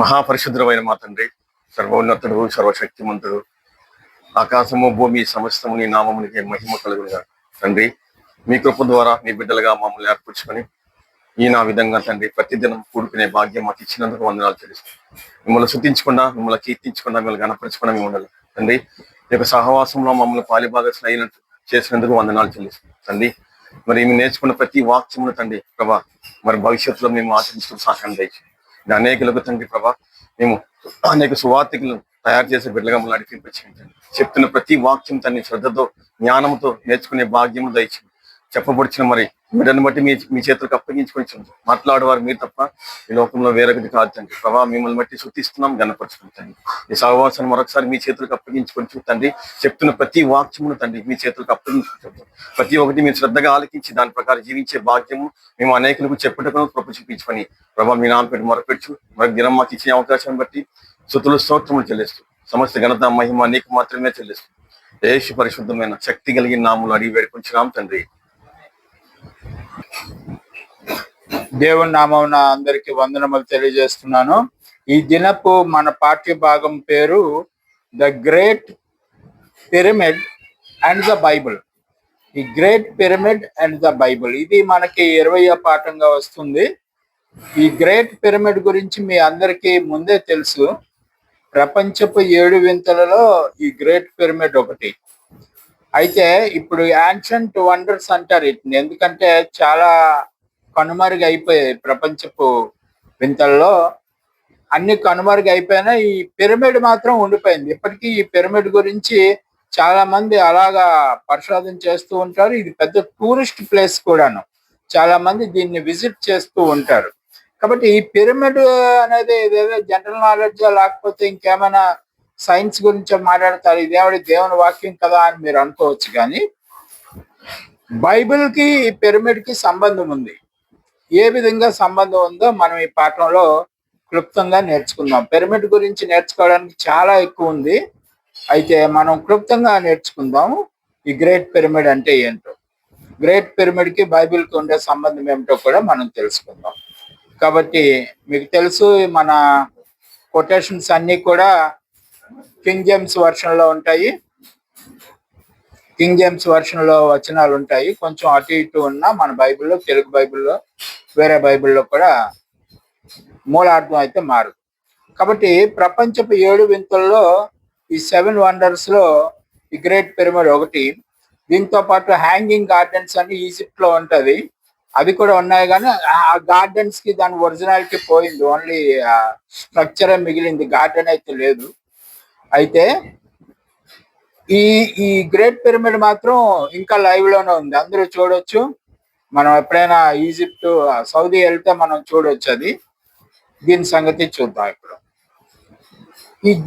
మహాపరిశుద్ధమైన మా తండ్రి, సర్వోన్నతుడు, సర్వశక్తిమంతుడు, ఆకాశము భూమి సమస్తము నీ నామమునికి మహిమ కలుగునుగా. తండ్రి, మీ కృప ద్వారా మీ బిడ్డలుగా మమ్మల్ని ఏర్పరచుకొని ఈ నా విధంగా తండ్రి ప్రతిదినం కూడుకునే భాగ్యం మాకు ఇచ్చినందుకు వందనాలు చెల్లిస్తాం. మిమ్మల్ని శుద్ధించకుండా, మిమ్మల్ని కీర్తించకుండా, మిమ్మల్ని గణపరచకుండా మేము ఉండాలి. తండ్రి, ఈ యొక్క సహవాసంలో మమ్మల్ని పాలిభాగస్సులు అయినట్టు చేసినందుకు వందనాలు చెల్లిస్తాం. తండ్రి, మరి మేము నేర్చుకున్న ప్రతి వాక్యమును తండ్రి ప్రభా, మరి భవిష్యత్తులో మేము ఆచరించడం సహాయం దయచేయండి. అనేకులకు తండ్రి ప్రభా, మేము అనేక సువార్తికులను తయారు చేసే బిడ్డలుగా మమ్మల్ని నడిపించండి. చెప్తున్న ప్రతి వాక్యం తండ్రి శ్రద్ధతో, జ్ఞానంతో నేర్చుకునే భాగ్యము దయచేయండి. చెప్పబడిచిన మరి బిడ్డను బట్టి మీ చేతులకు అప్పగించుకొని మాట్లాడేవారు మీరు తప్ప ఈ లోకంలో వేరొకటి కాదు తండ్రి ప్రభా. మిమ్మల్ని బట్టి శుద్ధిస్తున్నాం, గణపరుచుకుంటండి. ఈ సహవాసాన్ని మరొకసారి మీ చేతులకు అప్పగించుకొని తండ్రి చెప్తున్న ప్రతి వాక్యమును తండ్రి మీ చేతులకు అప్పగించుకుంటాం. ప్రతి ఒక్కటి మీరు శ్రద్ధగా ఆలకించి దాని ప్రకారం జీవించే భాగ్యము మేము అనేకులకు చెప్పుటకు కృప చూపించుకొని ప్రభా మీ నామ పెట్టి మొరపెట్టు మరొక దినం మాకు ఇచ్చిన అవకాశం బట్టి స్తుతులు స్తోత్రములు చెల్లిస్తూ సమస్త ఘనత మహిమ నీకు మాత్రమే చెల్లిస్తూ యేసు పరిశుద్ధమైన శక్తి కలిగిన నామములు అడిగి వేడుకొంచున్నాం తండ్రి. దేవుని నామమున అందరికి వందనములు తెలియజేస్తున్నాను. ఈ దినపు మన పాఠ్య భాగం పేరు the great pyramid and the Bible. ఈ great pyramid and the Bible ఇది మనకి 20వ పాఠంగా వస్తుంది. ఈ గ్రేట్ పిరమిడ్ గురించి మీ అందరికీ ముందే తెలుసు. ప్రపంచపు 7 వింతలలో ఈ గ్రేట్ పిరమిడ్ ఒకటి. అయితే ఇప్పుడు యాన్షంట్ వండర్స్ అంటారు వీటిని, ఎందుకంటే చాలా కనుమరుగు అయిపోయాయి. ప్రపంచపు వింతల్లో అన్ని కనుమరుగు అయిపోయినా ఈ పిరమిడ్ మాత్రం ఉండిపోయింది. ఇప్పటికీ ఈ పిరమిడ్ గురించి చాలా మంది అలాగా పరిశోధన చేస్తూ ఉంటారు. ఇది పెద్ద టూరిస్ట్ ప్లేస్ కూడాను, చాలా మంది దీన్ని విజిట్ చేస్తూ ఉంటారు. కాబట్టి ఈ పిరమిడ్ అనేది ఏదేదో జనరల్ నాలెడ్జ్ లేకపోతే ఇంకేమైనా సైన్స్ గురించి మాట్లాడతారు, ఇదేవాడి దేవుని వాక్యం కదా అని మీరు అనుకోవచ్చు. కానీ బైబిల్కి ఈ పిరమిడ్కి సంబంధం ఉంది. ఏ విధంగా సంబంధం ఉందో మనం ఈ పాఠంలో క్లుప్తంగా నేర్చుకుందాం. పిరమిడ్ గురించి నేర్చుకోవడానికి చాలా ఎక్కువ ఉంది, అయితే మనం క్లుప్తంగా నేర్చుకుందాం. ఈ గ్రేట్ పిరమిడ్ అంటే ఏంటో, గ్రేట్ పిరమిడ్కి బైబిల్కి ఉండే సంబంధం ఏమిటో కూడా మనం తెలుసుకుందాం. కాబట్టి మీకు తెలుసు, మన కొటేషన్స్ అన్నీ కూడా కింగ్ జేమ్స్ వర్షన్లో ఉంటాయి. కింగ్ జేమ్స్ వర్షన్లో వచనాలు ఉంటాయి. కొంచెం అటు ఇటు ఉన్న మన బైబిల్లో, తెలుగు బైబిల్లో, వేరే బైబిల్లో కూడా మూలార్థం అయితే మారదు. కాబట్టి ప్రపంచపు 7 వింతల్లో ఈ 7 వండర్స్లో ఈ గ్రేట్ పిరమిడ్ ఒకటి. దీంతో పాటు హ్యాంగింగ్ గార్డెన్స్ అని ఈజిప్ట్లో ఉంటుంది, అవి కూడా ఉన్నాయి. కానీ ఆ గార్డెన్స్కి దాని ఒరిజినాలిటీ పోయింది, ఓన్లీ స్ట్రక్చరే మిగిలింది, గార్డెన్ అయితే లేదు. అయితే ఈ గ్రేట్ పిరమిడ్ మాత్రం ఇంకా లైవ్ లోనే ఉంది, అందరూ చూడొచ్చు. మనం ఎప్పుడైనా ఈజిప్ట్, సౌదీ వెళ్తే మనం చూడొచ్చు అది. దీని సంగతి చూద్దాం ఇప్పుడు.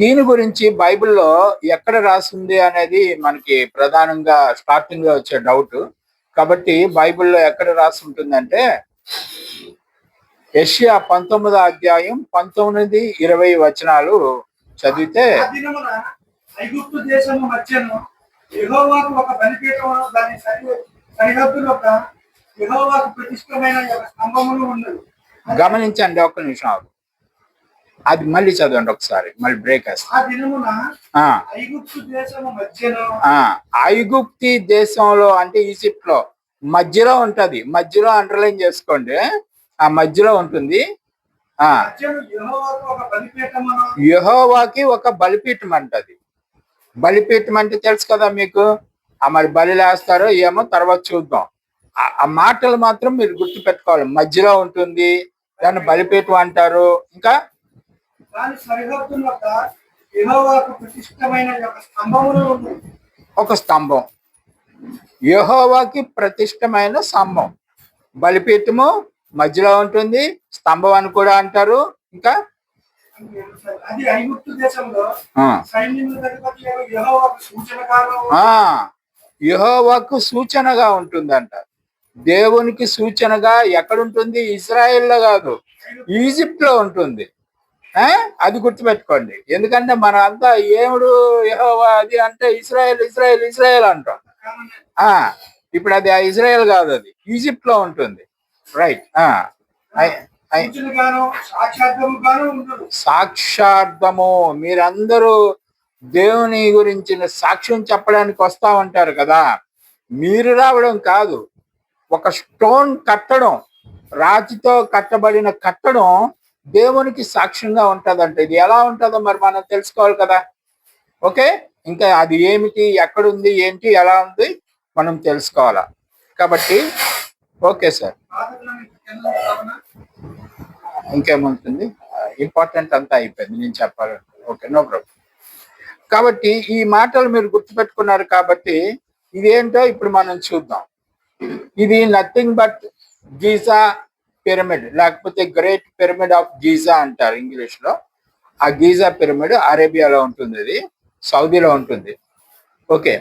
దీని గురించి బైబిల్లో ఎక్కడ రాసింది అనేది మనకి ప్రధానంగా స్టార్టింగ్ లో వచ్చే డౌట్. కాబట్టి బైబిల్లో ఎక్కడ రాసి ఉంటుందంటే యెషయా 19వ అధ్యాయం 19-20 వచనాలు చదివితే, ఐగుప్తు దేశము మధ్యను యెహోవాకు ఒక బలిపీఠమును దాని సరిహద్దులొక యెహోవాకు ప్రతిష్టమైన స్తంభములు ఉన్నది. గమనించండి, ఒక్క నిమిషం అది మళ్ళీ చదవండి ఒకసారి, మళ్ళీ బ్రేక్ వేస్తాం. ఆ దినమున ఐగుప్తు దేశము మధ్యను, ఐగుప్తి దేశంలో అంటే ఈజిప్ట్ లో మధ్యలో ఉంటది, మధ్యలో అండర్లైన్ చేసుకోండి, ఆ మధ్యలో ఉంటుంది. యెహోవాకి ఒక బలిపీఠం అంటది. బలిపీఠం అంటే తెలుసు కదా మీకు, మరి బలి లేస్తారో ఏమో తర్వాత చూద్దాం. ఆ మాటలు మాత్రం మీరు గుర్తు పెట్టుకోవాలి. మధ్యలో ఉంటుంది, దాన్ని బలిపీఠం అంటారు. ఇంకా ఒక స్తంభం, యెహోవాకి ప్రతిష్టమైన స్తంభం, బలిపీఠము మధ్యలో ఉంటుంది, స్తంభం అని కూడా అంటారు. ఇంకా యెహోవాకు సూచనగా ఉంటుందంట. దేవునికి సూచనగా ఎక్కడుంటుంది? ఇజ్రాయెల్లో కాదు, ఈజిప్ట్ లో ఉంటుంది. అది గుర్తుపెట్టుకోండి, ఎందుకంటే మన అంతా ఏముడు యెహోవా అది అంటే ఇజ్రాయెల్ ఇజ్రాయెల్ ఇజ్రాయెల్ అంటాం. ఇప్పుడు అది ఇజ్రాయెల్ కాదు, అది ఈజిప్ట్ లో ఉంటుంది. రైట్. సూచనగాను సాక్షాత్ముగాను ఉండును. సాక్షార్థము. మీరందరూ దేవుని గురించిన సాక్ష్యం చెప్పడానికి వస్తా ఉంటారు కదా, మీరు రావడం కాదు, ఒక స్టోన్ కట్టడం, రాతితో కట్టబడిన కట్టడం దేవునికి సాక్ష్యంగా ఉంటదంట. ఇది ఎలా ఉంటుందో మరి మనం తెలుసుకోవాలి కదా. ఓకే, ఇంకా అది ఏమిటి, ఎక్కడుంది, ఏంటి, ఎలా ఉంది మనం తెలుసుకోవాలా. కాబట్టి ఓకే సార్, ఇంకేముంటుంది, ఇంపార్టెంట్ అంతా అయిపోయింది నేను చెప్పాలి. Okay, no problem. కాబట్టి ఈ మాటలు మీరు గుర్తుపెట్టుకున్నారు కాబట్టి ఇదేంటో ఇప్పుడు మనం చూద్దాం. ఇది నథింగ్ బట్ గీజా పిరమిడ్, లేకపోతే గ్రేట్ పిరమిడ్ ఆఫ్ గీజా అంటారు ఇంగ్లీష్ లో. ఆ గీజా పిరమిడ్ అరేబియాలో ఉంటుంది, ఇది సౌదీలో ఉంటుంది. ఓకే,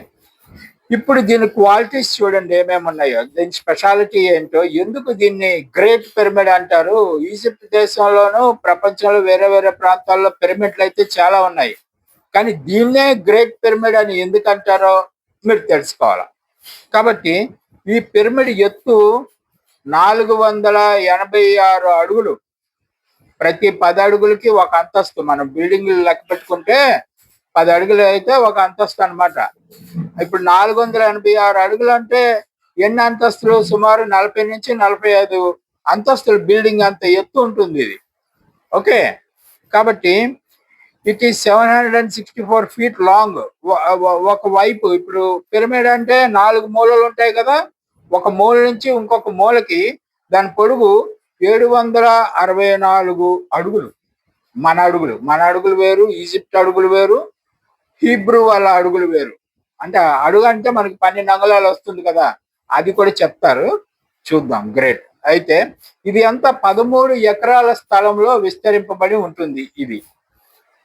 ఇప్పుడు దీని క్వాలిటీస్ చూడండి ఏమేమి ఉన్నాయో, దీని స్పెషాలిటీ ఏంటో, ఎందుకు దీన్ని గ్రేట్ పిరమిడ్ అంటారు. ఈజిప్ట్ దేశంలోనూ ప్రపంచంలో వేరే వేరే ప్రాంతాల్లో పిరమిడ్లు అయితే చాలా ఉన్నాయి, కానీ దీన్నే గ్రేట్ పిరమిడ్ అని ఎందుకు అంటారో మీరు తెలుసుకోవాలి. కాబట్టి ఈ పిరమిడ్ ఎత్తు 486 అడుగులు, ప్రతి 10 అడుగులకి ఒక అంతస్తు. మనం బిల్డింగ్ లెక్క పెట్టుకుంటే 10 అడుగులు అయితే ఒక అంతస్తు అనమాట. ఇప్పుడు 486 అడుగులు అంటే ఎన్ని అంతస్తులు? సుమారు 40 నుంచి 45 అంతస్తులు బిల్డింగ్ అంత ఎత్తు ఉంటుంది ఇది. ఓకే, కాబట్టి ఇట్ ఈస్ 764 feet లాంగ్. ఒక వైపు, ఇప్పుడు పిరమిడ్ అంటే 4 మూలలు ఉంటాయి కదా, ఒక మూల నుంచి ఇంకొక మూలకి దాని పొడుగు 764 అడుగులు. మన అడుగులు వేరు, ఈజిప్ట్ అడుగులు వేరు, హీబ్రూ వాళ్ళ అడుగులు వేరు. అంటే అడుగు అంటే మనకి 12 అంగుళాలు వస్తుంది కదా, అది కూడా చెప్తారు, చూద్దాం. గ్రేట్. అయితే ఇది అంతా 13 ఎకరాల స్థలంలో విస్తరింపబడి ఉంటుంది.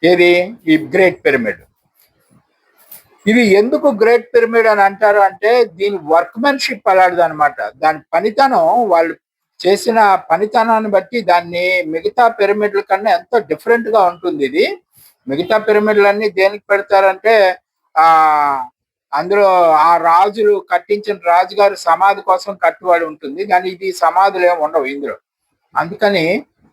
ఏది ఈ గ్రేట్ పిరమిడ్. ఇది ఎందుకు గ్రేట్ పిరమిడ్ అని అంటారు అంటే దీని వర్క్మెన్షిప్ అలాంటిది అనమాట. దాని పనితనం, వాళ్ళు చేసిన పనితనాన్ని బట్టి దాన్ని మిగతా పిరమిడ్ల కన్నా ఎంతో డిఫరెంట్ గా ఉంటుంది ఇది. మిగతా పిరమిడ్లన్నీ దేనికి పెడతారంటే అందులో ఆ రాజులు కట్టించిన రాజుగారి సమాధి కోసం కట్టుబడి ఉంటుంది, కానీ ఇది సమాధులు ఏమి ఉండవు ఇందులో. అందుకని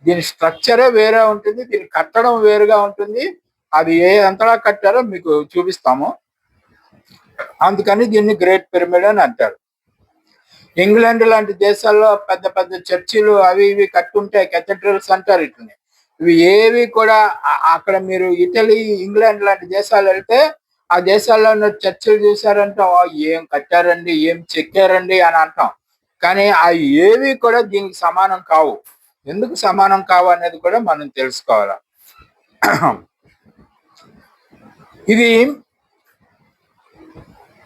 దీని స్ట్రక్చరే వేరే ఉంటుంది, దీని కట్టడం వేరుగా ఉంటుంది. అది ఎంతలా కట్టారో మీకు చూపిస్తాము. అందుకని దీన్ని గ్రేట్ పిరమిడ్ అని అంటారు. ఇంగ్లాండ్ లాంటి దేశాల్లో పెద్ద పెద్ద చర్చిలు అవి ఇవి కట్టుంటే కెథడ్రల్స్ అంటారు ఇట్లని. ఇవి ఏవి కూడా అక్కడ మీరు ఇటలీ, ఇంగ్లాండ్ లాంటి దేశాలు వెళ్తే ఆ దేశాల్లో ఉన్న చర్చిలు చూసారంటే ఏం కట్టారండి, ఏం చెక్కారండి అని అంటాం. కానీ అవి ఏవి కూడా దీనికి సమానం కావు. ఎందుకు సమానం కావు అనేది కూడా మనం తెలుసుకోవాలి. ఇది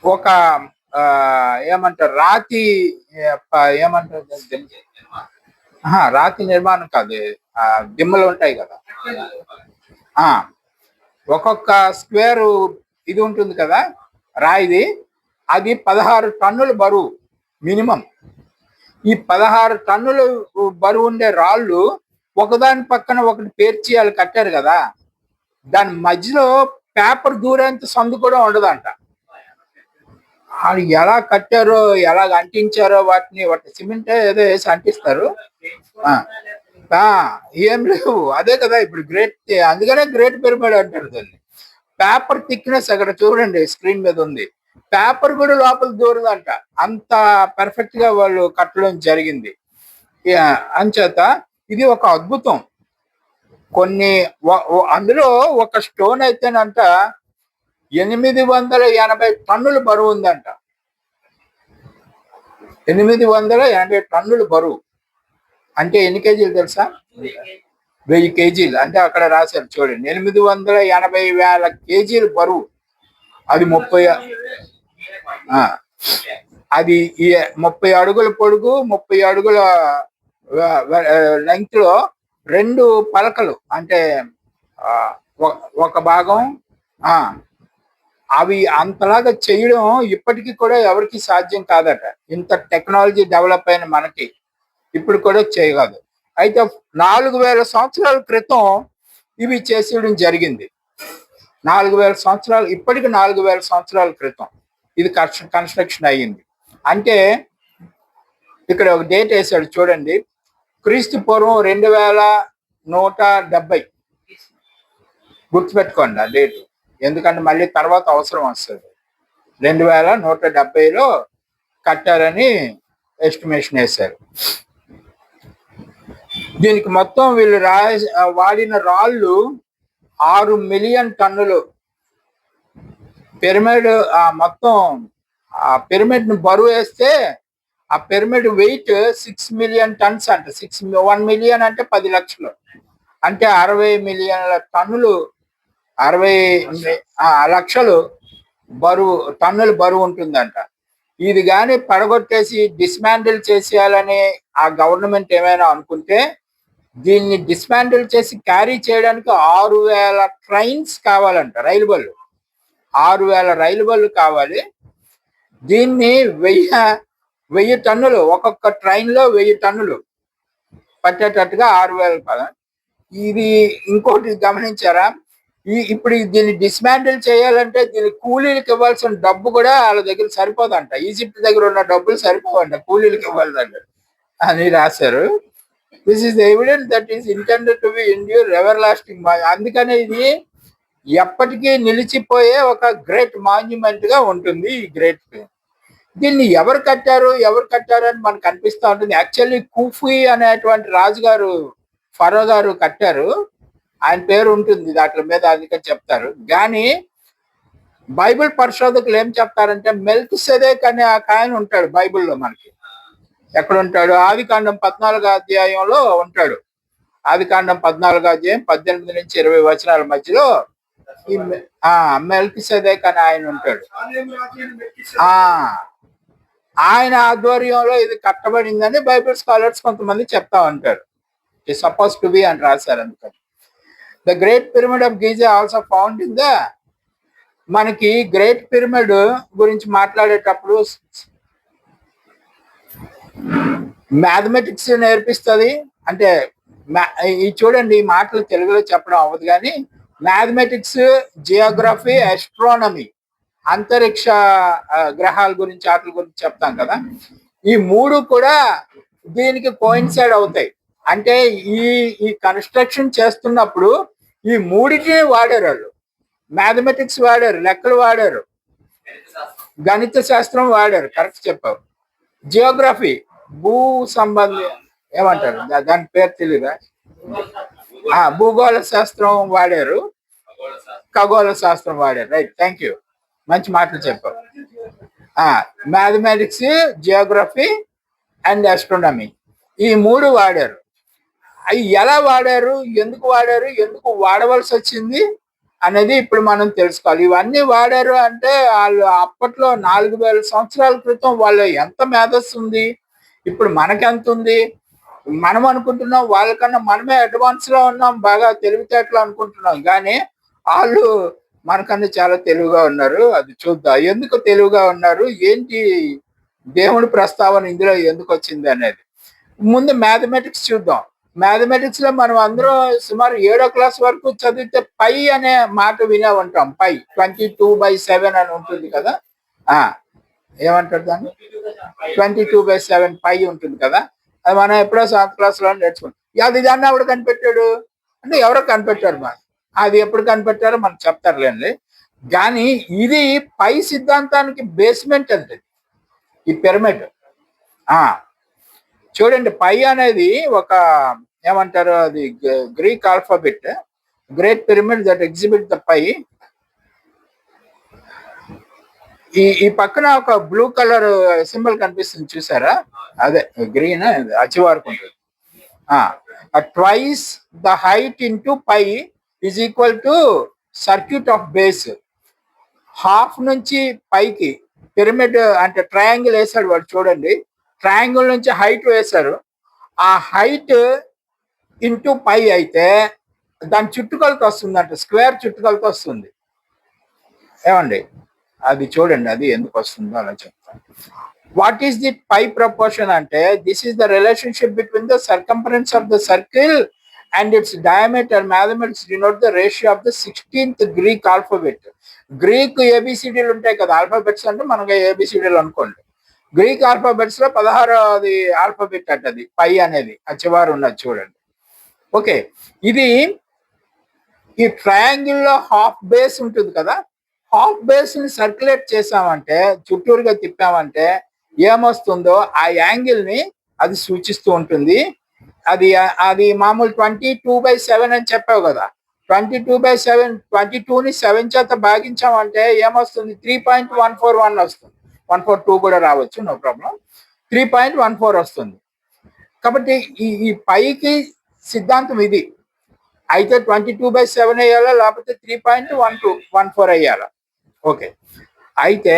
ఒక ఏమంటారు, రాతి ఏమంటారు, రాతి నిర్మాణం కాదు, దిమ్మలు ఉంటాయి కదా, ఒక్కొక్క స్క్వేర్ ఇది ఉంటుంది కదా రాయిది, అది 16 టన్నులు బరువు మినిమం. ఈ 16 టన్నులు బరువు ఉండే రాళ్ళు ఒకదాని పక్కన ఒకటి పేర్చియాలి, కట్టారు కదా, దాని మధ్యలో పేపర్ దూరేంత సందు కూడా ఉండదంట. అది ఎలా కట్టారో, ఎలా అంటించారో వాటిని సిమెంట్ ఏదో వేసి అంటిస్తారు, ఏం లేవు. అదే కదా ఇప్పుడు గ్రేట్, అందుకనే గ్రేట్ పిరమిడ్ అంటారు దాన్ని. పేపర్ థిక్నెస్ అక్కడ చూడండి స్క్రీన్ మీద ఉంది, పేపర్ కూడా లోపల దూరదంట, అంత పర్ఫెక్ట్ గా వాళ్ళు కట్టడం జరిగింది. అంచేత ఇది ఒక అద్భుతం. అందులో ఒక స్టోన్ అయితేనంట 880 టన్నులు బరువు ఉందంట. 880 టన్నులు బరువు అంటే ఎన్ని కేజీలు తెలుసా? 1000 కేజీలు. అంటే అక్కడ రాశారు చూడండి, 880,000 కేజీలు బరువు. అది 30 అడుగుల పొడుగు, 30 అడుగుల లెంగ్త్ లో 2 పలకలు, అంటే ఒక భాగం. అవి అంతలాగా చేయడం ఇప్పటికీ కూడా ఎవరికి సాధ్యం కాదట. ఇంత టెక్నాలజీ డెవలప్ అయిన మనకి ఇప్పుడు కూడా చేయగలదు. అయితే 4000 సంవత్సరాల క్రితం ఇవి చేసేయడం జరిగింది. 4000 సంవత్సరాలు, ఇప్పటికి 4000 సంవత్సరాల క్రితం ఇది కన్స్ట్రక్షన్ అయ్యింది. అంటే ఇక్కడ ఒక డేట్ వేసాడు చూడండి, క్రీస్తు పూర్వం 2170. గుర్తుపెట్టుకోండి ఆ డేట్, ఎందుకంటే మళ్ళీ తర్వాత అవసరం వస్తుంది. 2170లో కట్టారని ఎస్టిమేషన్ వేశారు. దీనికి మొత్తం వీళ్ళు వాడిన రాళ్ళు 6 మిలియన్ టన్నులు. పిరమిడ్ మొత్తం ఆ పిరమిడ్ ను బరువు వేస్తే ఆ పిరమిడ్ వెయిట్ 6 మిలియన్ టన్స్ అంట. 1 మిలియన్ అంటే 10 లక్షలు, అంటే 60 మిలియన్ల టన్నులు, 60 లక్షలు టన్నులు బరువు ఉంటుందంట. ఇది కానీ పడగొట్టేసి డిస్మాండిల్ చేసేయాలని ఆ గవర్నమెంట్ ఏమైనా అనుకుంటే, దీన్ని డిస్మాండిల్ చేసి క్యారీ చేయడానికి 6000 ట్రైన్స్ కావాలంట, రైలు బళ్ళు. 6000 రైలు బళ్ళు కావాలి. దీన్ని 1000 టన్నులు, ఒక్కొక్క ట్రైన్లో 1000 టన్నులు పట్టేటట్టుగా 6000. ఇది ఇంకోటి గమనించారా, ఇప్పుడు దీన్ని డిస్మాండిల్ చేయాలంటే దీని కూలీలకు ఇవ్వాల్సిన డబ్బు కూడా వాళ్ళ దగ్గర సరిపోదంట. ఈజిప్ట్ దగ్గర ఉన్న డబ్బులు సరిపోవంట, కూలీలకు ఇవ్వాలంట అని రాశారు. This is evident that is intended to be endure ever lasting. అందుకనే ఇది ఎప్పటికీ నిలిచిపోయే ఒక గ్రేట్ మాన్యుమెంట్ గా ఉంటుంది ఈ గ్రేట్. దీన్ని ఎవరు కట్టారు అని మనకు అనిపిస్తూ ఉంటుంది. యాక్చువల్లీ కుఫీ అనేటువంటి రాజుగారు, ఫరో గారు కట్టారు. ఆయన పేరు ఉంటుంది దాంట్లో మీద, అందుకని చెప్తారు. కానీ బైబిల్ పరిశోధకులు ఏం చెప్తారంటే, మెల్కిసెదెక్ అనే ఆ ఆయన ఉంటాడు బైబిల్లో. మనకి ఎక్కడ ఉంటాడు? ఆదికాండం 14వ అధ్యాయంలో ఉంటాడు. ఆదికాండం 14వ అధ్యాయం 18 నుంచి 20 వచనాల మధ్యలో ఈ మెల్కిసెదెక్ అని ఆయన ఉంటాడు. ఆయన ఆధ్వర్యంలో ఇది కట్టబడిందని బైబిల్ స్కాలర్స్ కొంతమంది చెప్తా ఉంటారు. ఇట్ సపోజ్ టు బి అని రాశారు. అందుకని the great pyramid of Giza also found in the, మనకి గ్రేట్ పిరమిడ్ గురించి మాట్లాడేటప్పుడు మ్యాథమెటిక్స్ నేర్పిస్తుంది. అంటే ఈ చూడండి, ఈ మాటలు తెలుగులో చెప్పడం అవ్వదు కానీ మ్యాథమెటిక్స్, జియోగ్రఫీ, ఆస్ట్రానమీ, అంతరిక్ష గ్రహాల గురించి, వాటి గురించి చెప్తాం కదా. ఈ మూడు కూడా దీనికి కోయిన్సైడ్ అవుతాయి. అంటే ఈ కన్స్ట్రక్షన్ చేస్తున్నప్పుడు ఈ మూడిటిని వాడారు వాళ్ళు. మ్యాథమెటిక్స్ వాడారు, లెక్కలు వాడారు, గణిత శాస్త్రం వాడారు, కరెక్ట్ చెప్పావు. జియోగ్రఫీ, భూ సంబంధి ఏమంటారు దాని పేరు తెలియదా, భూగోళ శాస్త్రం వాడారు, ఖగోళ శాస్త్రం వాడారు. రైట్, థ్యాంక్ యూ, మంచి మాటలు చెప్పావు. మ్యాథమెటిక్స్, జియోగ్రఫీ అండ్ ఆస్ట్రోనమీ, ఈ మూడు వాడారు. అవి ఎలా వాడారు, ఎందుకు వాడవలసి వచ్చింది అనేది ఇప్పుడు మనం తెలుసుకోవాలి. ఇవన్నీ వాడారు అంటే వాళ్ళు అప్పట్లో 4000 సంవత్సరాల క్రితం వాళ్ళు ఎంత మేధస్సు ఉంది, ఇప్పుడు మనకెంత ఉంది. మనం అనుకుంటున్నాం వాళ్ళకన్నా మనమే అడ్వాన్స్ లో ఉన్నాం, బాగా తెలివితేటలు అనుకుంటున్నాం. కానీ వాళ్ళు మనకన్నా చాలా తెలివిగా ఉన్నారు. అది చూద్దాం, ఎందుకు తెలివిగా ఉన్నారు, ఏంటి దేవుడి ప్రస్తావన ఇందులో ఎందుకు వచ్చింది అనేది. ముందు మ్యాథమెటిక్స్ చూద్దాం. మ్యాథమెటిక్స్ లో మనం అందరం సుమారు 7వ క్లాస్ వరకు చదివితే పై అనే మాట వినే ఉంటాం. పై 22/7 అని ఉంటుంది కదా. ఏమంటారు దాన్ని? 22/7 పై ఉంటుంది కదా. అది మనం ఎప్పుడో 7th క్లాస్ లో నేర్చుకుంటాం. అది దాన్ని ఎవరు కనిపెట్టాడు అంటే ఎవరో కనిపెట్టారు. అది ఎప్పుడు కనిపెట్టారో మనకు చెప్తారులేండి. కానీ ఇది పై సిద్ధాంతానికి బేస్మెంట్ అంటే ఈ పిరమిడ్. చూడండి, పై అనేది ఒక ఏమంటారు, అది Greek alphabet. Great pyramid that exhibit the pi. ఈ పక్కన ఒక బ్లూ కలర్ సింబల్ కనిపిస్తుంది చూసారా, అదే గ్రీన్, అచ్చివారకు ఉంటుంది. Twice the height into pi is equal to circuit of base. Half నుంచి పైకి పిరమిడ్ అంటే ట్రయాంగిల్ వేసాడు వాడు. చూడండి, ట్రయాంగిల్ నుంచి హైట్ వేశారు. ఆ హైట్ ఇంటూ పై అయితే దాని చుట్టుకొలత వస్తుందంట, స్క్వేర్ చుట్టుకొలత వస్తుంది. ఏమండి, అది చూడండి, అది ఎందుకు వస్తుందో అలా చెప్తాను. What is the pi proportion అంటే, this is the relationship between the circumference of the circle and its diameter. Mathematics denote the ratio of the 16th Greek alphabet. Greek ఏబిసిడీలు ఉంటాయి కదా, ఆల్ఫాబెట్స్ అంటే మనకి ఏబిసిడీలు అనుకోండి. గ్రీక్ ఆల్ఫాబెట్స్ లో 16వ alphabet అది పై అనేది ఆ చివరి ఉన్నది చూడండి. ఓకే, ఇది ఈ ట్రయాంగిల్ లో హాఫ్ బేస్ ఉంటుంది కదా, హాఫ్ బేస్ ని సర్క్యులేట్ చేసామంటే, చుట్టూరుగా తిప్పామంటే ఏమొస్తుందో ఆ యాంగిల్ ని అది సూచిస్తూ ఉంటుంది. అది అది మామూలు 22/7 అని చెప్పావు కదా, 22/7, 22ని 7 చేత భాగించామంటే ఏమొస్తుంది, 3.141 వస్తుంది. 142 కూడా రావచ్చు, నో ప్రాబ్లం. 3.14 వస్తుంది. కాబట్టి ఈ పైకి సిద్ధాంతం ఇది. అయితే 22/7 వేయాలా, లేకపోతే 3.1214 వేయాలా. ఓకే, అయితే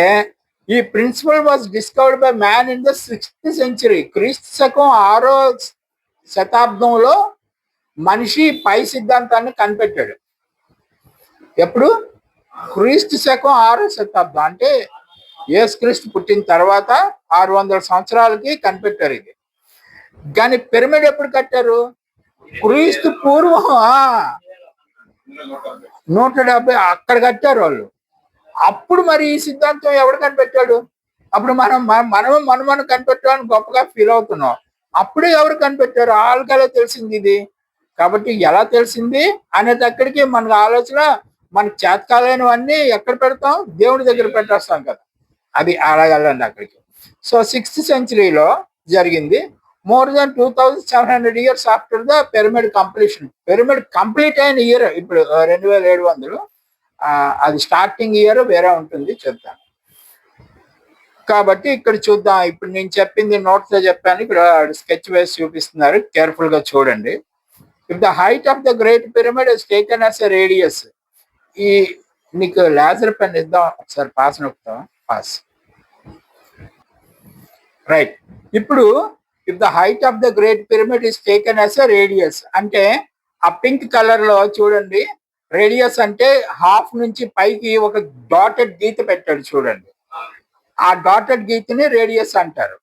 ఈ principle was discovered by man in the 6th century. క్రీస్తు శకం 6వ శతాబ్దంలో మనిషి పై సిద్ధాంతాన్ని కనిపెట్టాడు. ఎప్పుడు? క్రీస్తు శకం 6వ శతాబ్దం అంటే యేసుక్రీస్తు పుట్టిన తర్వాత 600 సంవత్సరాలకి కనిపెట్టారు ఇది. కానీ పిరమిడ్ ఎప్పుడు కట్టారు? క్రీస్తు పూర్వం 170 అక్కడ కట్టారు వాళ్ళు. అప్పుడు మరి ఈ సిద్ధాంతం ఎవడు కనిపెట్టాడు? అప్పుడు మనం కనిపెట్టామని గొప్పగా ఫీల్ అవుతున్నాం. అప్పుడే ఎవరు కనిపెట్టారు? వాళ్ళకలా తెలిసింది ఇది. కాబట్టి ఎలా తెలిసింది అనేటక్కడికి మనకు ఆలోచన, మనకు చేతకాలైనవన్నీ ఎక్కడ పెడతాం? దేవుడి దగ్గర పెట్టేస్తాం కదా. అది అలాగలండి అక్కడికి. సో 6th centuryలో జరిగింది. More than 2700 years after the pyramid completion. Pyramid complete అయిన ఇయర్ ఇప్పుడు 2700. అది స్టార్టింగ్ ఇయర్ వేరే ఉంటుంది, చెప్తాను. కాబట్టి ఇక్కడ చూద్దాం. ఇప్పుడు నేను చెప్పింది నోట్స్ లో చెప్పాను, ఇక్కడ స్కెచ్ వేసి చూపిస్తున్నారు, కేర్ఫుల్ గా చూడండి. If the height of the great pyramid is taken as a radius. ఈ నీకు లేజర్ పెన్ ఇద్దాం, ఒకసారి పాస్ నొక్కుతాం. Pass, right. ఇప్పుడు if the height of the great pyramid is taken as a radius అంటే ఆ పింక్ కలర్ లో చూడండి, రేడియస్ అంటే హాఫ్ నుంచి పైకి ఒక డాటెడ్ గీత పెట్టాడు చూడండి. ఆ డాటెడ్ గీతని రేడియస్ అంటారు.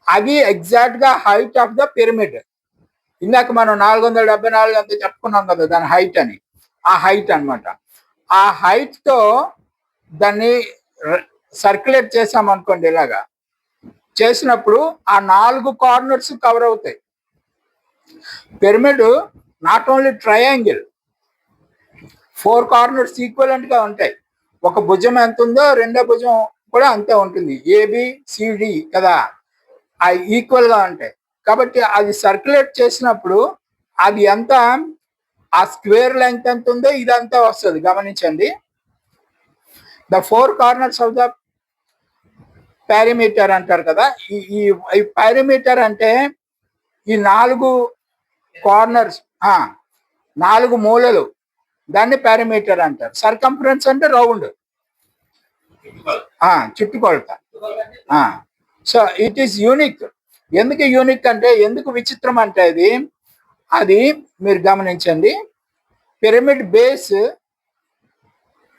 అది ఎగ్జాక్ట్ గా హైట్ ఆఫ్ ద పిరమిడ్. ఇందాక మనం 474 అంత చెప్పుకున్నాం కదా దాని హైట్ అని. ఆ హైట్ అన్నమాట. ఆ హైట్ తో దాన్ని సర్క్యులేట్ చేసామనుకోండి, ఇలాగా చేసినప్పుడు ఆ 4 కార్నర్స్ కవర్ అవుతాయి. Pyramid not only triangle, 4 corners equivalent గా ఉంటాయి. ఒక భుజం ఎంత ఉందో రెండో భుజం కూడా అంతే ఉంటుంది. ABCD కదా, అవి ఈక్వల్ గా ఉంటాయి. కాబట్టి అది సర్క్యులేట్ చేసినప్పుడు అది ఎంత, ఆ స్క్వేర్ లెంగ్త్ ఎంత ఉందో ఇదంతా వస్తుంది. గమనించండి. The 4 corners of the parameter అంటారు కదా. ఈ పారామీటర్ అంటే ఈ 4 కార్నర్స్, 4 మూలలు, దాన్ని పారామీటర్ అంటారు. సర్కంఫరెన్స్ అంటే రౌండ్, చుట్టుకొలత. So it is unique. ఎందుకు యూనిక్ అంటే, ఎందుకు విచిత్రం అంటే అది మీరు గమనించండి. Pyramid base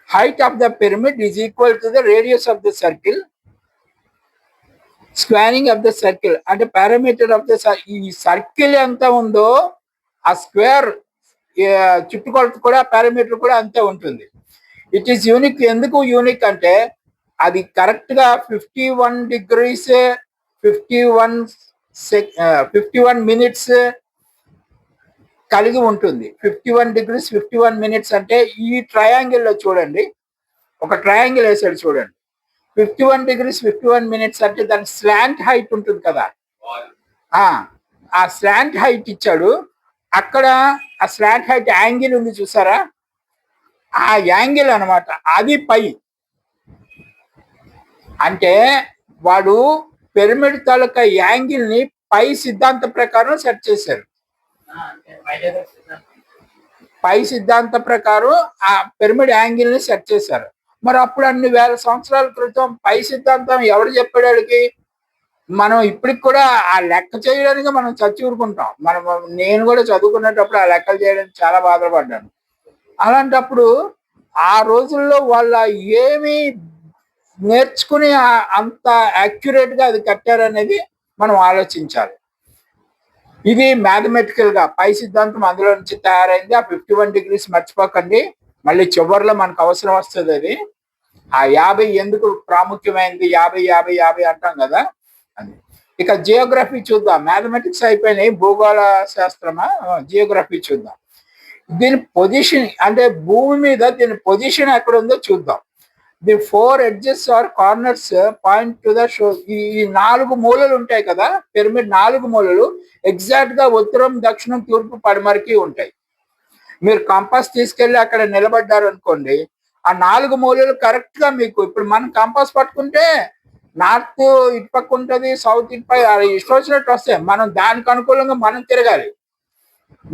height of the pyramid is equal to the radius of the circle, squaring of the circle. అంటే పారామీటర్ ఆఫ్ ద ఈ సర్కిల్ ఎంత ఉందో ఆ స్క్వేర్ చుట్టుకొలత కూడా, పారామీటర్ కూడా అంతే ఉంటుంది. It is unique. ఎందుకు యూనిక్ అంటే అది కరెక్ట్ గా 51 degrees 51 minutes కలిగి ఉంటుంది. 51 degrees 51 minutes అంటే ఈ ట్రయాంగిల్ లో చూడండి, ఒక ట్రయాంగిల్ వేసాడు చూడండి. 51 degrees 51 minutes అంటే దాని స్లాంట్ హైట్ ఉంటుంది కదా, ఆ స్లాంట్ హైట్ ఇచ్చాడు. అక్కడ ఆ స్లాంట్ హైట్ యాంగిల్ ఉంది చూసారా, ఆ యాంగిల్ అన్నమాట. అది పై అంటే వాడు పిరమిడ్ తాలూకా యాంగిల్ ని పై సిద్ధాంత ప్రకారం సెట్ చేశారు. పై సిద్ధాంత ప్రకారం ఆ పిరమిడ్ యాంగిల్ ని సెట్ చేశారు. మరి అప్పుడు అన్ని వేల సంవత్సరాల క్రితం పై సిద్ధాంతం ఎవడు చెప్పాడు వాడికి? మనం ఇప్పటికి కూడా ఆ లెక్క చేయడానికి మనం చచ్చి ఊరుకుంటాం. నేను కూడా చదువుకునేటప్పుడు ఆ లెక్కలు చేయడానికి చాలా బాధపడ్డాను. అలాంటప్పుడు ఆ రోజుల్లో వాళ్ళ ఏమి నేర్చుకుని అంత యాక్యురేట్ గా అది కట్టారనేది మనం ఆలోచించాలి. ఇది మ్యాథమెటికల్ గా పై సిద్ధాంతం అందులో నుంచి తయారైంది. ఆ 51 degrees మర్చిపోకండి, మళ్ళీ చివరిలో మనకు అవసరం వస్తుంది. అది ఆ 50 ఎందుకు ప్రాముఖ్యమైంది, 50 50 50 అంటాం కదా, అది. ఇక జియోగ్రఫీ చూద్దాం. మ్యాథమెటిక్స్ అయిపోయినాయి, భూగోళ శాస్త్రమా, జియోగ్రఫీ చూద్దాం. దీని పొజిషన్ అంటే భూమి మీద దీని పొజిషన్ ఎక్కడ ఉందో చూద్దాం. The 4 edges are corners point to the show. ఈ 4 మూలలు ఉంటాయి కదా, పిరమిడ్ 4 మూలలు ఎగ్జాక్ట్ గా ఉత్తరం, దక్షిణం, తూర్పు, పడమరకి ఉంటాయి. మీరు కంపాస్ తీసుకెళ్లి అక్కడ నిలబడ్డారు అనుకోండి, ఆ 4 మూలలు కరెక్ట్ గా మీకు, ఇప్పుడు మనం కంపాస్ పట్టుకుంటే నార్త్ ఇటు పక్క ఉంటుంది, సౌత్ ఇటు పక్క, ఇష్టం వచ్చినట్టు వస్తాయి. మనం దానికి అనుకూలంగా మనం తిరగాలి.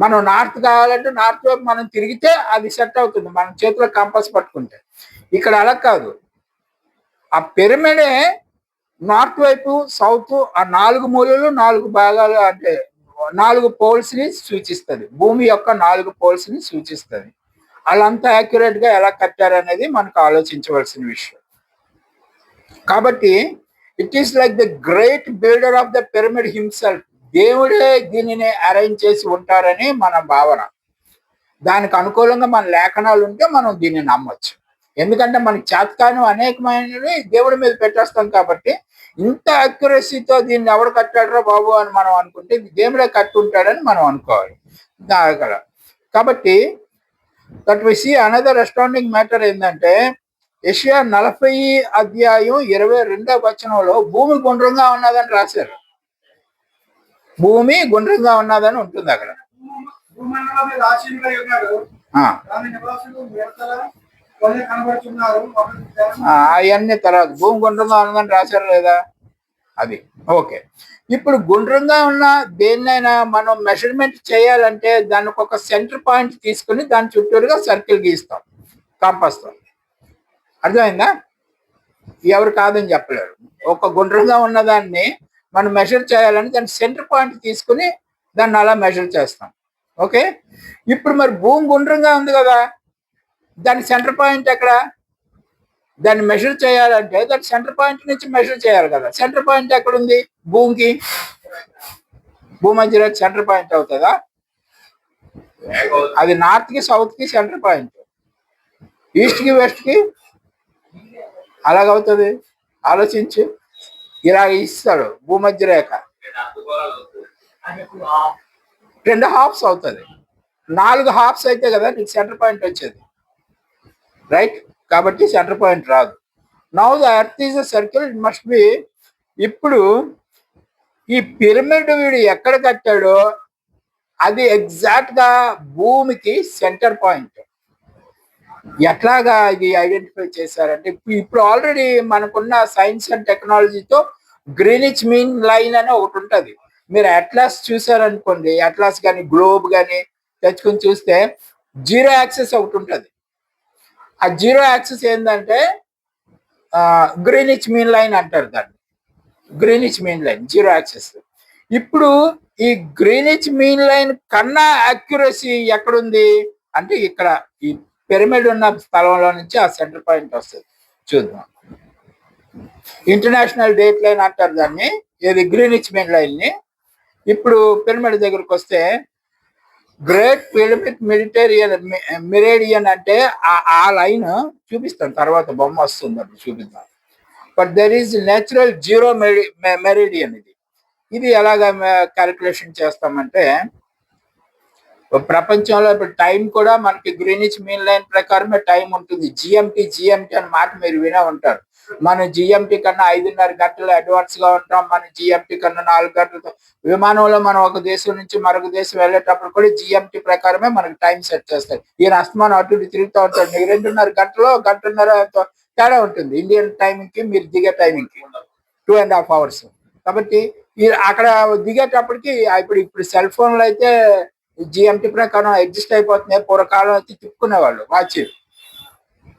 మనం నార్త్ కావాలంటే నార్త్ వైపు మనం తిరిగితే అది సెట్ అవుతుంది, మనం చేతిలో కంపాస్ పట్టుకుంటే. ఇక్కడ అలా కాదు. ఆ పిరమిడే నార్త్ వైపు, సౌత్, ఆ 4 మూలలు 4 భాగాలు, అంటే 4 పోల్స్ ని సూచిస్తుంది. భూమి యొక్క 4 పోల్స్ ని సూచిస్తుంది. వాళ్ళంతా యాక్యురేట్ గా ఎలా కట్టారు అనేది మనకు ఆలోచించవలసిన విషయం. కాబట్టి it is like the great builder of the pyramid himself. దేవుడే దీనిని అరేంజ్ చేసి ఉంటారని మన భావన. దానికి అనుకూలంగా మన లేఖనాలు ఉంటే మనం దీన్ని నమ్మొచ్చు. ఎందుకంటే మనకి చేతకాను అనేకమైనవి దేవుడి మీద పెట్టేస్తాం కాబట్టి, ఇంత అక్యురసీతో దీన్ని ఎవడు కట్టాడరా బాబు అని మనం అనుకుంటే ఇది దేవుడే కట్టుంటాడని మనం అనుకోవాలి. కాబట్టి that we see another outstanding matter ఏంటంటే, యెషయా 40:22 భూమి గుండ్రంగా ఉన్నదని రాశారు. భూమి గుండ్రంగా ఉన్నదని ఉంటుంది అక్కడ. భూమండలం మీద ఆశీనులై ఉన్నాడు. దాని నివాసులు మిడతల వలె కనబడుతున్నారు. అవన్నీ తర్వాత భూమి గుండ్రంగా ఉన్నదని రాశారు లేదా, అది ఓకే. ఇప్పుడు గుండ్రంగా ఉన్న దేన్నైనా మనం మెజర్మెంట్ చేయాలంటే దానికి ఒక సెంటర్ పాయింట్ తీసుకుని దాని చుట్టూరుగా సర్కిల్ గీస్తాం కంపాస్తో. అర్థమైందా? ఎవరు కాదని చెప్పలేరు. ఒక గుండ్రంగా ఉన్నదాన్ని మనం మెజర్ చేయాలని దాని సెంటర్ పాయింట్ తీసుకుని దాన్ని అలా మెజర్ చేస్తాం. ఓకే. ఇప్పుడు మరి భూమి గుండ్రంగా ఉంది కదా, దాని సెంటర్ పాయింట్ ఎక్కడ? దాన్ని మెజర్ చేయాలంటే దాని సెంటర్ పాయింట్ నుంచి మెజర్ చేయాలి కదా. సెంటర్ పాయింట్ ఎక్కడ ఉంది భూమికి? భూమధ్య రేఖ సెంటర్ పాయింట్ అవుతుందా? అది నార్త్ కి సౌత్ కి సెంటర్ పాయింట్, ఈస్ట్ కి వెస్ట్ కి అలాగవుతుంది. ఆలోచించు. ఇలా ఇస్తాడు భూమధ్య రేఖ 2 హాఫ్స్ అవుతుంది. 4 హాఫ్స్ అయితే కదా నీకు సెంటర్ పాయింట్ వచ్చేది, రైట్? కాబట్టి సెంటర్ పాయింట్ రాదు. Now the earth is a circle, it must be. ఇప్పుడు ఈ పిరమిడ్ వీడు ఎక్కడ కట్టాడో అది ఎగ్జాక్ట్ గా భూమికి సెంటర్ పాయింట్. ఎట్లాగా ఇది ఐడెంటిఫై చేశారంటే, ఇప్పుడు ఆల్రెడీ మనకున్న సైన్స్ అండ్ టెక్నాలజీతో గ్రీనిచ్ మీన్ లైన్ అని ఒకటి ఉంటుంది. మీరు అట్లాస్ చూసారనుకోండి, అట్లాస్ కానీ గ్లోబ్ కానీ తెచ్చుకొని చూస్తే 0 యాక్సెస్ ఒకటి ఉంటుంది. ఆ 0 యాక్సెస్ ఏంటంటే గ్రీనిచ్ మీన్ లైన్ అంటారు దాన్ని. Greenwich mean line 0 access. ఇప్పుడు ఈ గ్రీనిచ్ మీన్ లైన్ కన్నా అక్యురసీ ఎక్కడుంది అంటే ఇక్కడ ఈ పిరమిడ్ ఉన్న స్థలంలో నుంచి ఆ సెంటర్ పాయింట్ వస్తుంది. చూద్దాం. ఇంటర్నేషనల్ డేట్ లైన్ అంటారు దాన్ని, ఇది గ్రీనిచ్ మీన్ లైన్ ని. ఇప్పుడు పిరమిడ్ దగ్గరకు వస్తే గ్రేట్ పిరమిడ్ మెరిడియన్ అంటే ఆ లైన్ చూపిస్తాను, తర్వాత బొమ్మ వస్తుంది అప్పుడు చూపిద్దాం. But there is natural 0 meridian. ఇది ఎలాగ క్యాలిక్యులేషన్ చేస్తామంటే, ప్రపంచంలో ఇప్పుడు టైం కూడా మనకి గ్రీనిచ్ మీన్ లైన్ ప్రకారమే టైం ఉంటుంది. జిఎంటి అని మాట మీరు వినే ఉంటారు. మన జిఎంటి కన్నా 5.5 గంటలు అడ్వాన్స్ గా ఉంటాం. మన జిఎంటి కన్నా 4 గంటలతో విమానంలో మనం ఒక దేశం నుంచి మరొక దేశం వెళ్ళేటప్పుడు కూడా జిఎంటి ప్రకారమే మనకి టైం సెట్ చేస్తారు. ఈయన అస్తమానం అటు ఇటు తిరుగుతూ ఉంటాడు. నీకు 2.5 గంటలో గంటన్నర తేడా ఉంటుంది ఇండియన్ టైమింగ్ కి మీరు దిగే టైమింగ్ కి 2.5 hours. కాబట్టి అక్కడ దిగేటప్పటికి ఇప్పుడు సెల్ ఫోన్లు అయితే జిఎంటి ప్రకారం అడ్జస్ట్ అయిపోతున్నాయి. పూర్వకాలం అయితే తిప్పుకునేవాళ్ళు వాచీలు.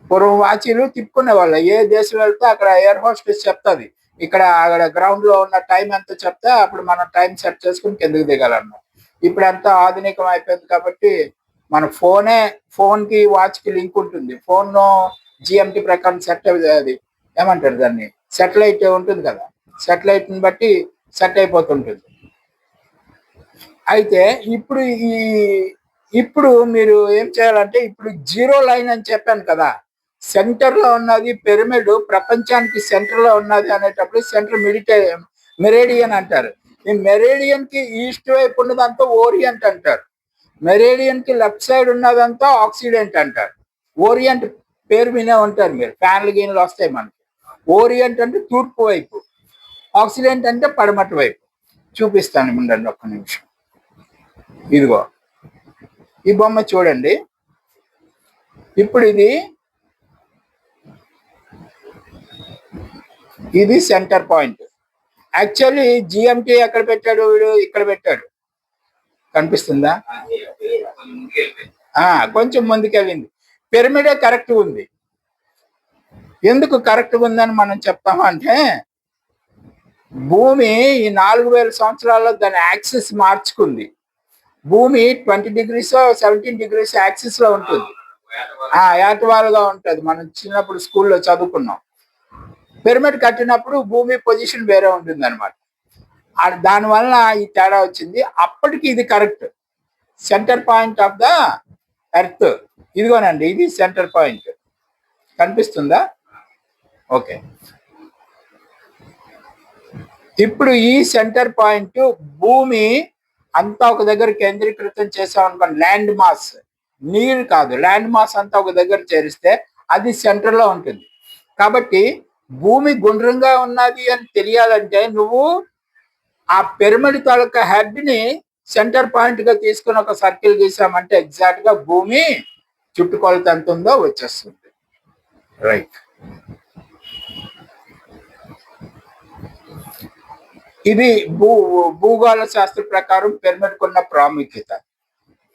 పూర్వం వాచీలు తిప్పుకునేవాళ్ళు. ఏ దేశం వెళ్తే అక్కడ ఎయిర్ హోస్టెస్ చెప్తుంది, అక్కడ గ్రౌండ్ లో ఉన్న టైం ఎంత చెప్తే అప్పుడు మనం టైం సెట్ చేసుకుని కిందకి దిగాలన్నమాట. ఇప్పుడు అంతా ఆధునికం అయిపోయింది కాబట్టి మన ఫోన్ కి వాచ్ కి లింక్ ఉంటుంది. ఫోన్ జిఎంటి ప్రకారం సెట్ అది ఏమంటారు దాన్ని, సెటిలైట్ ఉంటుంది కదా, సెటిలైట్ ని బట్టి సెట్ అయిపోతుంటుంది. అయితే ఇప్పుడు మీరు ఏం చేయాలంటే, ఇప్పుడు 0 లైన్ అని చెప్పాను కదా, సెంటర్ లో ఉన్నది పిరమిడ్, ప్రపంచానికి సెంటర్ లో ఉన్నది అనేటప్పుడు సెంటర్ మెరేడియన్ అంటారు. ఈ మెరేడియన్ కి ఈస్ట్ వైపు ఉన్నదంతా ఓరియంట్ అంటారు. మెరేడియన్ కి లెఫ్ట్ సైడ్ ఉన్నదంతా ఆక్సిడెంట్ అంటారు. ఓరియంట్ పేరు వినే ఉంటారు మీరు, ఫ్యాన్లు గీన్లు వస్తాయి మనకి. ఓరియంట్ అంటే తూర్పు వైపు, ఆక్సిడెంట్ అంటే పడమటి వైపు. చూపిస్తాను ఉండండి ఒక్క నిమిషం. ఇదిగో ఈ బొమ్మ చూడండి. ఇప్పుడు ఇది సెంటర్ పాయింట్. యాక్చువల్లీ జిఎంటి ఎక్కడ పెట్టాడు వీడు? ఇక్కడ పెట్టాడు. కనిపిస్తుందా? కొంచెం ముందుకెళ్ళింది. పిరమిడే కరెక్ట్ ఉంది. ఎందుకు కరెక్ట్ ఉందని మనం చెప్తామంటే, భూమి ఈ 4000 సంవత్సరాల్లో దాని యాక్సిస్ మార్చుకుంది. భూమి 20 degrees 17 degrees యాక్సిస్ లో ఉంటుంది. ఏటవాలుగా ఉంటుంది. మనం చిన్నప్పుడు స్కూల్లో చదువుకున్నాం. పిరమిడ్ కట్టినప్పుడు భూమి పొజిషన్ వేరే ఉంటుంది అనమాట. దానివల్ల ఈ తేడా వచ్చింది. అప్పటికి ఇది correct, centre point of the earth. ఇదిగోనండి, ఇది సెంటర్ పాయింట్. కనిపిస్తుందా? ఓకే. ఇప్పుడు ఈ సెంటర్ పాయింట్ భూమి అంతా ఒక దగ్గర కేంద్రీకృతం చేసాం అనుకోండి. ల్యాండ్ మాస్, నీరు కాదు, ల్యాండ్ మాస్ అంతా ఒక దగ్గర చేరిస్తే అది సెంటర్ లో ఉంటుంది. కాబట్టి భూమి గుండ్రంగా ఉన్నది అని తెలియాలంటే నువ్వు ఆ పిరమిడ్ తాలూకా హెడ్ ని సెంటర్ పాయింట్ గా తీసుకుని ఒక సర్కిల్ గీసామంటే ఎగ్జాక్ట్ గా భూమి చుట్టుకొలత ఎంత ఉందో వచ్చేస్తుంది. రైట్. ఇది భూగోళ శాస్త్ర ప్రకారం పిరమిడ్ కున్న ప్రాముఖ్యత.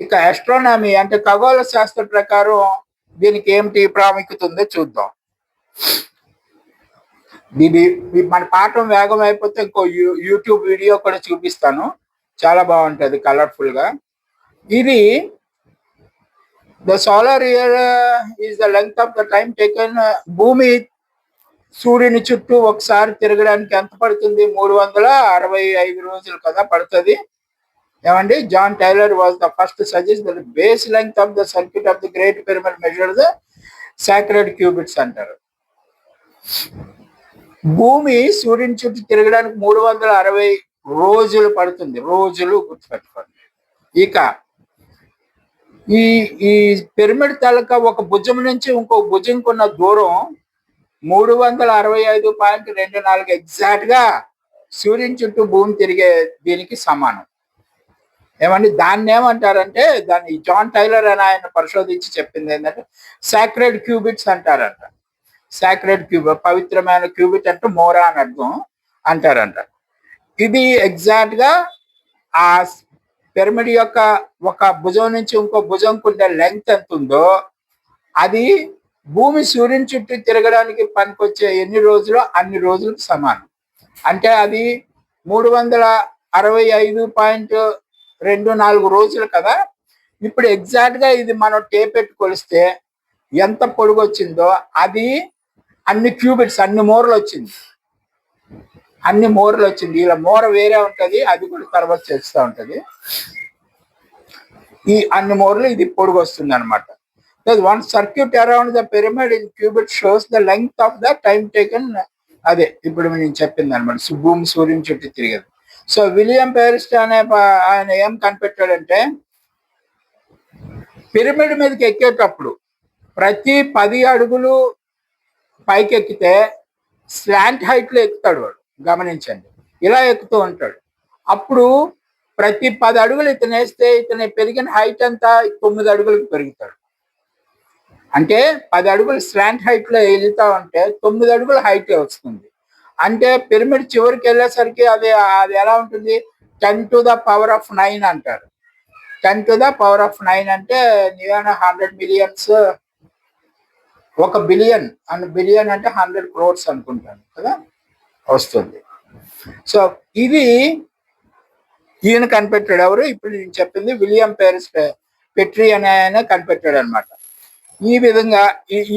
ఇక ఆస్ట్రానమీ అంటే ఖగోళ శాస్త్ర ప్రకారం దీనికి ఏమిటి ప్రాముఖ్యత ఉందో చూద్దాం. మన పాఠం వేగం అయిపోతే ఇంకో యూట్యూబ్ వీడియో కూడా చూపిస్తాను, చాలా బాగుంటుంది కలర్ఫుల్ గా. ఇది the solar year is the length of the time taken. భూమి సూర్యుని చుట్టూ ఒకసారి తిరగడానికి ఎంత పడుతుంది? 365 రోజులు కదా పడుతుంది. ఏమండి? John Taylor was the first suggest the base length of the circuit of the great pyramid measure the sacred cubits అంటారు. భూమి సూర్యుని చుట్టూ తిరగడానికి 360 రోజులు పడుతుంది. రోజులు గుర్తుపెట్టుకోండి. ఇక ఈ పిరమిడ్ తాలూకా ఒక భుజం నుంచి ఇంకో భుజంకున్న దూరం 365.24 ఎగ్జాక్ట్ గా సూర్యుని చుట్టూ భూమి తిరిగే దీనికి సమానం. ఏమండి? దాన్ని ఏమంటారంటే, దాన్ని జాన్ టైలర్ అని ఆయన పరిశోధించి చెప్పింది ఏంటంటే సాక్రెడ్ క్యూబిట్స్ అంటారంట. సాక్రెడ్ క్యూబిట్, పవిత్రమైన క్యూబిట్ అంటే మోరా అని అర్థం అంటారంట. ఇది ఎగ్జాక్ట్ గా ఆ పిరమిడ్ యొక్క ఒక భుజం నుంచి ఇంకో భుజంకుండే లెంగ్త్ ఎంత ఉందో అది భూమి సూర్యుని చుట్టూ తిరగడానికి పనికొచ్చే ఎన్ని రోజులు అన్ని రోజులకు సమానం. అంటే అది 365.24 రోజులు కదా. ఇప్పుడు ఎగ్జాక్ట్ గా ఇది మనం టేప్ పెట్టి కొలిస్తే ఎంత పొడుగు వచ్చిందో అది అన్ని క్యూబిట్స్, అన్ని మూరలు వచ్చింది. ఇలా మూర వేరే ఉంటది, అది కూడా తర్వాత చేస్తూ ఉంటది. ఈ అన్ని మూరలు ఇది పొడుగు వస్తుంది అనమాట. One circuit around the pyramid in cubit shows the length of the time taken. అదే ఇప్పుడు నేను చెప్పింది అనమాట, భూమి సూర్యుని చుట్టూ తిరిగేది. సో విలియం పేరిస్ట్ అనే ఆయన ఏం కనిపెట్టాడంటే, పిరమిడ్ మీదకి ఎక్కేటప్పుడు ప్రతి 10 అడుగులు పైకి ఎక్కితే స్లాంట్ హైట్ లో ఎక్కుతాడు వాడు. గమనించండి, ఇలా ఎక్కుతూ ఉంటాడు. అప్పుడు ప్రతి 10 అడుగులు ఇతను వేస్తే ఇతను పెరిగిన హైట్ అంతా 9 అడుగులకు పెరుగుతాడు. అంటే 10 అడుగులు స్లాంట్ హైట్ లో వెళ్తా ఉంటే 9 అడుగుల హైట్ వస్తుంది. అంటే పిరమిడ్ చివరికి వెళ్ళేసరికి అది ఎలా ఉంటుంది? 10 to the power of 9 అంటారు. 10 to the power of 9 అంటే 100 millions, 1 బిలియన్. బిలియన్ అంటే 100 crores అనుకుంటాను కదా వస్తుంది. సో ఇది ఈయన కనిపెట్టాడు. ఎవరు? ఇప్పుడు నేను చెప్పింది విలియం పెట్రీ అనే ఆయన కనిపెట్టాడు అనమాట. ఈ విధంగా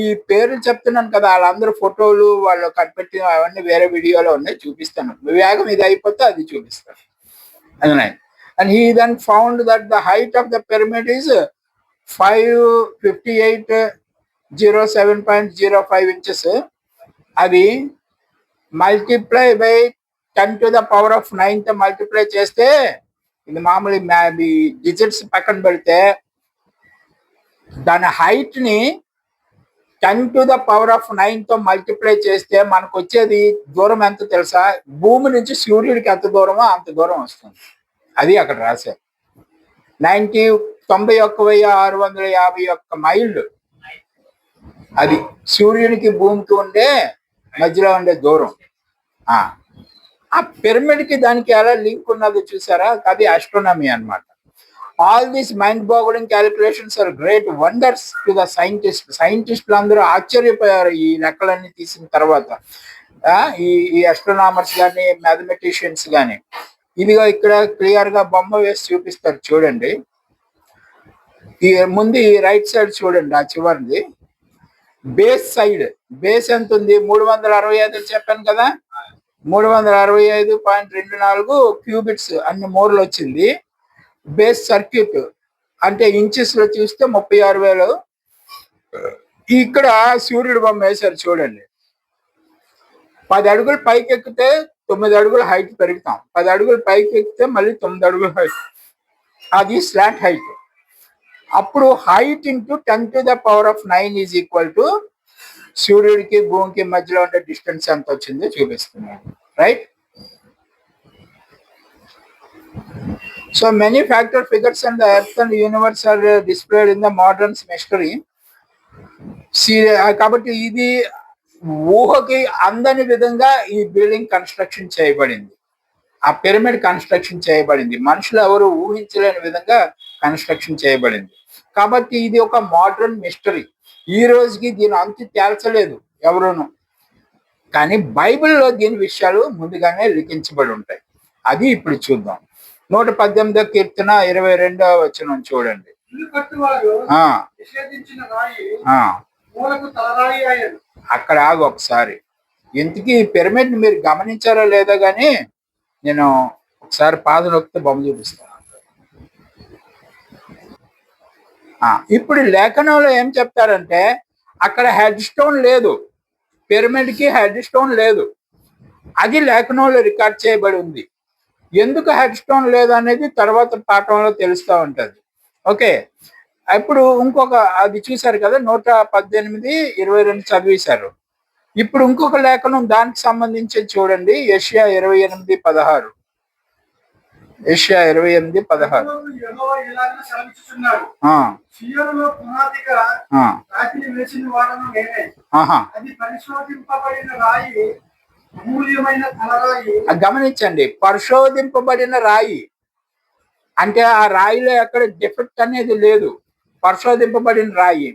ఈ పేర్లు చెప్తున్నాను కదా, వాళ్ళందరూ ఫోటోలు వాళ్ళు కనిపెట్టిన అవన్నీ వేరే వీడియోలో ఉన్నాయి, చూపిస్తాను. వేగం ఇది అయిపోతే అది చూపిస్తాను. And he then found that the height of the pyramid is 558.07.05 inches. అది మల్టిప్లై బై 10⁻⁹ తో మల్టిప్లై చేస్తే, ఇది మామూలు డిజిట్స్ పక్కన పెడితే దాని హైట్ ని 10⁻⁹ తో మల్టిప్లై చేస్తే మనకు వచ్చేది దూరం ఎంత తెలుసా? భూమి నుంచి సూర్యుడికి ఎంత దూరమో అంత దూరం వస్తుంది. అది అక్కడ రాశారు. 91,651 మైళ్ళు. అది సూర్యునికి భూమికి ఉండే మధ్యలో ఉండే దూరం. ఆ పిరమిడ్ కి దానికి ఎలా లింక్ ఉన్నదో చూసారా? అది ఆస్ట్రోనమీ అన్నమాట. All these mind boggling calculations are great wonders to the సైంటిస్టులు అందరూ ఆశ్చర్యపోయారు ఈ లెక్కలన్నీ తీసిన తర్వాత. ఈ ఆస్ట్రోనామర్స్ కానీ మ్యాథమెటిషియన్స్ కానీ. ఇదిగో ఇక్కడ క్లియర్ గా బొమ్మ వేసి చూపిస్తారు చూడండి. ఈ ముందు ఈ రైట్ సైడ్ చూడండి, ఆ చివరిది బేస్ సైడ్. బేస్ ఎంత ఉంది? 365 చెప్పాను కదా. 365.24 క్యూబిట్స్ అన్ని మూరలు వచ్చింది. బేస్ సర్క్యూట్ అంటే ఇంచెస్ లో చూస్తే 36,000. ఇక్కడ సూర్యుడు బొమ్మ వేశారు చూడండి. 10 అడుగులు పైకి ఎక్కితే 9 అడుగుల హైట్ పెరుగుతాం. 10 అడుగులు పైకి ఎక్కితే మళ్ళీ 9 అడుగుల హైట్. అది స్లాట్ హైట్. అప్పుడు height into 10⁻⁹ is equal to సూర్యుడికి భూమికి మధ్యలో ఉండే డిస్టెన్స్ ఎంత వచ్చిందో చూపిస్తున్నాను. Right? So many factor figures on the earth and universe are displayed in the modern mystery. కాబట్టి ఇది ఊహకి అందని విధంగా ఈ బిల్డింగ్ కన్స్ట్రక్షన్ చేయబడింది. ఆ పిరమిడ్ కన్స్ట్రక్షన్ చేయబడింది. మనుషులు ఎవరు ఊహించలేని విధంగా కన్స్ట్రక్షన్ చేయబడింది. కాబట్టి ఇది ఒక మోడర్న్ మిస్టరీ. ఈ రోజుకి దీని అంతు తేల్చలేదు ఎవరును. కానీ బైబిల్లో దీని విషయాలు ముందుగానే లిఖించబడి ఉంటాయి. అది ఇప్పుడు చూద్దాం. 118వ కీర్తన 22వ వచనం చూడండి. అక్కడ ఆగు ఒకసారి. ఇంతకీ పిరమిడ్ మీరు గమనించారో లేదో గాని నేను ఒకసారి పాద నొక్కితే బొమ్మ చూపిస్తాను. ఇప్పుడు లేఖనంలో ఏం చెప్తారంటే అక్కడ హెడ్ స్టోన్ లేదు. పిరమిడ్ కి హెడ్ స్టోన్ లేదు. అది లేఖనంలో రికార్డ్ చేయబడి ఉంది. ఎందుకు హెడ్ స్టోన్ లేదు అనేది తర్వాత పాఠంలో తెలుస్తూ ఉంటది. ఓకే, ఇప్పుడు ఇంకొక అది చూశారు కదా, 118:22 చదివేశారు. ఇప్పుడు ఇంకొక లేఖనం దానికి సంబంధించి చూడండి. యెషయా 28:16. యెషయా 28:16. గమనించండి, పరిశోధింపబడిన రాయి అంటే ఆ రాయిలో ఎక్కడ డిఫెక్ట్ అనేది లేదు. పరిశోధింపబడిన రాయి.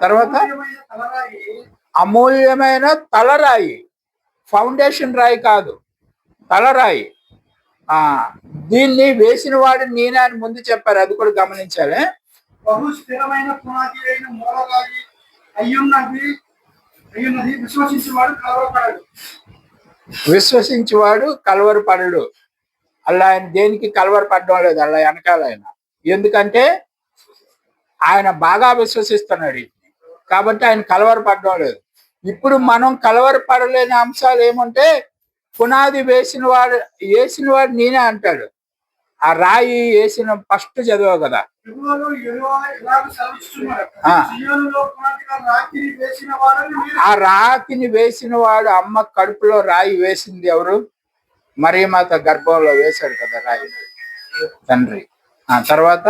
తర్వాత అమూల్యమైన తలరాయి. ఫౌండేషన్ రాయి కాదు, తలరాయి. దీన్ని వేసిన వాడు నేనే అని ముందు చెప్పారు. అది కూడా గమనించాలి. బహు స్థిరమైన పునాది అయిన మూలరాయి అయ్యున్నది విశ్వసించేవాడు కలవరపడడు. అలా ఆయన దేనికి కలవరపడడం లేదు. అలా వెనకాల ఆయన, ఎందుకంటే ఆయన బాగా విశ్వసిస్తున్నాడు కాబట్టి ఆయన కలవరపడడం లేదు. ఇప్పుడు మనం కలవరపడలేని అంశాలు ఏమంటే, పునాది వేసిన వాడు నేనే అంటాడు. ఆ రాయి వేసిన ఫస్ట్ చదివావు కదా. ఆ రాతిని వేసిన వాడు అమ్మ కడుపులో రాయి వేసింది ఎవరు? మరియమాత గర్భంలో వేశాడు కదా రాయి తండ్రి. తర్వాత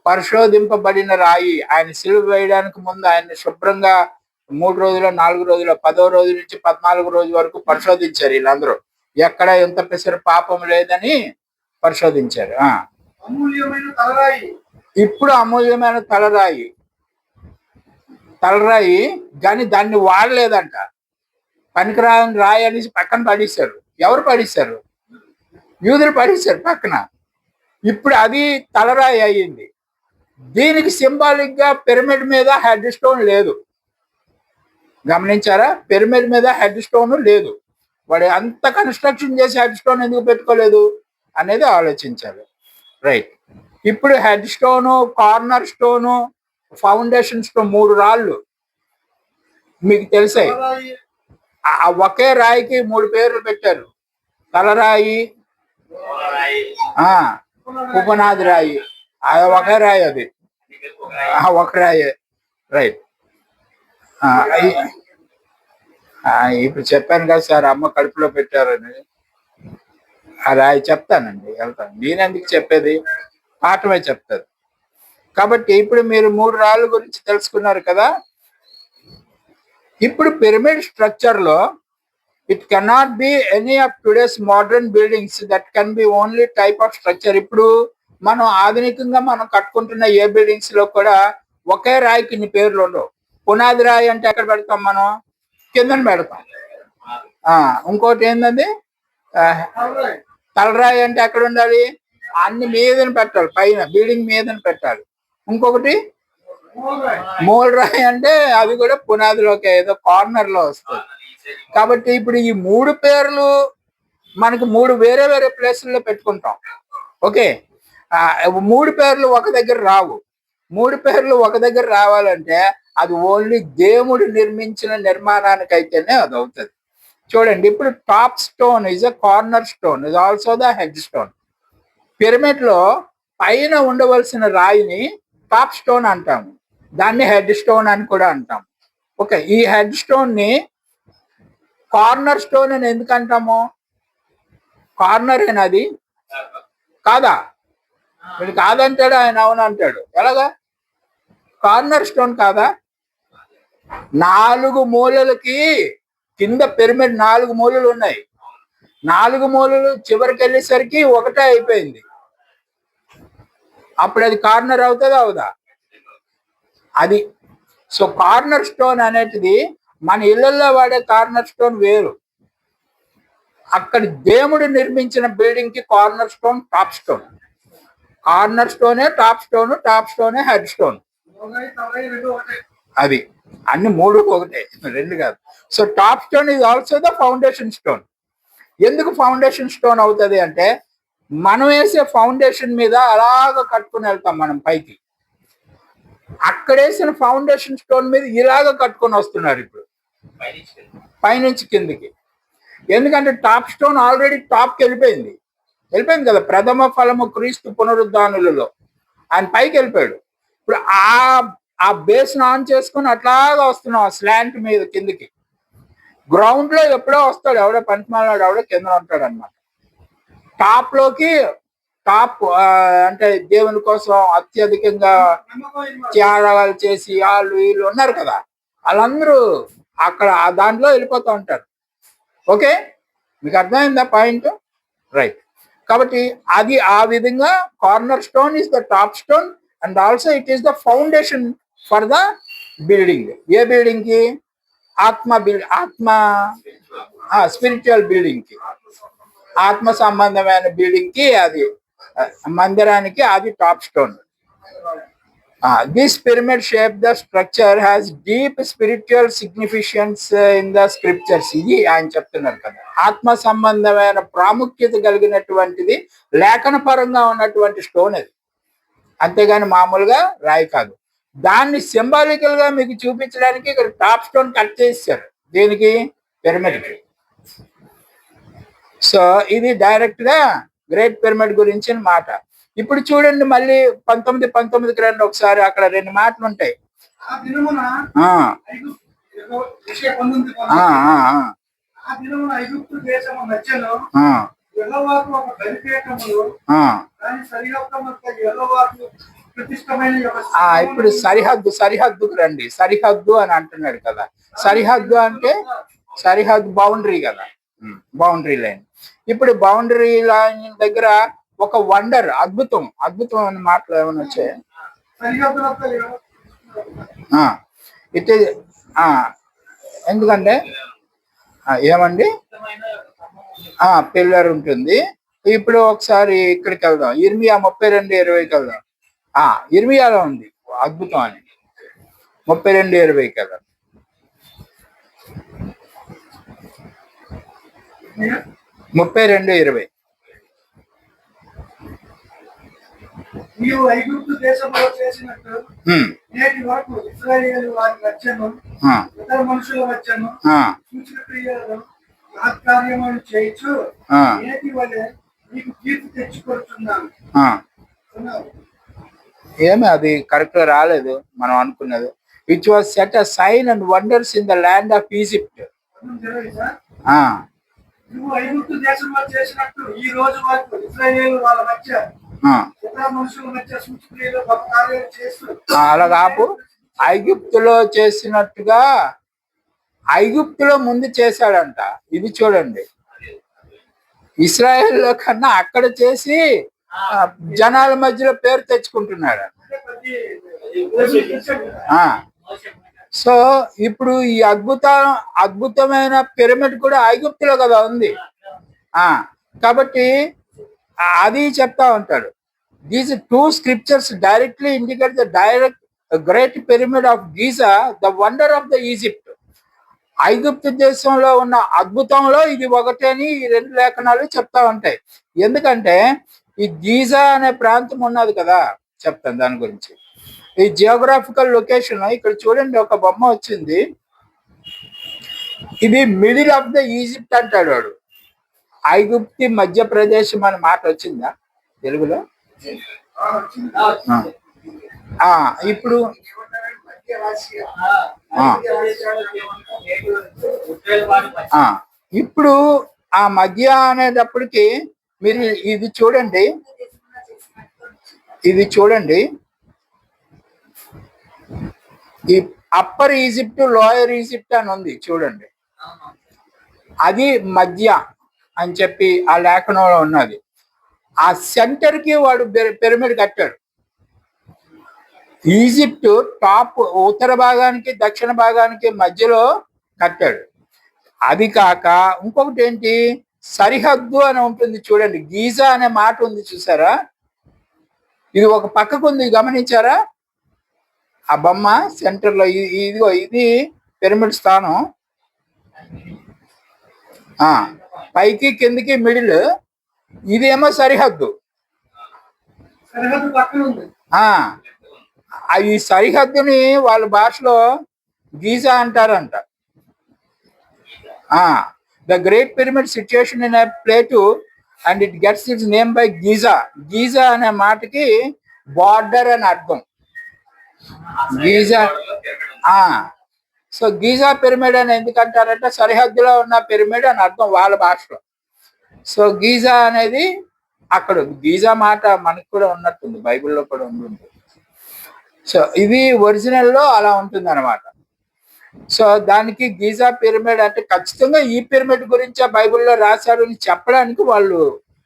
పరిశోధింపబడిన రాయి. ఆయన సిలువ వేయడానికి ముందు ఆయన శుభ్రంగా 3 రోజులు 4 రోజులు 10వ రోజు నుంచి 14వ రోజు వరకు పరిశోధించారు. వీళ్ళందరూ ఎక్కడ ఎంత పెసరు పాపం లేదని పరిశోధించారు. ఇప్పుడు అమూల్యమైన తలరాయి కానీ దాన్ని వాడలేదంట. పనికిరాని రాయి అనేసి పక్కన పడేశారు. ఎవరు పడేశారు? యూదులు పడేశారు పక్కన. ఇప్పుడు అది తలరాయి అయ్యింది. దీనికి సింబాలిక్ గా పిరమిడ్ మీద హెడ్ స్టోన్ లేదు. గమనించారా? పిరమిడ్ మీద హెడ్ స్టోన్ లేదు. వాడు అంత కన్స్ట్రక్షన్ చేసి హెడ్ స్టోన్ ఎందుకు పెట్టుకోలేదు అనేది ఆలోచించాలి. రైట్. ఇప్పుడు head stone, corner stone, foundation stone 3 రాళ్ళు మీకు తెలిసాయి. ఆ ఒకే రాయికి 3 పేర్లు పెట్టారు. తలరాయి, ఆ ఉపనాది రాయి, అది ఒకే రాయి, అది ఒక రాయి. రైట్. ఇప్పుడు చెప్పాను కదా సార్, అమ్మ కడుపులో పెట్టారని. ఆ రాయి చెప్తానండి, వెళ్తాను. నేనెందుకు చెప్పేది, పాఠమే చెప్తారు. కాబట్టి ఇప్పుడు మీరు 3 రాళ్ళ గురించి తెలుసుకున్నారు కదా. ఇప్పుడు పిరమిడ్ స్ట్రక్చర్ లో it cannot be any of today's modern buildings, that can be only type of structure. ఇప్పుడు మనం ఆధునికంగా మనం కట్టుకుంటున్న ఏ బిల్డింగ్స్ లో కూడా ఒకే రాయికి ఇన్ని పేర్లు ఉండవు. పునాది రాయి అంటే ఎక్కడ పెడతాం మనం, కిందన పెడతాం. ఇంకోటి ఏంటండి, తలరాయి అంటే ఎక్కడ ఉండాలి, అన్ని మీదన పెట్టాలి, పైన బిల్డింగ్ మీదన పెట్టాలి. ఇంకొకటి మూలరాయి అంటే అది కూడా పునాదిలోకి ఏదో కార్నర్ లో వస్తుంది. కాబట్టి ఇప్పుడు ఈ 3 పేర్లు మనకి 3 వేరే వేరే ప్లేసుల్లో పెట్టుకుంటాం. ఓకే, 3 పేర్లు ఒక దగ్గర రావు. 3 పేర్లు ఒక దగ్గర రావాలంటే అది ఓన్లీ దేవుడు నిర్మించిన నిర్మాణానికి అయితేనే అది అవుతుంది. చూడండి, ఇప్పుడు top stone is a corner stone, is also the head stone. Pyramid లో పైన ఉండవలసిన రాయిని టాప్ స్టోన్ అంటాము, దాన్ని హెడ్ స్టోన్ అని కూడా అంటాం. ఓకే, ఈ హెడ్ స్టోన్ ని కార్నర్ స్టోన్ అని ఎందుకు అంటాము? కార్నర్ ఏనది కాదా? వీడు కాదంటాడు, ఆయన అవును అంటాడు. ఎలాగా కార్నర్ స్టోన్ కాదా? 4 మూలలకి కింద పిరమిడ్ 4 మూలలు ఉన్నాయి. 4 మూలలు చివరికి వెళ్ళేసరికి ఒకటే అయిపోయింది. అప్పుడు అది కార్నర్ అవుతుందా అవుదా? అది. సో కార్నర్ స్టోన్ అనేది మన ఇళ్లలో వాడే కార్నర్ స్టోన్ వేరు. అక్కడ దేవుడు నిర్మించిన బిల్డింగ్ కి corner stone top stone. Corner స్టోనే టాప్ స్టోన్, టాప్ స్టోనే హెడ్ స్టోన్. అది అన్ని 3 ఒకటే, 2 కాదు. So top stone is also the foundation stone. ఎందుకు ఫౌండేషన్ స్టోన్ అవుతుంది అంటే, మనం వేసే ఫౌండేషన్ మీద అలాగ కట్టుకుని వెళ్తాం మనం పైకి. అక్కడ వేసిన ఫౌండేషన్ స్టోన్ మీద ఇలాగ కట్టుకొని వస్తున్నారు ఇప్పుడు పైనుంచి కిందికి. ఎందుకంటే టాప్ స్టోన్ ఆల్రెడీ టాప్కి వెళ్ళిపోయింది కదా. ప్రథమ ఫలము క్రీస్తు పునరుద్ధానులలో ఆయన పైకి వెళ్ళిపోయాడు. ఇప్పుడు ఆ బేస్ ఆన్ చేసుకుని అట్లాగా వస్తున్నాం స్లాంట్ మీద కిందికి. గ్రౌండ్ లో ఎప్పుడో వస్తాడు ఎవడో పనికిమాలాడు, ఎవడో కింద ఉంటాడు అనమాట. టాప్ లోకి అంటే దేవుని కోసం అత్యధికంగా త్యాగాలు చేసి వీళ్ళు ఉన్నారు కదా, వాళ్ళందరూ అక్కడ దాంట్లో వెళ్ళిపోతూ ఉంటారు. ఓకే, మీకు అర్థమైందా పాయింట్? రైట్. కాబట్టి అది ఆ విధంగా corner stone is the top stone and also it is the foundation for the building. A building కి? స్పిరిచువల్ బిల్డింగ్ కి, ఆత్మ సంబంధమైన బిల్డింగ్ కి, అది మందిరానికి అది top stone. This pyramid shape the structure has deep spiritual significance in the scriptures. ఇది ఆయన చెప్తున్నారు కదా, ఆత్మ సంబంధమైన ప్రాముఖ్యత కలిగినటువంటిది, లేఖన పరంగా ఉన్నటువంటి స్టోన్ అది, అంతేగాని మామూలుగా రాయి కాదు. దాన్ని సింబాలికల్ గా మీకు చూపించడానికి ఇక్కడ టాప్ స్టోన్ కట్ చేశారు. దేనికి? పిరమిడ్ కి. సో ఇది డైరెక్ట్ గా గ్రేట్ పిరమిడ్ గురించి మాట. ఇప్పుడు చూడండి, మళ్ళీ 19 రండి ఒకసారి. అక్కడ 2 మాటలు ఉంటాయి. ఇప్పుడు సరిహద్దుకు రండి. సరిహద్దు అని అంటున్నాడు కదా. సరిహద్దు అంటే సరిహద్దు బౌండరీ కదా, బౌండరీ లైన్. ఇప్పుడు బౌండరీ లైన్ దగ్గర ఒక వండర్, అద్భుతం అనే మాటలు ఏమైనా వచ్చాయి? ఇట్ ఎందుకంటే ఏమండి, పిల్లర్ ఉంటుంది. ఇప్పుడు ఒకసారి ఇక్కడికి వెళ్దాం, ఇర్మియా 32:20కి వెళ్దాం. ఇర్మియాలో ఉంది అద్భుతం అని, 32:20కి వెళ్దాం. 32:20. నీవు ఐగుప్తు దేశంలో చేసినట్టు ఉమ్, నేటి వరకు ఇశ్రాయేలు వారి వచ్చను ఆ, ఇతర మనుషుల వచ్చను ఆ, సూచన క్రియలను మహత్కార్యములు చేయొచ్చు ఆ, నేటి వలె నీకు కీర్తి తెచ్చుకొస్తున్నాను ఆ. అన్నారు. ఏమి అది కరెక్ట్ గా రాలేదు మనం అనుకున్నది. Which was set a sign and wonders in the land of Egypt. అర్థం తెలియదా? ఆ, నువ్వు ఐగుప్తు దేశంలో చేసినట్టు ఈ రోజు వరకు ఇశ్రాయేలు వాళ్ళ మధ్య ఆ. ఇతర మనుషుల మధ్య సూచక్రియలు గొప్ప కార్యాలు చేస్తూ అలా కాపు ఐగుప్తులో చేసినట్టుగా ఐగుప్తులో ముందు చేశాడంట. ఇది చూడండి, ఇస్రాయేల్ కన్నా అక్కడ చేసి జనాల మధ్యలో పేరు తెచ్చుకుంటున్నాడు. అంటే ప్రతి ఆ, సో ఇప్పుడు ఈ అద్భుతమైన పిరమిడ్ కూడా ఐగుప్తులో కదా ఉంది. ఆ, కాబట్టి అది చెప్తా ఉంటాడు. These two scriptures directly indicate the great pyramid of Giza, the wonder of the Egypt. ఐగుప్తు దేశంలో ఉన్న అద్భుతంలో ఇది ఒకటి అని ఈ రెండు లేఖనాలు చెప్తా ఉంటాయి. ఎందుకంటే ఈ గీజా అనే ప్రాంతం ఉన్నది కదా, చెప్తాను దాని గురించి. ఈ జియోగ్రాఫికల్ లొకేషన్ ఇక్కడ చూడండి, ఒక బొమ్మ వచ్చింది. ఇది మిడిల్ ఆఫ్ ద ఈజిప్ట్ అంటాడు వాడు. ఐగుప్తి మధ్యప్రదేశం అనే మాట వచ్చిందా తెలుగులో? ఇప్పుడు ఇప్పుడు ఆ మధ్య అనేటప్పటికి మీరు ఇది చూడండి, ఈ అప్పర్ ఈజిప్ట్ లోయర్ ఈజిప్ట్ అని ఉంది చూడండి. అది మధ్య అని చెప్పి ఆ లేఖనంలో ఉన్నది. ఆ సెంటర్ కి వాడు పిరమిడ్ కట్టాడు. ఈజిప్ట్ టాప్ ఉత్తర భాగానికి దక్షిణ భాగానికి మధ్యలో కట్టాడు. అది కాక ఇంకొకటి ఏంటి, సరిహద్దు అని ఉంటుంది చూడండి. గీజా అనే మాట ఉంది చూసారా, ఇది ఒక పక్కకు ఉంది, గమనించారా? ఆ బొమ్మ సెంటర్ లో ఇదిగో ఇది పిరమిడ్ స్థానం. పైకి కిందికి మిడిల్, ఇదేమో సరిహద్దు. ఈ సరిహద్దుని వాళ్ళ భాషలో గీజా అంటారంట. The great pyramid situation in a plate and it gets its name by Giza. Giza అనే మాటకి బార్డర్ అని అర్థం. గీజా సో గీజా పిరమిడ్ అని ఎందుకంటారంటే సరిహద్దులో ఉన్న పిరమిడ్ అని అర్థం వాళ్ళ భాషలో. సో గీజా అనేది అక్కడ, గీజా మాట మనకు కూడా ఉన్నట్టుంది, బైబిల్లో కూడా ఉంటుంది. సో ఇది ఒరిజినల్లో అలా ఉంటుంది అనమాట. సో దానికి గీజా పిరమిడ్ అంటే ఖచ్చితంగా ఈ పిరమిడ్ గురించే బైబిల్లో రాశారు అని చెప్పడానికి వాళ్ళు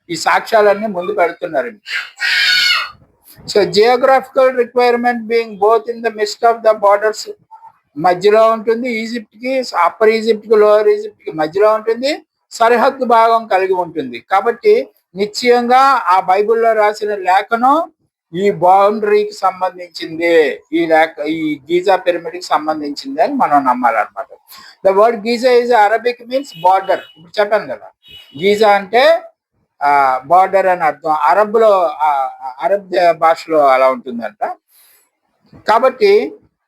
ఈ సాక్ష్యాలన్నీ ముందు పెడుతున్నారు. So geographical requirement being both in the mist of the borders, మధ్యలో ఉంటుంది. ఈజిప్ట్ కి, అప్పర్ ఈజిప్ట్ కి లోయర్ ఈజిప్ట్ కి మధ్యలో ఉంటుంది. సరిహద్దు భాగం కలిగి ఉంటుంది. కాబట్టి నిశ్చయంగా ఆ బైబిల్లో రాసిన లేఖనం ఈ బౌండరీకి సంబంధించింది, ఈ గీజా పిరమిడ్ కి సంబంధించింది అని మనం నమ్మాలన్నమాట. The word Giza is Arabic means border. ఇప్పుడు చెప్పాను కదా, గీజా అంటే బార్డర్ అని అర్థం. అరబ్ భాషలో అలా ఉంటుందంట. కాబట్టి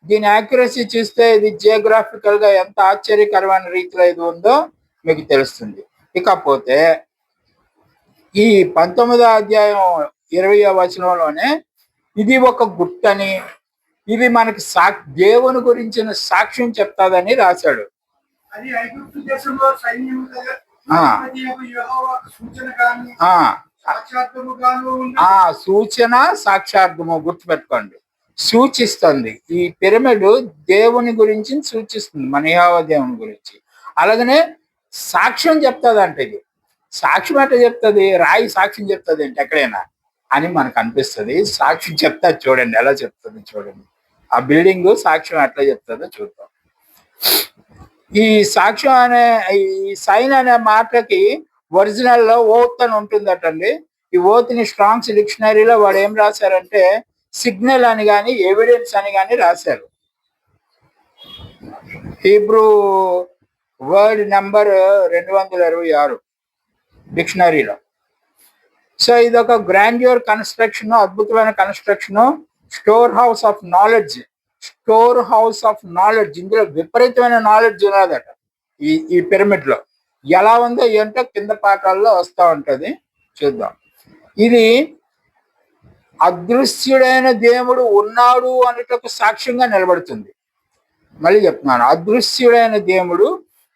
దీని యాక్యురసీ చూస్తే ఇది జియోగ్రాఫికల్ గా ఎంత ఆశ్చర్యకరమైన రీతిలో ఇది ఉందో మీకు తెలుస్తుంది. ఇకపోతే ఈ 19వ అధ్యాయం 20వ వచనంలోనే ఇది ఒక గుట్టని, ఇది మనకి దేవుని గురించిన సాక్ష్యం చెప్తాదని రాశాడు. అది ఐగుప్తు దేశంలో సైన్యం సూచన సాక్షార్థము గుర్తుపెట్టుకోండి, సూచిస్తుంది. ఈ పిరమిడ్ దేవుని గురించి సూచిస్తుంది, మన యెహోవా దేవుని గురించి. అలాగనే సాక్ష్యం చెప్తుంది. అంటే ఇది సాక్ష్యం ఎట్లా చెప్తుంది? రాయి సాక్ష్యం చెప్తుంది అంటే ఎక్కడైనా అని మనకు అనిపిస్తుంది. సాక్ష్యం చెప్తా చూడండి, ఎలా చెప్తుంది చూడండి. ఆ బిల్డింగ్ సాక్ష్యం ఎట్లా చెప్తుందో చూద్దాం. ఈ సాక్ష్యం అనే ఈ సైన్ అనే మాటకి ఒరిజినల్ లో ఓత్ అని ఉంటుందటండి. ఈ ఓత్ ని స్ట్రాంగ్స్ డిక్షనరీలో వాడు ఏం రాశారంటే సిగ్నల్ అని కానీ ఎవిడెన్స్ అని కానీ రాశారు. Hebrew word number 226 డిక్షనరీలో. సో ఇది ఒక గ్రాండ్యూర్ కన్స్ట్రక్షన్, అద్భుతమైన construction, store house of knowledge. Store house of knowledge, ఇందులో విపరీతమైన నాలెడ్జ్ ఉన్నదట ఈ పిరమిడ్ లో. ఎలా ఉందో ఏంటో కింద పాఠాల్లో వస్తూ ఉంటది, చూద్దాం. ఇది అదృశ్యుడైన దేవుడు ఉన్నాడు అనేటకు సాక్ష్యంగా నిలబడుతుంది. మళ్ళీ చెప్తున్నాను, అదృశ్యుడైన దేవుడు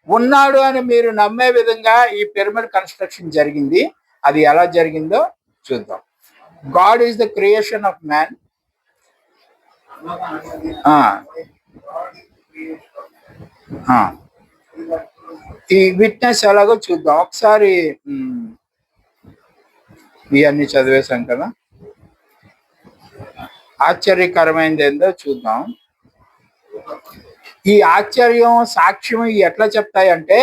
ఉన్నాడు అని మీరు నమ్మే విధంగా ఈ పిరమిడ్ కన్స్ట్రక్షన్ జరిగింది. అది ఎలా జరిగిందో చూద్దాం. God is the creation of man. ఈ విట్నెస్ ఎలాగో చూద్దాం ఒకసారి. ఇవన్నీ చదివేశాం కదా, ఆశ్చర్యకరమైనది ఏందో చూద్దాం. ఈ ఆశ్చర్యం సాక్ష్యం ఎట్లా చెప్తాయంటే,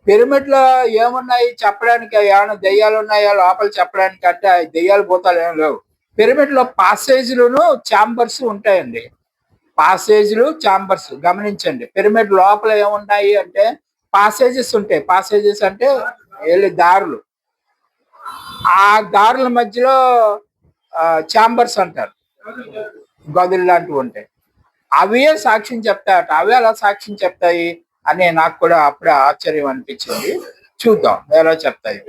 పిరమిడ్ లో ఏమున్నాయి చెప్పడానికి, ఏమైనా దెయ్యాలు ఉన్నాయా లోపల చెప్పడానికి అంటే ఆ దెయ్యాలు భూతాలు ఏం లేవు. పిరమిడ్ లో పాసేజ్లను ఛాంబర్స్ ఉంటాయండి. పాసేజ్లు ఛాంబర్స్ గమనించండి. పిరమిడ్ లోపల ఏమున్నాయి అంటే పాసేజెస్ ఉంటాయి. పాసేజెస్ అంటే దారులు. ఆ దారుల మధ్యలో ఛాంబర్స్ అంటారు, గదులు లాంటివి ఉంటాయి. అవే సాక్ష్యం చెప్తాయట. అవే అలా సాక్ష్యం చెప్తాయి అని నాకు కూడా అప్పుడే ఆశ్చర్యం అనిపించింది. చూద్దాం ఎలా చెప్తాయి.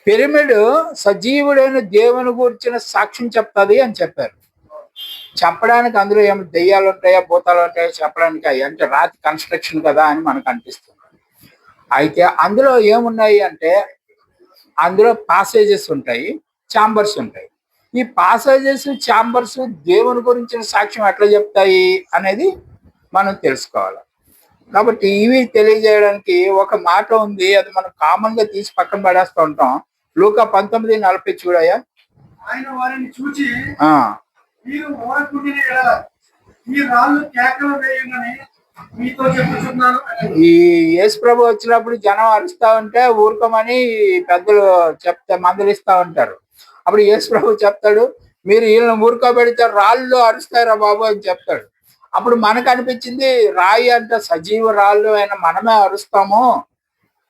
పిరమిడ్ సజీవుడైన దేవుని గురించిన సాక్ష్యం చెప్తుంది అని చెప్పారు. చెప్పడానికి అందులో ఏమి దెయ్యాలు ఉంటాయా భూతాలు ఉంటాయా చెప్పడానికి అంటే రాతి కన్స్ట్రక్షన్ కదా అని మనకు అనిపిస్తుంది. అయితే అందులో ఏమున్నాయి అంటే అందులో పాసేజెస్ ఉంటాయి, ఛాంబర్స్ ఉంటాయి. ఈ పాసేజెస్ ఛాంబర్స్ దేవుని గురించిన సాక్ష్యం ఎట్లా చెప్తాయి అనేది మనం తెలుసుకోవాలి. కాబట్టి ఇవి తెలియజేయడానికి ఒక మాట ఉంది, అది మనం కామన్ గా తీసి పక్కన పడేస్తూ ఉంటాం. లూకా 19:40 చూడయ్యా. ఆయన వారిని చూచి మీరు ఓరకుండిన ఎడల ఈ రాళ్ళు కేకలు వేయమని మీతో చెప్పుచున్నాను. ఈ యేసు ప్రభు వచ్చినప్పుడు జనం అరుస్తా ఉంటే ఊరుకోమని పెద్దలు మందలిస్తా ఉంటారు. అప్పుడు యేసు ప్రభు చెప్తాడు, మీరు వీళ్ళని ఊరుకోబెడితే రాళ్ళు అరుస్తారా బాబు అని చెప్తాడు. అప్పుడు మనకు అనిపించింది రాయి అంటే సజీవ రాళ్ళు అయినా మనమే అరుస్తాము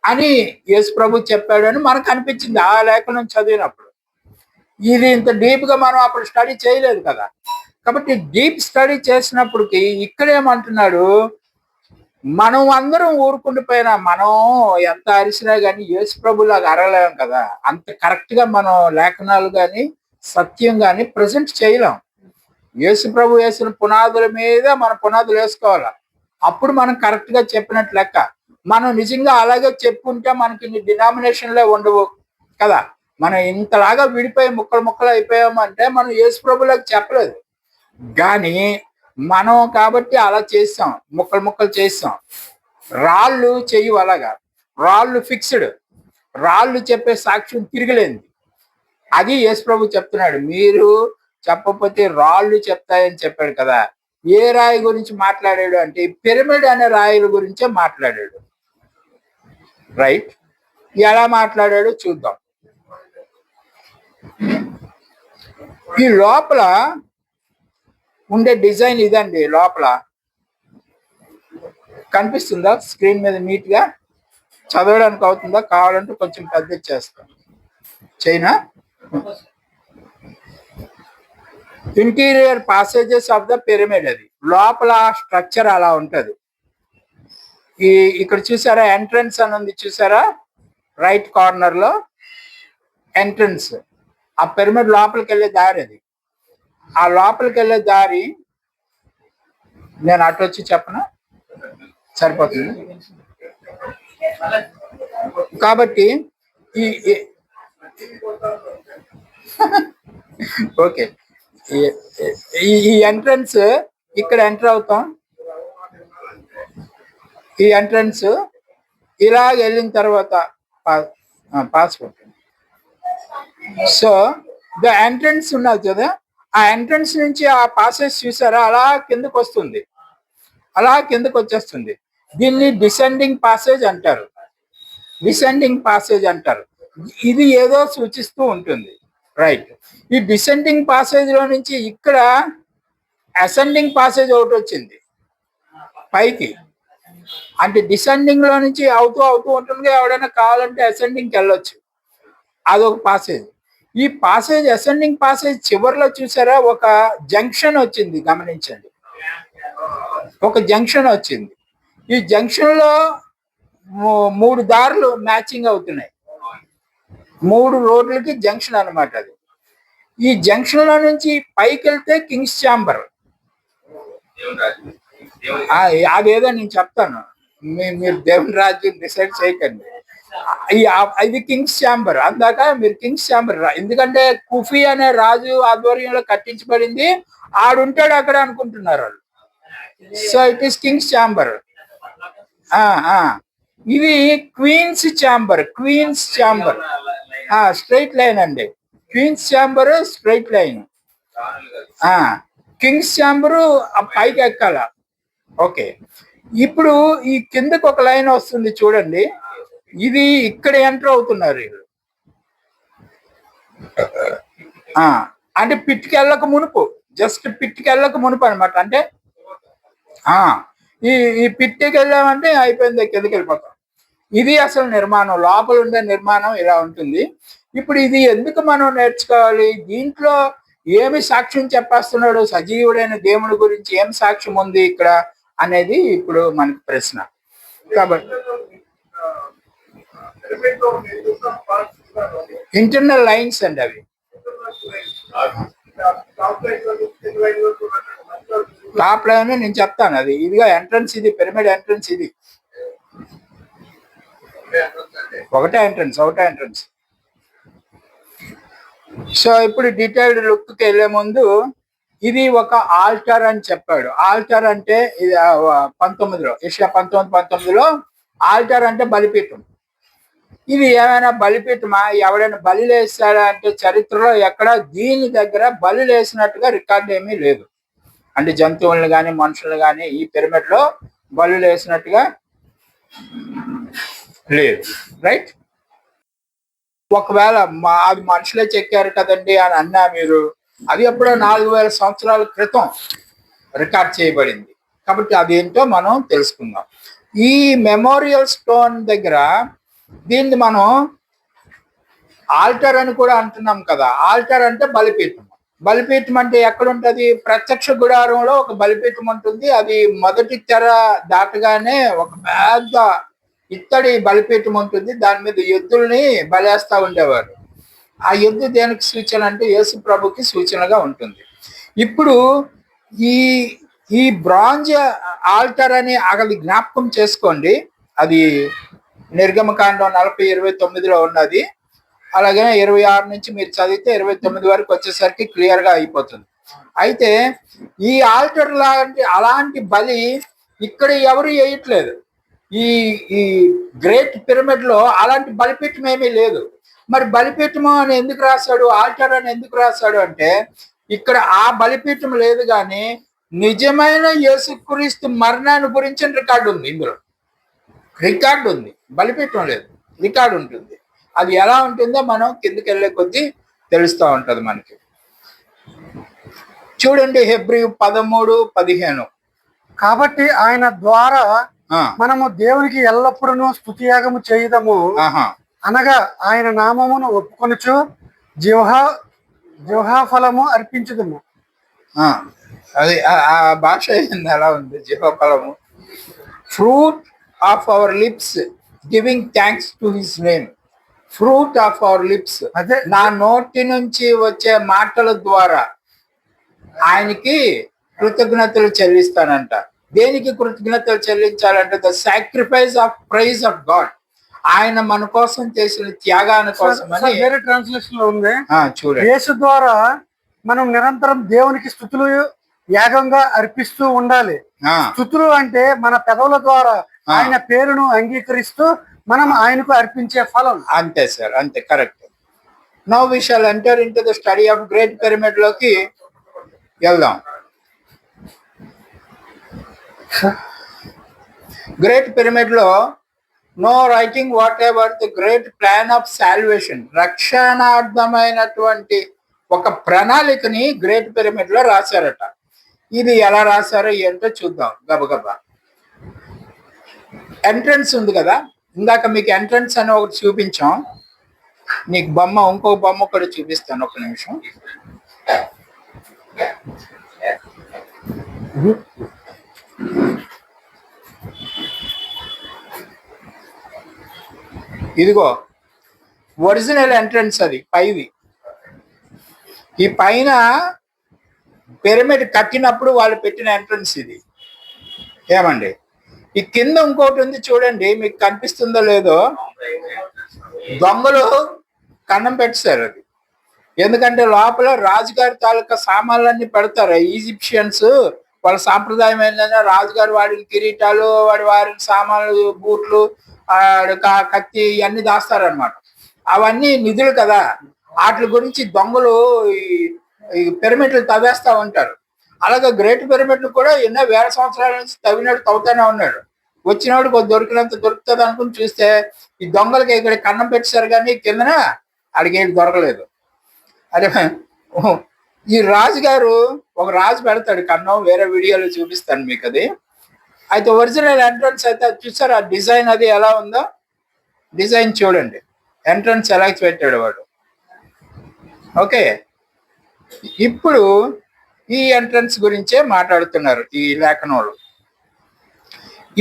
అని యేసు ప్రభు చెప్పాడు అని మనకు అనిపించింది ఆ లేఖనం చదివినప్పుడు. ఇది ఇంత డీప్ గా మనం అప్పుడు స్టడీ చేయలేదు కదా. కాబట్టి డీప్ స్టడీ చేసినప్పటికి ఇక్కడ ఏమంటున్నాడు, మనం అందరం ఊరుకుండిపోయినా మనం ఎంత అరిసినా కానీ యేసు ప్రభులాగా అరలేం కదా. అంత కరెక్ట్ గా మనం లేఖనాలు కానీ సత్యం కానీ ప్రజెంట్ చేయలేం. యేసు ప్రభు వేసిన పునాదుల మీద మన పునాదులు వేసుకోవాలి. అప్పుడు మనం కరెక్ట్ గా చెప్పినట్లు లెక్క. మనం నిజంగా అలాగే చెప్పుకుంటే మనకి ఇన్ని డినామినేషన్లే ఉండవు కదా. మనం ఇంతలాగా విడిపోయి ముక్కలు ముక్కలు అయిపోయామంటే మనం యేసు ప్రభులకు చెప్పలేదు. కానీ మనం కాబట్టి అలా చేస్తాం, ముక్కలు ముక్కలు చేస్తాం. రాళ్ళు చెయ్యి అలాగా, రాళ్ళు ఫిక్స్డ్, రాళ్ళు చెప్పే సాక్ష్యం తిరగలేంది. అది యేసు ప్రభు చెప్తున్నాడు. మీరు చెప్పకపోతే రాళ్ళు చెప్తాయని చెప్పాడు కదా. ఏ రాయి గురించి మాట్లాడాడు అంటే పిరమిడ్ అనే రాయిల గురించే మాట్లాడాడు. రైట్, ఎలా మాట్లాడాడో చూద్దాం. ఈ లోపల ఉండే డిజైన్ ఇదండి. లోపల కనిపిస్తుందా స్క్రీన్ మీద నీట్ గా? చదవడానికి అవుతుందా? కావాలంటే కొంచెం పెద్ద చేస్తాం. China interior passages of the pyramid, అది లోపల స్ట్రక్చర్ అలా ఉంటది. ఇక్కడ చూసారా ఎంట్రన్స్ అని ఉంది, చూసారా రైట్ కార్నర్ లో ఎంట్రన్స్. ఆ పిరమిడ్ లోపలికి వెళ్ళే దారి అది. ఆ లోపలికి వెళ్ళే దారి నేను అటు వచ్చి చెప్పనా సరిపోతుంది. కాబట్టి ఓకే, ఈ ఎంట్రన్స్ ఇక్కడ ఎంటర్ అవుతాం. ఈ ఎంట్రన్స్ ఇలా వెళ్ళిన తర్వాత పాస్పోర్ట్. సో ద ఎంట్రన్స్ ఉన్నది కదా, ఆ ఎంట్రన్స్ నుంచి ఆ పాసేజ్ చూసారా అలా కిందకు వస్తుంది, అలా కిందకు వచ్చేస్తుంది. దీన్ని డిసెండింగ్ పాసేజ్ అంటారు. డిసెండింగ్ పాసేజ్ అంటారు. ఇది ఏదో సూచిస్తూ ఉంటుంది. రైట్, ఈ డిసెండింగ్ పాసేజ్ లో నుంచి ఇక్కడ అసెండింగ్ పాసేజ్ ఒకటి వచ్చింది పైకి. అంటే డిసెండింగ్ లో నుంచి అవుతూ అవుతూ ఉంటుంది, ఎవడైనా కావాలంటే అసెండింగ్కి వెళ్ళొచ్చు. అదొక పాసేజ్. ఈ పాసేజ్ అసెండింగ్ పాసేజ్ చివరిలో చూసారా ఒక జంక్షన్ వచ్చింది, గమనించండి. ఒక జంక్షన్ వచ్చింది. ఈ జంక్షన్ లో 3 దారులు మ్యాచింగ్ అవుతున్నాయి. 3 రోడ్లకి జంక్షన్ అన్నమాట అది. ఈ జంక్షన్ లో నుంచి పైకి వెళ్తే కింగ్స్ ఛాంబర్. అదేదో నేను చెప్తాను, మీరు దేవుని రాజ్యం డిసైడ్ చేయకండి. ఇది కింగ్స్ ఛాంబర్. అందాక మీరు కింగ్స్ ఛాంబర్ ఎందుకంటే కుఫీ అనే రాజు ఆధ్వర్యంలో కట్టించబడింది, ఆడుంటాడు అక్కడ అనుకుంటున్నారు వాళ్ళు. So it is king's chamber. ఇది queen's chamber. Queen's chamber straight line అండి. Queen's chamber straight line. King's chamber పైకి ఎక్కాల. ఓకే, ఇప్పుడు ఈ కిందకు ఒక లైన్ వస్తుంది చూడండి. ఇది ఇక్కడ ఎంటర్ అవుతున్నారు వీళ్ళు. అంటే పిట్కి వెళ్ళక మునుపు, జస్ట్ పిట్కి వెళ్ళక మునుపు అనమాట. అంటే ఈ పిట్టికి వెళ్ళామంటే అయిపోయింది, కిందకి వెళ్ళిపోతాం. ఇది అసలు నిర్మాణం, లోపల ఉండే నిర్మాణం ఇలా ఉంటుంది. ఇప్పుడు ఇది ఎందుకు మనం నేర్చుకోవాలి? దీంట్లో ఏమి సాక్ష్యం చెప్పేస్తున్నాడు సజీవుడైన దేవుని గురించి, ఏం సాక్ష్యం ఉంది ఇక్కడ అనేది ఇప్పుడు మనకి ప్రశ్న. కాబట్టి ఇంటర్నల్ లైన్స్ అండి అవి. టాప్ లైన్ నేను చెప్తాను, అది ఇదిగా ఎంట్రన్స్, ఇది పిరమిడ్ ఎంట్రన్స్. ఇది ఒకటే ఎంట్రన్స్. సో ఇప్పుడు డీటెయిల్డ్ లుక్కి వెళ్ళే ముందు ఇది ఒక ఆల్టర్ అని చెప్పాడు. ఆల్టర్ అంటే ఇది 19లో ఏషియా 19:19లో ఆల్టర్ అంటే బలిపీఠం. ఇది ఏమైనా బలిపీఠమా? ఎవడైనా బలి వేస్తాడా అంటే చరిత్రలో ఎక్కడ దీని దగ్గర బలి వేసినట్టుగా రికార్డు ఏమీ లేదు. అంటే జంతువులను కానీ మనుషులను కానీ ఈ పిరమిడ్ లో బలు వేసినట్టుగా లేదు. రైట్? ఒకవేళ అది మనుషులే చెక్కారు కదండి అని అన్నా మీరు, అది ఎప్పుడో 4000 సంవత్సరాల క్రితం రికార్డ్ చేయబడింది. కాబట్టి అదేంటో మనం తెలుసుకుందాం. ఈ మెమోరియల్ స్టోన్ దగ్గర దీన్ని మనం ఆల్టర్ అని కూడా అంటున్నాం కదా. ఆల్టర్ అంటే బలిపీఠం. బలిపీఠం అంటే ఎక్కడ ఉంటుంది? ప్రత్యక్ష గుడారంలో ఒక బలిపీఠం ఉంటుంది. అది మొదటి తెర దాటగానే ఒక పెద్ద ఇత్తడి బలిపీఠం ఉంటుంది. దాని మీద ఎద్దుల్ని బలేస్తా ఉండేవారు. ఆ ఎద్దు దేనికి సూచన అంటే యేసు ప్రభుకి సూచనగా ఉంటుంది. ఇప్పుడు ఈ బ్రాంజ్ ఆల్టర్ అని అది జ్ఞాపకం చేసుకోండి. అది నిర్గమకాండం 40:29లో ఉన్నది. అలాగే 26 నుంచి మీరు చదివితే 29 వరకు వచ్చేసరికి క్లియర్ గా అయిపోతుంది. అయితే ఈ ఆల్టర్ అలాంటి బలి ఇక్కడ ఎవరు వేయట్లేదు. ఈ గ్రేట్ పిరమిడ్ లో అలాంటి బలిపీఠం ఏమీ లేదు. మరి బలిపీఠము అని ఎందుకు రాశాడు, ఆల్టర్ అని ఎందుకు రాశాడు అంటే ఇక్కడ ఆ బలిపీఠం లేదు, కానీ నిజమైన యేసుక్రీస్తు మరణాన్ని గురించి రికార్డు ఉంది. ఇందులో రికార్డు ఉంది, బలిపీఠం లేదు, రికార్డు ఉంటుంది. అది ఎలా ఉంటుందో మనం కిందకి వెళ్ళే కొద్దీ తెలుస్తూ ఉంటది మనకి. చూడండి హెబ్రీ 13:15. కాబట్టి ఆయన ద్వారా మనము దేవునికి ఎల్లప్పుడూ స్తుతియాగము చేయదము, అనగా ఆయన నామమును ఒప్పుకొనుచు జీవఫలము అర్పించుదము. అది ఆ భాష ఎలా ఉంది? జీవఫలము, fruit of our lips giving thanks to his name. Fruit of our lips, అదే నా నోటి నుంచి వచ్చే మాటల ద్వారా ఆయనకి కృతజ్ఞతలు చెల్లిస్తానంట. దేనికి కృతజ్ఞతలు చెల్లించాలంటే the sacrifice of praise of God. ఆయన మన కోసం చేసిన త్యాగాని కోసం అని వేరే ట్రాన్స్లేషన్ లో ఉంది. చూడండి, యేసు ద్వారా మనం నిరంతరం దేవునికి స్తుతులు యాగంగా అర్పిస్తూ ఉండాలి. స్తుతులు అంటే మన పెదవుల ద్వారా ఆయన పేరును అంగీకరిస్తూ మనం ఆయనకు అర్పించే ఫలం. అంతే సార్, అంతే, correct. Now we shall enter into the study of great pyramid లోకి వెళ్దాం. గ్రేట్ పిరమిడ్ లో no writing whatever the great plan of salvation, రక్షణార్థమైనటువంటి ఒక ప్రణాళికని గ్రేట్ పిరమిడ్ లో రాశారట. ఇది ఎలా రాశారో ఏంటో చూద్దాం గబగబా. ఎంట్రన్స్ ఉంది కదా, ఇందాక మీకు ఎంట్రన్స్ అని ఒకటి చూపించాం. నీకు బొమ్మ, ఇంకో బొమ్మ కూడా చూపిస్తాను, ఒక నిమిషం. ఇదిగో ఒరిజినల్ ఎంట్రన్స్, అది పైది. ఈ పైన పిరమిడ్ కట్టినప్పుడు వాళ్ళు పెట్టిన ఎంట్రన్స్ ఇది. ఏమండి, ఈ కింద ఇంకోటి ఉంది చూడండి, మీకు కనిపిస్తుందో లేదో, దొంగలు కన్నం పెట్టారు అది. ఎందుకంటే లోపల రాజుగారి తాలూకా సామాన్లన్నీ పెడతారు. ఈజిప్షియన్స్ వాళ్ళ సాంప్రదాయం ఏంటంటే రాజుగారు వాడిన కిరీటాలు, వాడిన సామాన్లు, బూట్లు, కత్తి ఇవన్నీ దాస్తారనమాట. అవన్నీ నిధులు కదా, వాటి గురించి దొంగలు ఈ పిరమిడ్లు తవ్వేస్తా ఉంటారు. అలాగే గ్రేట్ పిరమిడ్లు కూడా ఎన్నో వేల సంవత్సరాల నుంచి తవ్వినాడు, తవ్వుతూనే ఉన్నాడు. వచ్చినవాడు కొద్ది దొరికినంత దొరుకుతుంది అనుకుని చూస్తే ఈ దొంగలకి ఇక్కడ కన్నం పెట్టారు, కానీ కిందన అడిగి ఏం దొరకలేదు. అదే ఈ రాజుగారు, ఒక రాజు పెడతాడు కన్నం, వేరే వీడియోలో చూపిస్తాను మీకు అది. అయితే ఒరిజినల్ ఎంట్రన్స్ అయితే చూసారు, ఆ డిజైన్ అది ఎలా ఉందో, డిజైన్ చూడండి, ఎంట్రన్స్ ఎలా పెట్టాడు వాడు. ఓకే, ఇప్పుడు ఈ ఎంట్రన్స్ గురించే మాట్లాడుతున్నారు ఈ లేఖనంలో.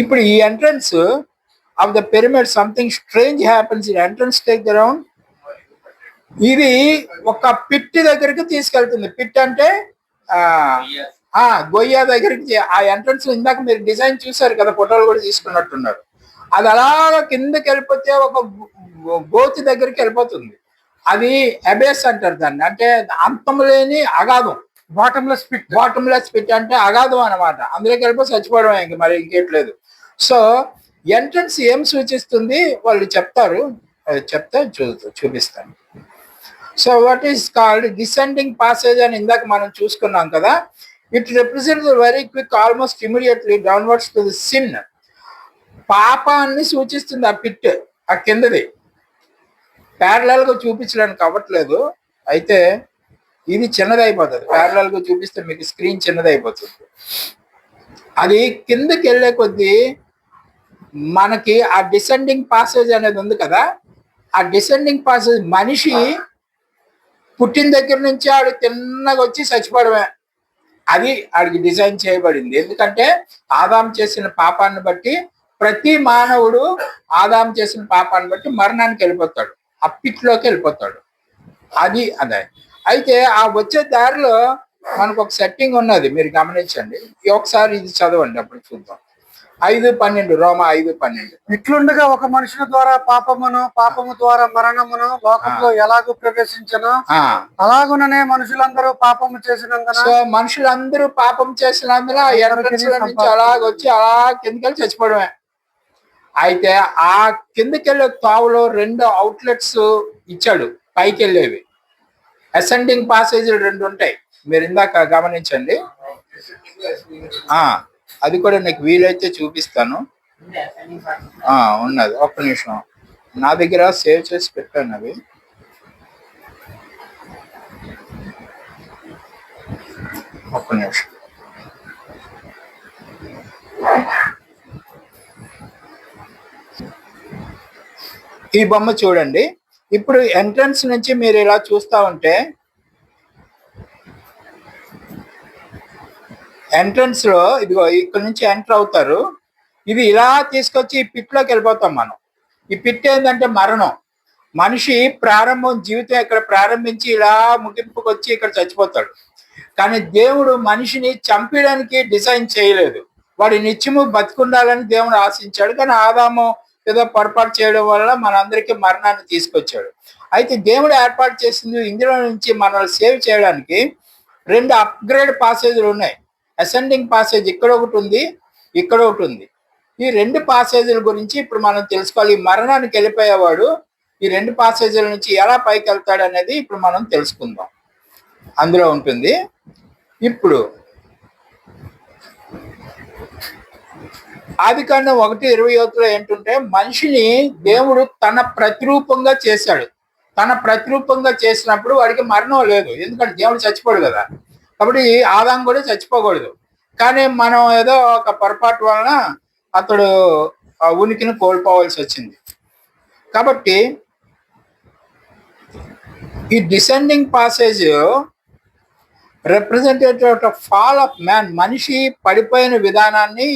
ఇప్పుడు ఈ entrance of the pyramid, something strange happens in entrance take the round. ఇది ఒక పిట్టి దగ్గరికి తీసుకెళ్తుంది. పిట్ అంటే గొయ్య దగ్గరికి. ఆ ఎంట్రన్స్ ఇందాక మీరు డిజైన్ చూసారు కదా, ఫోటోలు కూడా తీసుకున్నట్టున్నారు. అది అలాగా కిందకి వెళ్ళిపోతే ఒక గోతి దగ్గరికి వెళ్ళిపోతుంది. అది అబేస్ అంటారు దాన్ని, అంటే అంతం లేని అగాధం. Bottomless pit. బాటమ్లెస్ పిట్ అంటే అగాధం అనమాట. అందులోకి వెళ్ళిపోయి చచ్చిపోవడం, ఇంక మరి ఇంకేట్లేదు. సో ఎంట్రన్స్ ఏం సూచిస్తుంది వాళ్ళు చెప్తారు, చెప్తే చూపిస్తాను. So what is called descending passage అని ఇందాక మనం చూసుకున్నాం కదా. It represents very quick, almost immediately downwards to the sin. పాపాన్ని సూచిస్తుంది ఆ పిట్, ఆ కిందది. ప్యారలల్ గా చూపించడానికి అవ్వట్లేదు, అయితే ఇది చిన్నదైపోతుంది. ప్యారలల్ గా చూపిస్తే మీకు స్క్రీన్ చిన్నదైపోతుంది. అది కిందకి వెళ్ళే కొద్దీ మనకి ఆ డిసెండింగ్ పాసేజ్ అనేది ఉంది కదా, ఆ డిసెండింగ్ పాసేజ్ మనిషి పుట్టిన దగ్గర నుంచి ఆడు తిన్నగా వచ్చి చచ్చిపోవడమే. అది ఆడికి డిజైన్ చేయబడింది. ఎందుకంటే ఆదాం చేసిన పాపాన్ని బట్టి ప్రతి మానవుడు ఆదాం చేసిన పాపాన్ని బట్టి మరణానికి వెళ్ళిపోతాడు, అప్పిట్లోకి వెళ్ళిపోతాడు. అది అదే. అయితే ఆ వచ్చే దారిలో మనకు ఒక సెట్టింగ్ ఉన్నది, మీరు గమనించండి. ఒకసారి ఇది చదవండి, అప్పుడు చూద్దాం. 5:12, రోమా 5:12. ఇట్లుండగా ఒక మనుషుల ద్వారా పాపము ద్వారా మరణమును లోకంలో ఎలాగూ ప్రవేశించను, అలాగుననే మనుషులందరూ పాపము చేసినందున. సో మనుషులందరూ పాపం చేసినందున నుంచి అలాగొచ్చి అలా కిందకెళ్ళి చచ్చిపోవడమే. అయితే ఆ కిందకెళ్ళే తావులో 2 అవుట్లెట్స్ ఇచ్చాడు, పైకి వెళ్ళేవి. అసెండింగ్ పాసేజీలు 2 ఉంటాయి, మీరు ఇందాక గమనించండి. అది కూడా నీకు వీలైతే చూపిస్తాను. ఉన్నది, ఒక్క నిమిషం, నా దగ్గర సేవ్ చేసి పెట్టాను అవి. ఒక్క నిమిషం. ఈ బొమ్మ చూడండి. ఇప్పుడు ఎంట్రన్స్ నుంచి మీరు ఇలా చూస్తా ఉంటే, ఎంట్రన్స్ లో ఇదిగో ఇక్కడ నుంచి ఎంటర్ అవుతారు. ఇది ఇలా తీసుకొచ్చి ఈ పిట్లోకి వెళ్ళిపోతాం మనం. ఈ పిట్ ఏంటంటే మరణం. మనిషి ప్రారంభం, జీవితం ఇక్కడ ప్రారంభించి ఇలా ముగింపుకు వచ్చి ఇక్కడ చచ్చిపోతాడు. కానీ దేవుడు మనిషిని చంపడానికి డిజైన్ చేయలేదు. వాడి నిత్యము బతికుండాలని దేవుడు ఆశించాడు. కానీ ఆదాము ఏదో పొరపాటు చేయడం వల్ల మనందరికీ మరణాన్ని తీసుకొచ్చాడు. అయితే దేవుడు ఏర్పాటు చేసింది ఇందులో నుంచి మనల్ని సేవ్ చేయడానికి 2 అప్గ్రేడ్ పాసేజీలు ఉన్నాయి. అసెండింగ్ పాసేజ్ ఇక్కడ ఒకటి ఉంది, ఇక్కడ ఒకటి ఉంది. ఈ 2 పాసేజీల గురించి ఇప్పుడు మనం తెలుసుకోవాలి. ఈ మరణానికి వెళ్ళిపోయేవాడు ఈ 2 పాసేజీల నుంచి ఎలా పైకి వెళ్తాడు అనేది ఇప్పుడు మనం తెలుసుకుందాం. అందులో ఉంటుంది. ఇప్పుడు ఆదికాండం 1:21 ఏంటంటే, మనిషిని దేవుడు తన ప్రతిరూపంగా చేశాడు. తన ప్రతిరూపంగా చేసినప్పుడు వాడికి మరణం లేదు, ఎందుకంటే దేవుడు చచ్చిపోడు కదా. కాబట్టి ఆదాం కూడా చచ్చిపోకూడదు. కానీ మనం ఏదో ఒక పొరపాటు వలన అతడు ఆ ఉనికిని కోల్పోవాల్సి వచ్చింది. కాబట్టి ఈ descending passage representative of fall of man, మనిషి పడిపోయిన విధానాన్ని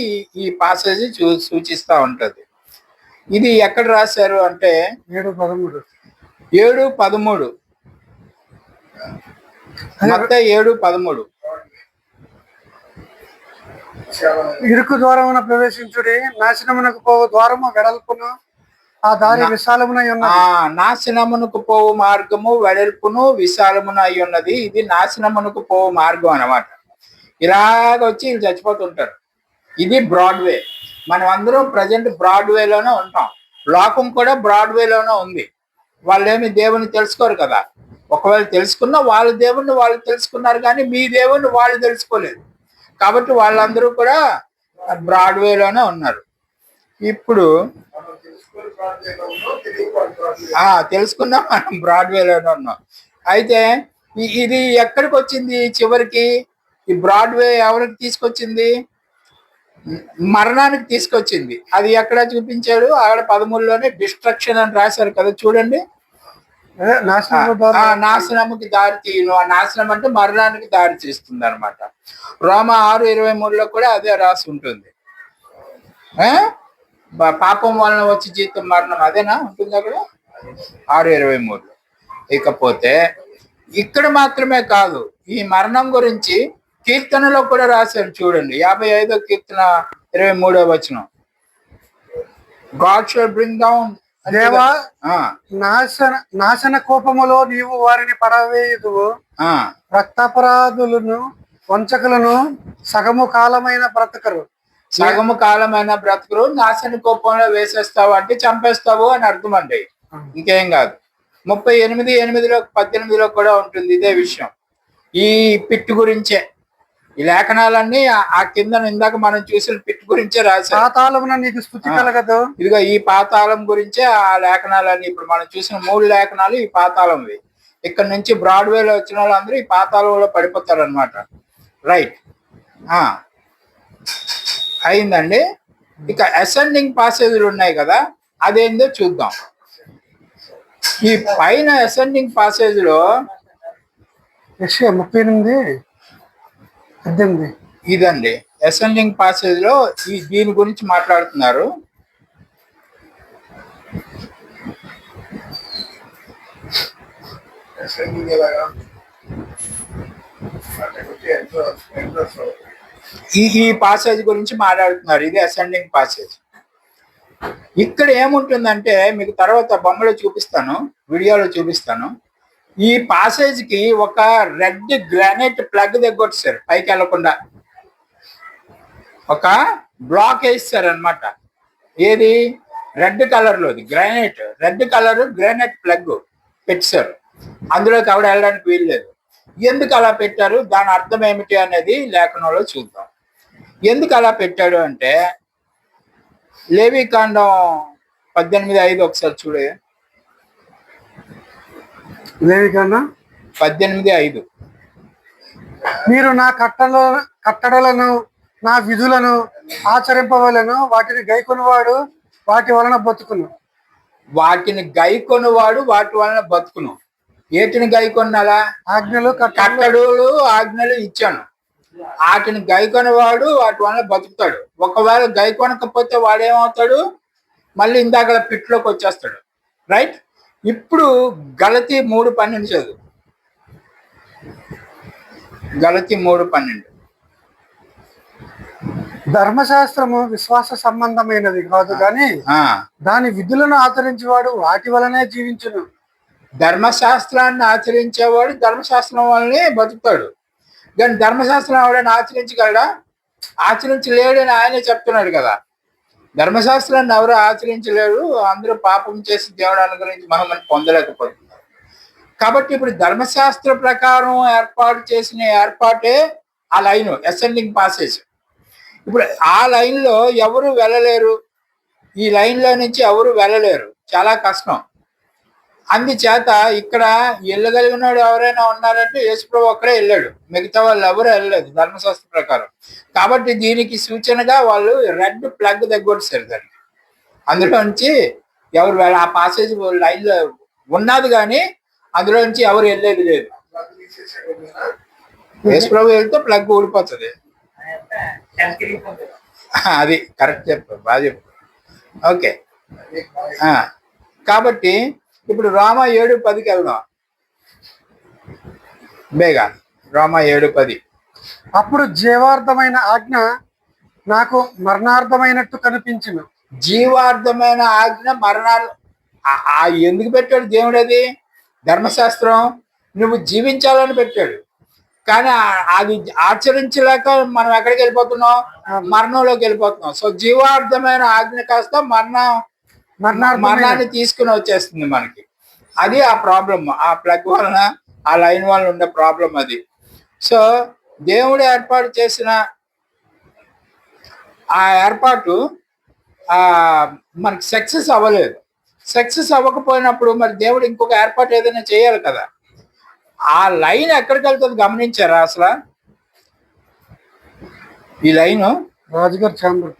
ఈ పాసేజ్ సూచిస్తూ ఉంటది. ఇది ఎక్కడ రాశారు అంటే 7:13. 7:13 మత్తయి 7:13. ఇరుకు ద్వారమున ప్రవేశించుడి, నాశనమునకు పోవు ద్వారము వెడల్పును, ఆ దారి విశాలమునై ఉన్నది. నాశనమునకు పోవు మార్గము వెడల్పును విశాలమున అయి ఉన్నది. ఇది నాశనమునకు పోవు మార్గం అన్నమాట. ఇలాగ వచ్చి వీళ్ళు చచ్చిపోతుంటారు. ఇది బ్రాడ్వే. మనం అందరం ప్రజెంట్ బ్రాడ్వేలోనే ఉంటాం. లోకం కూడా బ్రాడ్వేలోనే ఉంది. వాళ్ళేమి దేవుని తెలుసుకోరు కదా. ఒకవేళ తెలుసుకున్నా వాళ్ళ దేవుణ్ణి వాళ్ళు తెలుసుకున్నారు, కానీ మీ దేవుణ్ణి వాళ్ళు తెలుసుకోలేదు. కాబట్టి వాళ్ళందరూ కూడా బ్రాడ్వేలోనే ఉన్నారు. ఇప్పుడు తెలుసుకున్నాం, మనం బ్రాడ్వేలోనే ఉన్నాం. అయితే ఇది ఎక్కడికి వచ్చింది చివరికి? ఈ బ్రాడ్వే ఎవరికి తీసుకొచ్చింది? మరణానికి తీసుకొచ్చింది. అది ఎక్కడ చూపించాడు? అక్కడ 13లోనే డిస్ట్రక్షన్ అని రాశారు కదా, చూడండి. నాశనముకి దారి తీయను. ఆ నాశనం అంటే మరణానికి దారి తీస్తుంది అనమాట. రోమా 6:23లో కూడా అదే రాసి ఉంటుంది. పాపం వలన వచ్చి జీతం మరణం, అదేనా ఉంటుంది అక్కడ 6:23లో. ఇకపోతే ఇక్కడ మాత్రమే కాదు, ఈ మరణం గురించి కీర్తనలో కూడా రాశారు. చూడండి 55వ కీర్తన 23వ వచనం. గాడ్ షల్ బ్రింగ్ డౌన్, దేవా నాశన కోపములో నీవు వారిని పడవేయుదువు, రక్తాపరాధులను వంచకులను సగము కాలమైన బ్రతకరు. సగము కాలమైన బ్రతుకులు నాశన కోపంలో వేసేస్తావు అంటే చంపేస్తావు అని అర్థం అండి, ఇంకేం కాదు. 38:8లో 18లో కూడా ఉంటుంది ఇదే విషయం. ఈ పిట్టు గురించే ఈ లేఖనాలన్నీ ఆ కింద ఇందాక మనం చూసిన పిట్టు గురించే రాశారు. పాతాళమున నీకు స్తుతి కలగదు. ఇదిగో ఈ పాతాళం గురించే ఆ లేఖనాలన్నీ. ఇప్పుడు మనం చూసిన 3 లేఖనాలు ఈ పాతాళంవి. ఇక్కడ నుంచి బ్రాడ్వేలో వచ్చిన వాళ్ళందరూ ఈ పాతాళంలో పడిపోతారు అనమాట. రైట్, అయిందండి. ఇక అసెండింగ్ పాసేజీలు ఉన్నాయి కదా, అదేందో చూద్దాం. ఈ పైన అసెండింగ్ పాసేజ్లో 38:18 ఇదండి అసెండింగ్ పాసేజ్ లో దీని గురించి మాట్లాడుతున్నారు. ఈ పాసేజ్ గురించి మాట్లాడుతున్నారు. ఇది అసెండింగ్ పాసేజ్. ఇక్కడ ఏముంటుందంటే మీకు తర్వాత బొమ్మలో చూపిస్తాను, వీడియోలో చూపిస్తాను. ఈ పాసేజ్ కి ఒక రెడ్ గ్రానైట్ ప్లగ్ దగ్గొచ్చారు, పైకి వెళ్లకుండా ఒక బ్లాక్ వేస్తారు అనమాట. ఏది? రెడ్ కలర్ లోది granite, red colour granite plug పెట్టారు. అందులోకి ఆవిడ వెళ్ళడానికి వీల్లేదు. ఎందుకు అలా పెట్టారు, దాని అర్థం ఏమిటి అనేది లేఖనంలో చూద్దాం. ఎందుకు అలా పెట్టాడు అంటే లేవికాండం 18:5 ఒకసారి చూడే. లేవికాండం 18:5. మీరు నా కట్టడలను నా విధులను ఆచరింపవలను, వాటిని గైకొనివాడు వాటి వలన బతుకును. వాటిని గైకొనివాడు వాటి వలన బతుకును. ఏటిని గైకొన్నాలా? ఆజ్ఞలు కట్టడలు ఆజ్ఞలు ఇచ్చాను, వాటిని గైకొనివాడు వాటి వలన బతుకుతాడు. ఒకవేళ గైకొనకపోతే వాడేమవుతాడు? మళ్ళీ ఇందాక పిట్లోకి వచ్చేస్తాడు. రైట్. ఇప్పుడు గలతీ 3:12 చదువు. గలతీ 3:12. ధర్మశాస్త్రము విశ్వాస సంబంధమైనది కాదు కానీ దాని విధులను ఆచరించేవాడు వాటి వలనే జీవించును. ధర్మశాస్త్రాన్ని ఆచరించేవాడు ధర్మశాస్త్రం వల్లనే బతుకుతాడు. కానీ ధర్మశాస్త్రం ఎవడైనా ఆచరించగలడా? ఆచరించలేడని ఆయనే చెప్తున్నాడు కదా. ధర్మశాస్త్రాన్ని ఎవరు ఆచరించలేరు, అందరూ పాపం చేసి దేవుడు అనుగ్రహించి మహిమని పొందలేకపోతున్నారు. కాబట్టి ఇప్పుడు ధర్మశాస్త్ర ప్రకారం ఏర్పాటు చేసిన ఏర్పాటే ఆ లైన్, అసెండింగ్ పాసేజ్. ఇప్పుడు ఆ లైన్లో ఎవరు వెళ్ళలేరు, ఈ లైన్లో నుంచి ఎవరు వెళ్ళలేరు, చాలా కష్టం. అందుచేత ఇక్కడ వెళ్ళగలిగినాడు ఎవరైనా ఉన్నారంటే యేసుప్రభు ఒక్కడే వెళ్ళాడు, మిగతా వాళ్ళు ఎవరు వెళ్ళలేదు ధర్మశాస్త్ర ప్రకారం. కాబట్టి దీనికి సూచనగా వాళ్ళు రెడ్ ప్లగ్ దగ్గొచ్చారు దాన్ని. అందులోంచి ఎవరు ఆ పాసేజ్ లైన్ లో ఉన్నది కానీ అందులోంచి ఎవరు వెళ్ళేది లేదు. యేసు ప్రభు వెళ్తే ప్లగ్ ఊడిపోతుంది. అది కరెక్ట్ చెప్పు, బాగా చెప్పు. ఓకే, కాబట్టి ఇప్పుడు రోమ 7:10కి వెళ్దాం బేగా. రోమ 7:10. అప్పుడు జీవార్థమైన ఆజ్ఞ నాకు మరణార్థమైనట్టు కనిపించును. జీవార్థమైన ఆజ్ఞ ఎందుకు పెట్టాడు దేవుడు? అది ధర్మశాస్త్రం నువ్వు జీవించాలని పెట్టాడు, కానీ అది ఆచరించలేక మనం ఎక్కడికి వెళ్ళిపోతున్నాం? మరణంలోకి వెళ్ళిపోతున్నాం. సో జీవార్థమైన ఆజ్ఞ కాస్త మరణాన్ని తీసుకుని వచ్చేస్తుంది మనకి. అది ఆ ప్రాబ్లం, ఆ ప్లగ్ వలన, ఆ లైన్ వలన ఉండే ప్రాబ్లం అది. సో దేవుడు ఏర్పాటు చేసిన ఆ ఏర్పాటు మనకి సక్సెస్ అవ్వలేదు. సక్సెస్ అవ్వకపోయినప్పుడు మరి దేవుడు ఇంకొక ఏర్పాటు ఏదైనా చేయాలి కదా. ఆ లైన్ ఎక్కడికి వెళ్తుంది గమనించారా అసలు? ఈ లైన్ రాజుగారి ఛాంబర్,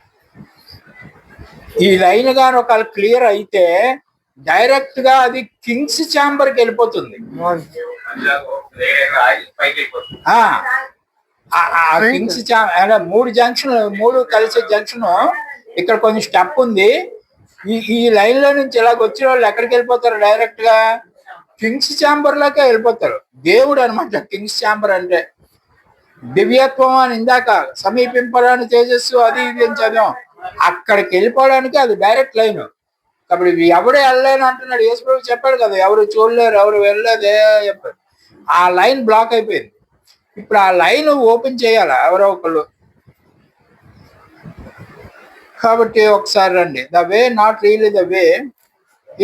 ఈ లైన్ గాని ఒక క్లియర్ అయితే డైరెక్ట్ గా అది కింగ్స్ ఛాంబర్కి వెళ్ళిపోతుంది. కింగ్స్ ఛాంబర్ 3 జంక్షన్, 3 కలిసే జంక్షన్. ఇక్కడ కొంచెం స్టెప్ ఉంది. ఈ లైన్ లో నుంచి ఇలాగ వచ్చిన వాళ్ళు ఎక్కడికి వెళ్ళిపోతారు? డైరెక్ట్ గా కింగ్స్ ఛాంబర్ లోకే వెళ్ళిపోతారు. దేవుడు అనమాట కింగ్స్ ఛాంబర్ అంటే. దివ్యత్వం అని ఇందాక సమీపింపడానికి తేజస్సు అది ఇది అని చదివాం. అక్కడికి వెళ్ళిపోవడానికి అది డైరెక్ట్ లైన్. కాబట్టి ఎవరు వెళ్ళలేను అంటున్నాడు యేసు ప్రభు, చెప్పాడు కదా, ఎవరు చూడలేరు, ఎవరు వెళ్ళలేదే చెప్పాడు. ఆ లైన్ బ్లాక్ అయిపోయింది. ఇప్పుడు ఆ లైన్ ఓపెన్ చేయాలా ఎవరో ఒకళ్ళు. కాబట్టి ఒకసారి రండి. The way not really the way.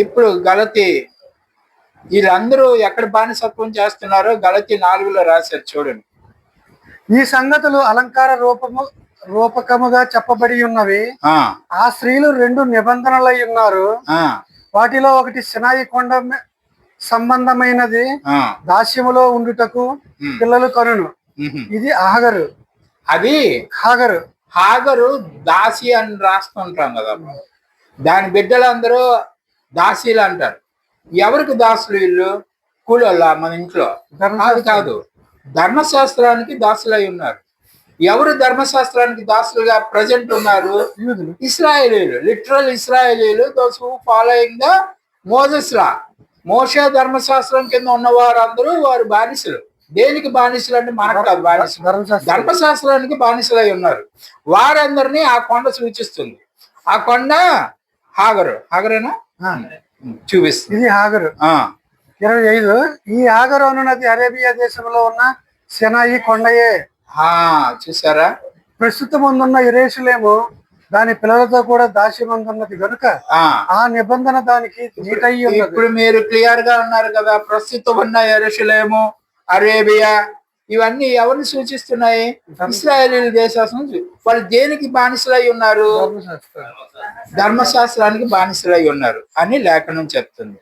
ఇప్పుడు గలతీ, వీళ్ళందరూ ఎక్కడ బానిసత్వం చేస్తున్నారో గలతీ 4లో రాశారు చూడండి. ఈ సంగతులు అలంకార రూపకముగా చెప్పబడి ఉన్నవి. ఆ స్త్రీలు 2 నిబంధనలై ఉన్నారు. వాటిలో ఒకటి సినాయి కొండ సంబంధమైనది, దాస్యములో ఉండుటకు పిల్లలు కనును. ఇది హాగరు. అది హాగరు దాసి అని రాస్తుంటాం కదా. దాని బిడ్డలందరూ దాసీలు అంటారు. ఎవరికి దాసులు వీళ్ళు? కూలోళ్ళ మన ఇంట్లో? కాదు, ధర్మశాస్త్రానికి దాసులై ఉన్నారు. ఎవరు ధర్మశాస్త్రానికి దాసులుగా ప్రజెంట్ ఉన్నారు? ఇశ్రాయేలీలు, లిటరల్ ఇశ్రాయేలీలు, those who following the Moses law. మోషే ధర్మశాస్త్రం కింద ఉన్నవారు అందరూ వారు బానిసలు. దేనికి బానిసలు అంటే మనకు కాదు, బానిసలు ధర్మశాస్త్రానికి బానిసలై ఉన్నారు. వారందరినీ ఆ కొండ సూచిస్తుంది. ఆ కొండ హాగరేనా చూపిస్తుంది. ఇది హాగరు. 25. ఈ హాగరు అనున్నది అరేబియా దేశంలో ఉన్న సినాయి కొండయే. చూసారా? ప్రస్తుతం ముందున్న యెరూషలేము దాని పిల్లలతో కూడా దాస్యమందున్నది కనుక ఆ నిబంధన దానికి నీటయ్యి ఉన్నది. ఇప్పుడు మీరు క్లియర్ గా ఉన్నారు కదా. ప్రస్తుతం ఉన్న యెరూషలేము, అరేబియా, ఇవన్నీ ఎవరిని సూచిస్తున్నాయి? ఇశ్రాయేలీల దేశం. వాళ్ళు దేనికి బానిసలై ఉన్నారు? ధర్మశాస్త్రానికి బానిసలై ఉన్నారు అని లేఖనం చెప్తుంది.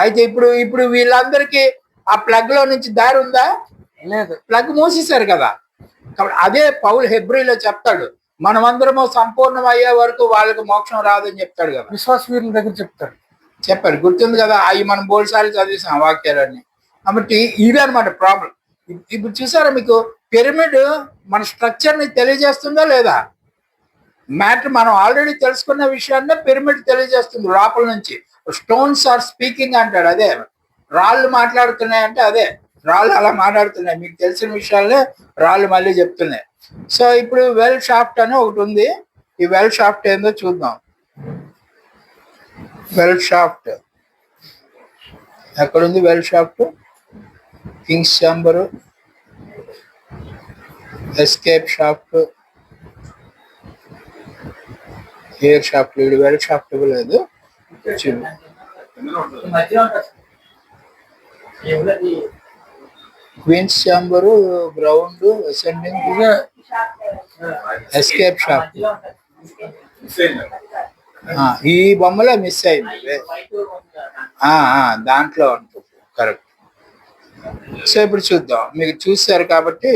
అయితే ఇప్పుడు వీళ్ళందరికీ ఆ ప్లగ్ లో నుంచి దారి ఉందా? లేదు, ప్లగ్ మూసేశారు కదా. కాబట్టి అదే పౌలు హెబ్రీలో చెప్తాడు, మనమందరము సంపూర్ణం అయ్యే వరకు వాళ్ళకి మోక్షం రాదని చెప్తాడు కదా. విశ్వాస వీరుల దగ్గర చెప్పారు, గుర్తుంది కదా. అవి మనం బోల్సార్లు చదివేసాం వాక్యాలన్నీ. కాబట్టి ఇదే అనమాట ప్రాబ్లం. ఇప్పుడు చూసారా, మీకు పిరమిడ్ మన స్ట్రక్చర్ ని తెలియజేస్తుందా లేదా? మ్యాటర్ మనం ఆల్రెడీ తెలుసుకున్న విషయాన్ని పిరమిడ్ తెలియజేస్తుంది లోపల నుంచి. స్టోన్స్ ఆర్ స్పీకింగ్ అంటాడు. అదే రాళ్ళు మాట్లాడుతున్నాయంటే అదే రాళ్ళు అలా మాట్లాడుతున్నాయి. మీకు తెలిసిన విషయాలే రాళ్ళు మళ్ళీ చెప్తున్నాయి. సో ఇప్పుడు వెల్ షాఫ్ట్ అని ఒకటి ఉంది. ఈ వెల్ షాఫ్ట్ ఏందో చూద్దాం. వెల్ షాఫ్ట్ ఎక్కడుంది? Well shaft kings chamber, escape shaft, air shaft. వీడు వెల్ షాఫ్ట్ లేదు. Queens chamber, ground, ascending, escape shaft. ఈ బొమ్మలో మిస్ అయింది. దాంట్లో ఉంటుంది. కరెక్ట్. సో ఇప్పుడు చూద్దాం. మీకు చూశారు కాబట్టి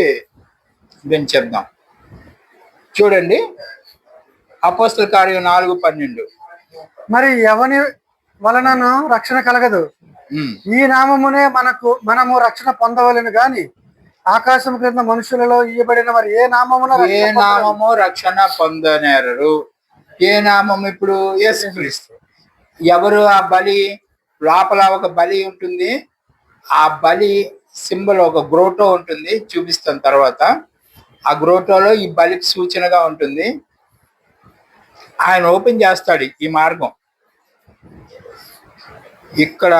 నేను చెప్దాం. చూడండి, అపోస్తల కార్యం 4:12. మరి ఎవని వలనను రక్షణ కలగదు. ఉమ్. ఈ నామమునే మనము రక్షణ పొందవలెను గాని ఆకాశం క్రింద మనుషులలో ఇయ్యబడిన మరి ఏ నామమున ఏ రక్షణ పొందలేము. నామము రక్షణ పొందనేరరు. ఏ నామం? ఇప్పుడు యేసుక్రీస్తు. ఎవరు ఆ బలి? లోపల ఒక బలి ఉంటుంది. ఆ బలి సింబల్ ఒక గ్రోటో ఉంటుంది, చూపిస్తాను తర్వాత. ఆ గ్రోటోలో ఈ బలికి సూచనగా ఉంటుంది. ఆయన ఓపెన్ చేస్తాడు ఈ మార్గం. ఇక్కడ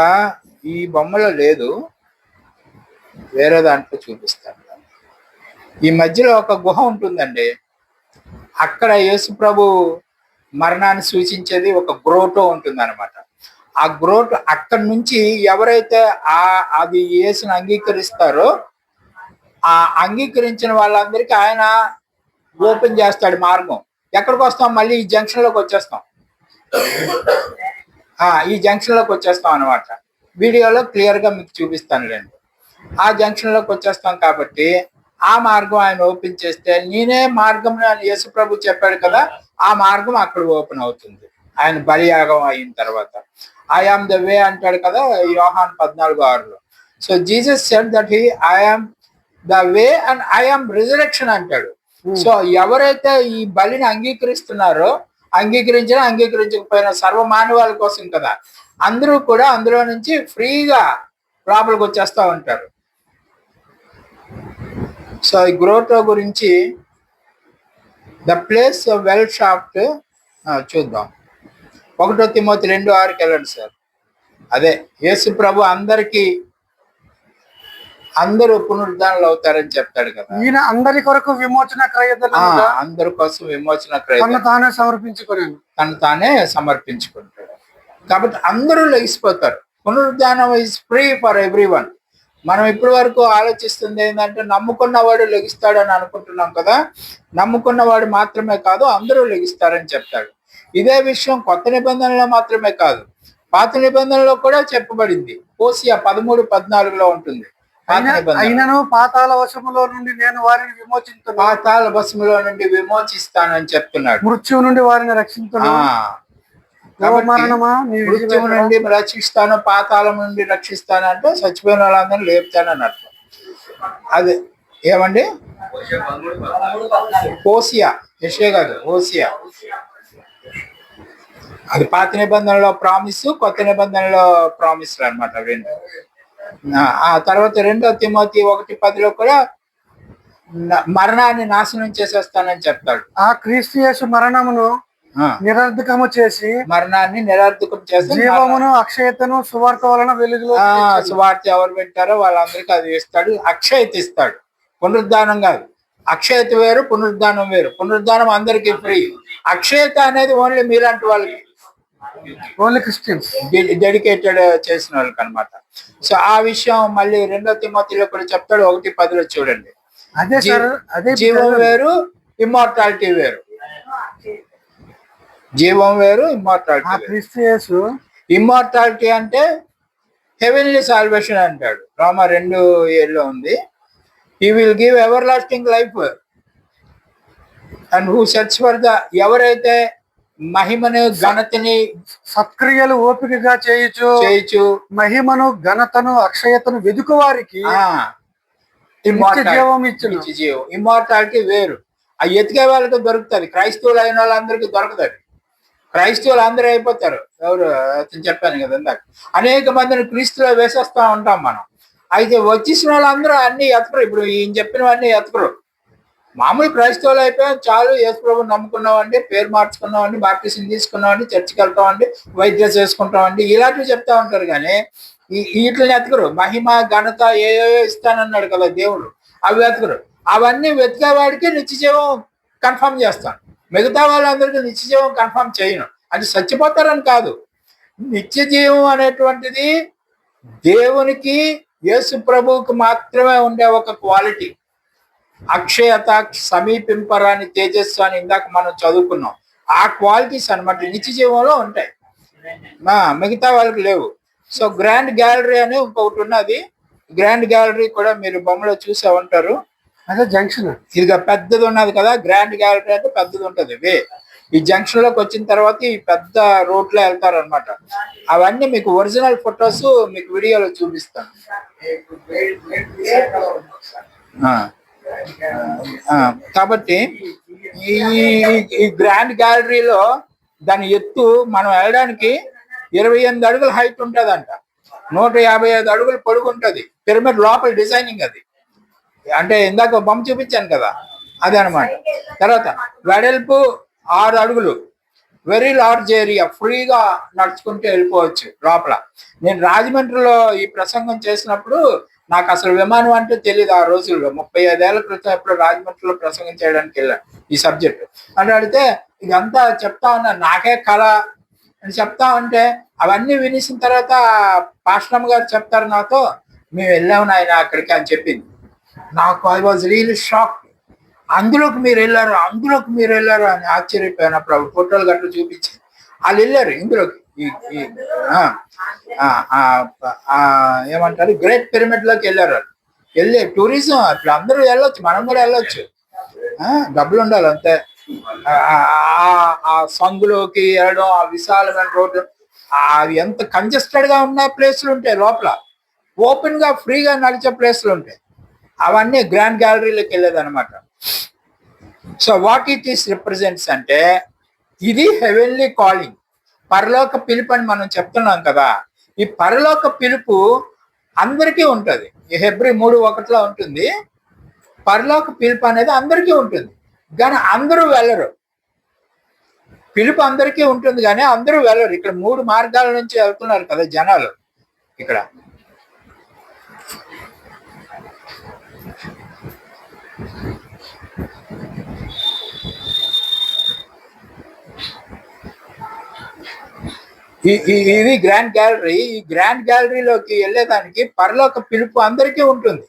ఈ బొమ్మలో లేదు, వేరే దాంట్లో చూపిస్తాను. ఈ మధ్యలో ఒక గుహ ఉంటుందండి. అక్కడ యేసు ప్రభు మరణాన్ని సూచించేది ఒక గ్రోటో ఉంటుంది అనమాట. ఆ గ్రోటో అక్కడి నుంచి ఎవరైతే అది యేసుని అంగీకరిస్తారో ఆ అంగీకరించిన వాళ్ళందరికీ ఆయన ఓపెన్ చేస్తాడు మార్గం. ఎక్కడికి వస్తాం? మళ్ళీ ఈ జంక్షన్ లోకి వచ్చేస్తాం. ఈ జంక్షన్ లోకి వచ్చేస్తాం అనమాట. వీడియోలో క్లియర్ గా మీకు చూపిస్తానులేండి. ఆ జంక్షన్ లోకి వచ్చేస్తాం కాబట్టి ఆ మార్గం ఆయన ఓపెన్ చేస్తే, నేనే మార్గం అని యేసు ప్రభు చెప్పాడు కదా, ఆ మార్గం అక్కడ ఓపెన్ అవుతుంది ఆయన బలియాగం అయిన తర్వాత. ఐ ఆమ్ ద వే అంటాడు కదా యోహాన్ 14:6లో. So Jesus said that I am the way and I am resurrection అంటాడు. సో ఎవరైతే ఈ బలిని అంగీకరిస్తున్నారో, అంగీకరించకపోయినా సర్వ మానవాళి కోసం కదా, అందరూ కూడా అందులో నుంచి ఫ్రీగా లోపలికి వచ్చేస్తా ఉంటారు. సో ఈ గ్రోటో గురించి ద ప్లేస్ వెల్ షాఫ్ట్ చూద్దాం. 1 తిమోతి 2:6కి వెళ్ళండి సార్. అదే యేసు ప్రభు అందరూ పునరుద్ధానాలు అవుతారని చెప్తాడు కదా. ఈయన అందరి కొరకు విమోచన క్రయధనముగా అందరి కోసం విమోచన తను తానే సమర్పించుకున్నాను. తను తానే సమర్పించుకుంటాడు. కాబట్టి అందరూ లెగిసిపోతారు. పునరుద్ధానం ఇస్ ఫ్రీ ఫర్ ఎవ్రీవన్. మనం ఇప్పటి వరకు ఆలోచిస్తుంది ఏంటంటే నమ్ముకున్నవాడు లెగిస్తాడని అనుకుంటున్నాం కదా. నమ్ముకున్నవాడు మాత్రమే కాదు, అందరూ లెగిస్తారని చెప్తాడు. ఇదే విషయం కొత్త నిబంధనలో మాత్రమే కాదు, పాత నిబంధనలో కూడా చెప్పబడింది. హోషేయ 13:14లో ఉంటుంది. అయినను పాతాళ వశములో నుండి నేను వారిని విమోచించును. పాతాళ వశములో నుండి విమోచిస్తానని చెప్తున్నాడు. మృత్యువు నుండి వారిని రక్షించును. మృత్యువు నుండి రక్షిస్తాను, పాతాళం నుండి రక్షిస్తాను అంటే చచ్చిపోయిన వాళ్ళందరూ లేపుతానని అర్థం. అదే ఏమండి? హోషేయ, యెషయా కాదు, హోషేయ. అది పాత నిబంధనలో ప్రామిస్, కొత్త నిబంధనలో ప్రామిస్లు అనమాట రెండు. ఆ తర్వాత 2 తిమోతి 1:10లో కూడా మరణాన్ని నాశనం చేసేస్తానని చెప్తాడు. ఆ క్రీస్తు యేసు మరణమును నిరర్ధకము చేసి, మరణాన్ని నిరర్ధకం చేసి జీవమును అక్షయతను సువార్త వలన వెలుగులో సువార్త ఎవరు వింటారో వాళ్ళందరికీ అది ఇస్తాడు. అక్షయత ఇస్తాడు, పునరుద్ధానం కాదు. అక్షయత వేరు, పునరుద్ధానం వేరు. పునరుద్ధానం అందరికీ ఫ్రీ. అక్షయత అనేది ఓన్లీ మీలాంటి వాళ్ళకి, ఓన్లీ క్రిస్టియన్స్, డెడికేటెడ్ చేసిన వాళ్ళకి అనమాట. సో ఆ విషయం మళ్ళీ 2 తిమోతిలో కూడా చెప్తాడు. 1:10లో చూడండి. అదే సార్, అదే జీవం వేరు, ఇమ్మోర్టాలిటీ వేరు. జీవం వేరు, ఇమ్మోర్టాలిటీ. క్రీస్తు యేసు ఇమ్మోర్టాలిటీ అంటే హెవెన్లీ సాల్వేషన్ అంటాడు. రోమా 2:7లో ఉంది. He will give ever lasting life and who search for the, ఎవరైతే మహిమను ఘనతని సత్క్రియలు ఓపికగా చేయొచ్చు మహిమను ఘనతను అక్షయతను వెదుకు వారికి జీవం. ఇమ్మోర్టాలిటీ వేరు. ఆ ఎతికే వాళ్ళకి దొరుకుతుంది, క్రైస్తవులు అయిన వాళ్ళందరికీ దొరకదు. క్రైస్తవులు అందరూ అయిపోతారు. ఎవరు చెప్పాను కదా ఇందాక, అనేక మందిని క్రీస్తులో వేసేస్తా ఉంటాం మనం. అయితే వచ్చేసిన వాళ్ళందరూ అన్ని ఎతకరు. ఇప్పుడు ఈయన చెప్పినవన్నీ ఎతకరు. మామూలు క్రైస్తవులు అయిపోయాం చాలు, యేసు ప్రభువుని నమ్ముకున్నామండి, పేరు మార్చుకున్నామండి, బాప్టిజం తీసుకున్నామండి, చర్చికి వెళ్తామండి, వైద్యం చేసుకుంటామండి, ఇలాంటివి చెప్తా ఉంటారు. కానీ వీటిని ఎతకరు. మహిమ ఘనత ఏవో ఇస్తానన్నాడు కదా దేవుడు, అవి వెతకరు. అవన్నీ వెతికేవాడికి నిత్యజీవం కన్ఫర్మ్ చేస్తాను. మిగతా వాళ్ళందరికీ నిత్యజీవం కన్ఫర్మ్ చేయను. అది చచ్చిపోతారని కాదు. నిత్యజీవం అనేటువంటిది దేవునికి, యేసు ప్రభువుకి మాత్రమే ఉండే ఒక క్వాలిటీ. అక్షయత, సమీపింపరాని తేజస్సు అని ఇందాక మనం చదువుకున్నాం. ఆ క్వాలిటీస్ అనమాట నిత్య జీవంలో ఉంటాయి, మిగతా వాళ్ళకి లేవు. సో గ్రాండ్ గ్యాలరీ అని ఇంకొకటి ఉన్నది. గ్రాండ్ గ్యాలరీ కూడా మీరు బొమ్మలో చూసే ఉంటారు. అదే జంక్షన్, ఇదిగా పెద్దది ఉన్నది కదా. గ్రాండ్ గ్యాలరీ అంటే పెద్దది ఉంటది. ఈ జంక్షన్ లోకి వచ్చిన తర్వాత ఈ పెద్ద రోడ్ లో వెళ్తారు అనమాట. అవన్నీ మీకు ఒరిజినల్ ఫొటోస్ మీకు వీడియోలో చూపిస్తాను. ఆ, ఆ, కాబట్టి ఈ ఈ గ్రాండ్ గ్యాలరీలో దాని ఎత్తు మనం వెళ్ళడానికి 28 అడుగుల హైట్ ఉంటుందంట. 155 అడుగులు పొడుగు ఉంటుంది. పిరమిడ్ లోపల డిజైనింగ్ అది. అంటే ఇందాక బొమ్మ చూపించాను కదా, అదే అనమాట. తర్వాత వెడల్పు 6 అడుగులు, వెరీ లార్జ్ ఏరియా, ఫ్రీగా నడుచుకుంటూ వెళ్ళిపోవచ్చు లోపల. నేను రాజమండ్రిలో ఈ ప్రసంగం చేసినప్పుడు నాకు అసలు విమానం అంటే తెలియదు. ఆ రోజుల్లో 35 ఏళ్ల క్రితం ఎప్పుడు రాజమండ్రిలో ప్రసంగం చేయడానికి వెళ్ళాను ఈ సబ్జెక్ట్. అంటే అడిగితే ఇదంతా చెప్తా ఉన్నాను, నాకే కళ అని చెప్తా ఉంటే అవన్నీ వినేసిన తర్వాత పాస్టమ్ గారు చెప్తారు నాతో, మేము వెళ్ళాము నాయన అక్కడికి అని చెప్పింది. నాకు ఐ వాజ్ రియలీ షాక్. అందులోకి మీరు వెళ్ళారు అని ఆశ్చర్యపోయినప్పుడు అప్పుడు ఫోటోలు గట్రా చూపించి వాళ్ళు వెళ్ళారు ఇందులోకి. ఏమంటారు, గ్రేట్ పిరమిడ్ లోకి వెళ్ళారు వాళ్ళు. వెళ్ళి టూరిజం ఇప్పుడు అందరూ వెళ్ళొచ్చు, మనం కూడా వెళ్ళొచ్చు, డబ్బులు ఉండాలి అంతే. ఆ సందులోకి వెళ్ళడం, ఆ విశాలమైన రోడ్డు, అవి ఎంత కంజెస్టెడ్ గా ఉన్న ప్లేస్లు ఉంటాయి లోపల, ఓపెన్ గా ఫ్రీగా నడిచే ప్లేస్లు ఉంటాయి. అవన్నీ గ్రాండ్ గ్యాలరీలోకి వెళ్ళేది అనమాట. So what it is represents అంటే ఇది హెవెన్లీ కాలింగ్, పరలోక పిలుపు అని మనం చెప్తున్నాం కదా. ఈ పరలోక పిలుపు అందరికీ ఉంటుంది. ఈ హెబ్రీ 3:1 ఉంటుంది. పరలోక పిలుపు అనేది అందరికీ ఉంటుంది, కానీ అందరూ వెళ్ళరు. పిలుపు అందరికీ ఉంటుంది కానీ అందరూ వెళ్ళరు. ఇక్కడ 3 మార్గాల నుంచి వెళ్తున్నారు కదా జనాలు. ఇక్కడ ఇది గ్రాండ్ గ్యాలరీ. ఈ గ్రాండ్ గ్యాలరీలోకి వెళ్ళేదానికి పరలోక పిలుపు అందరికీ ఉంటుంది.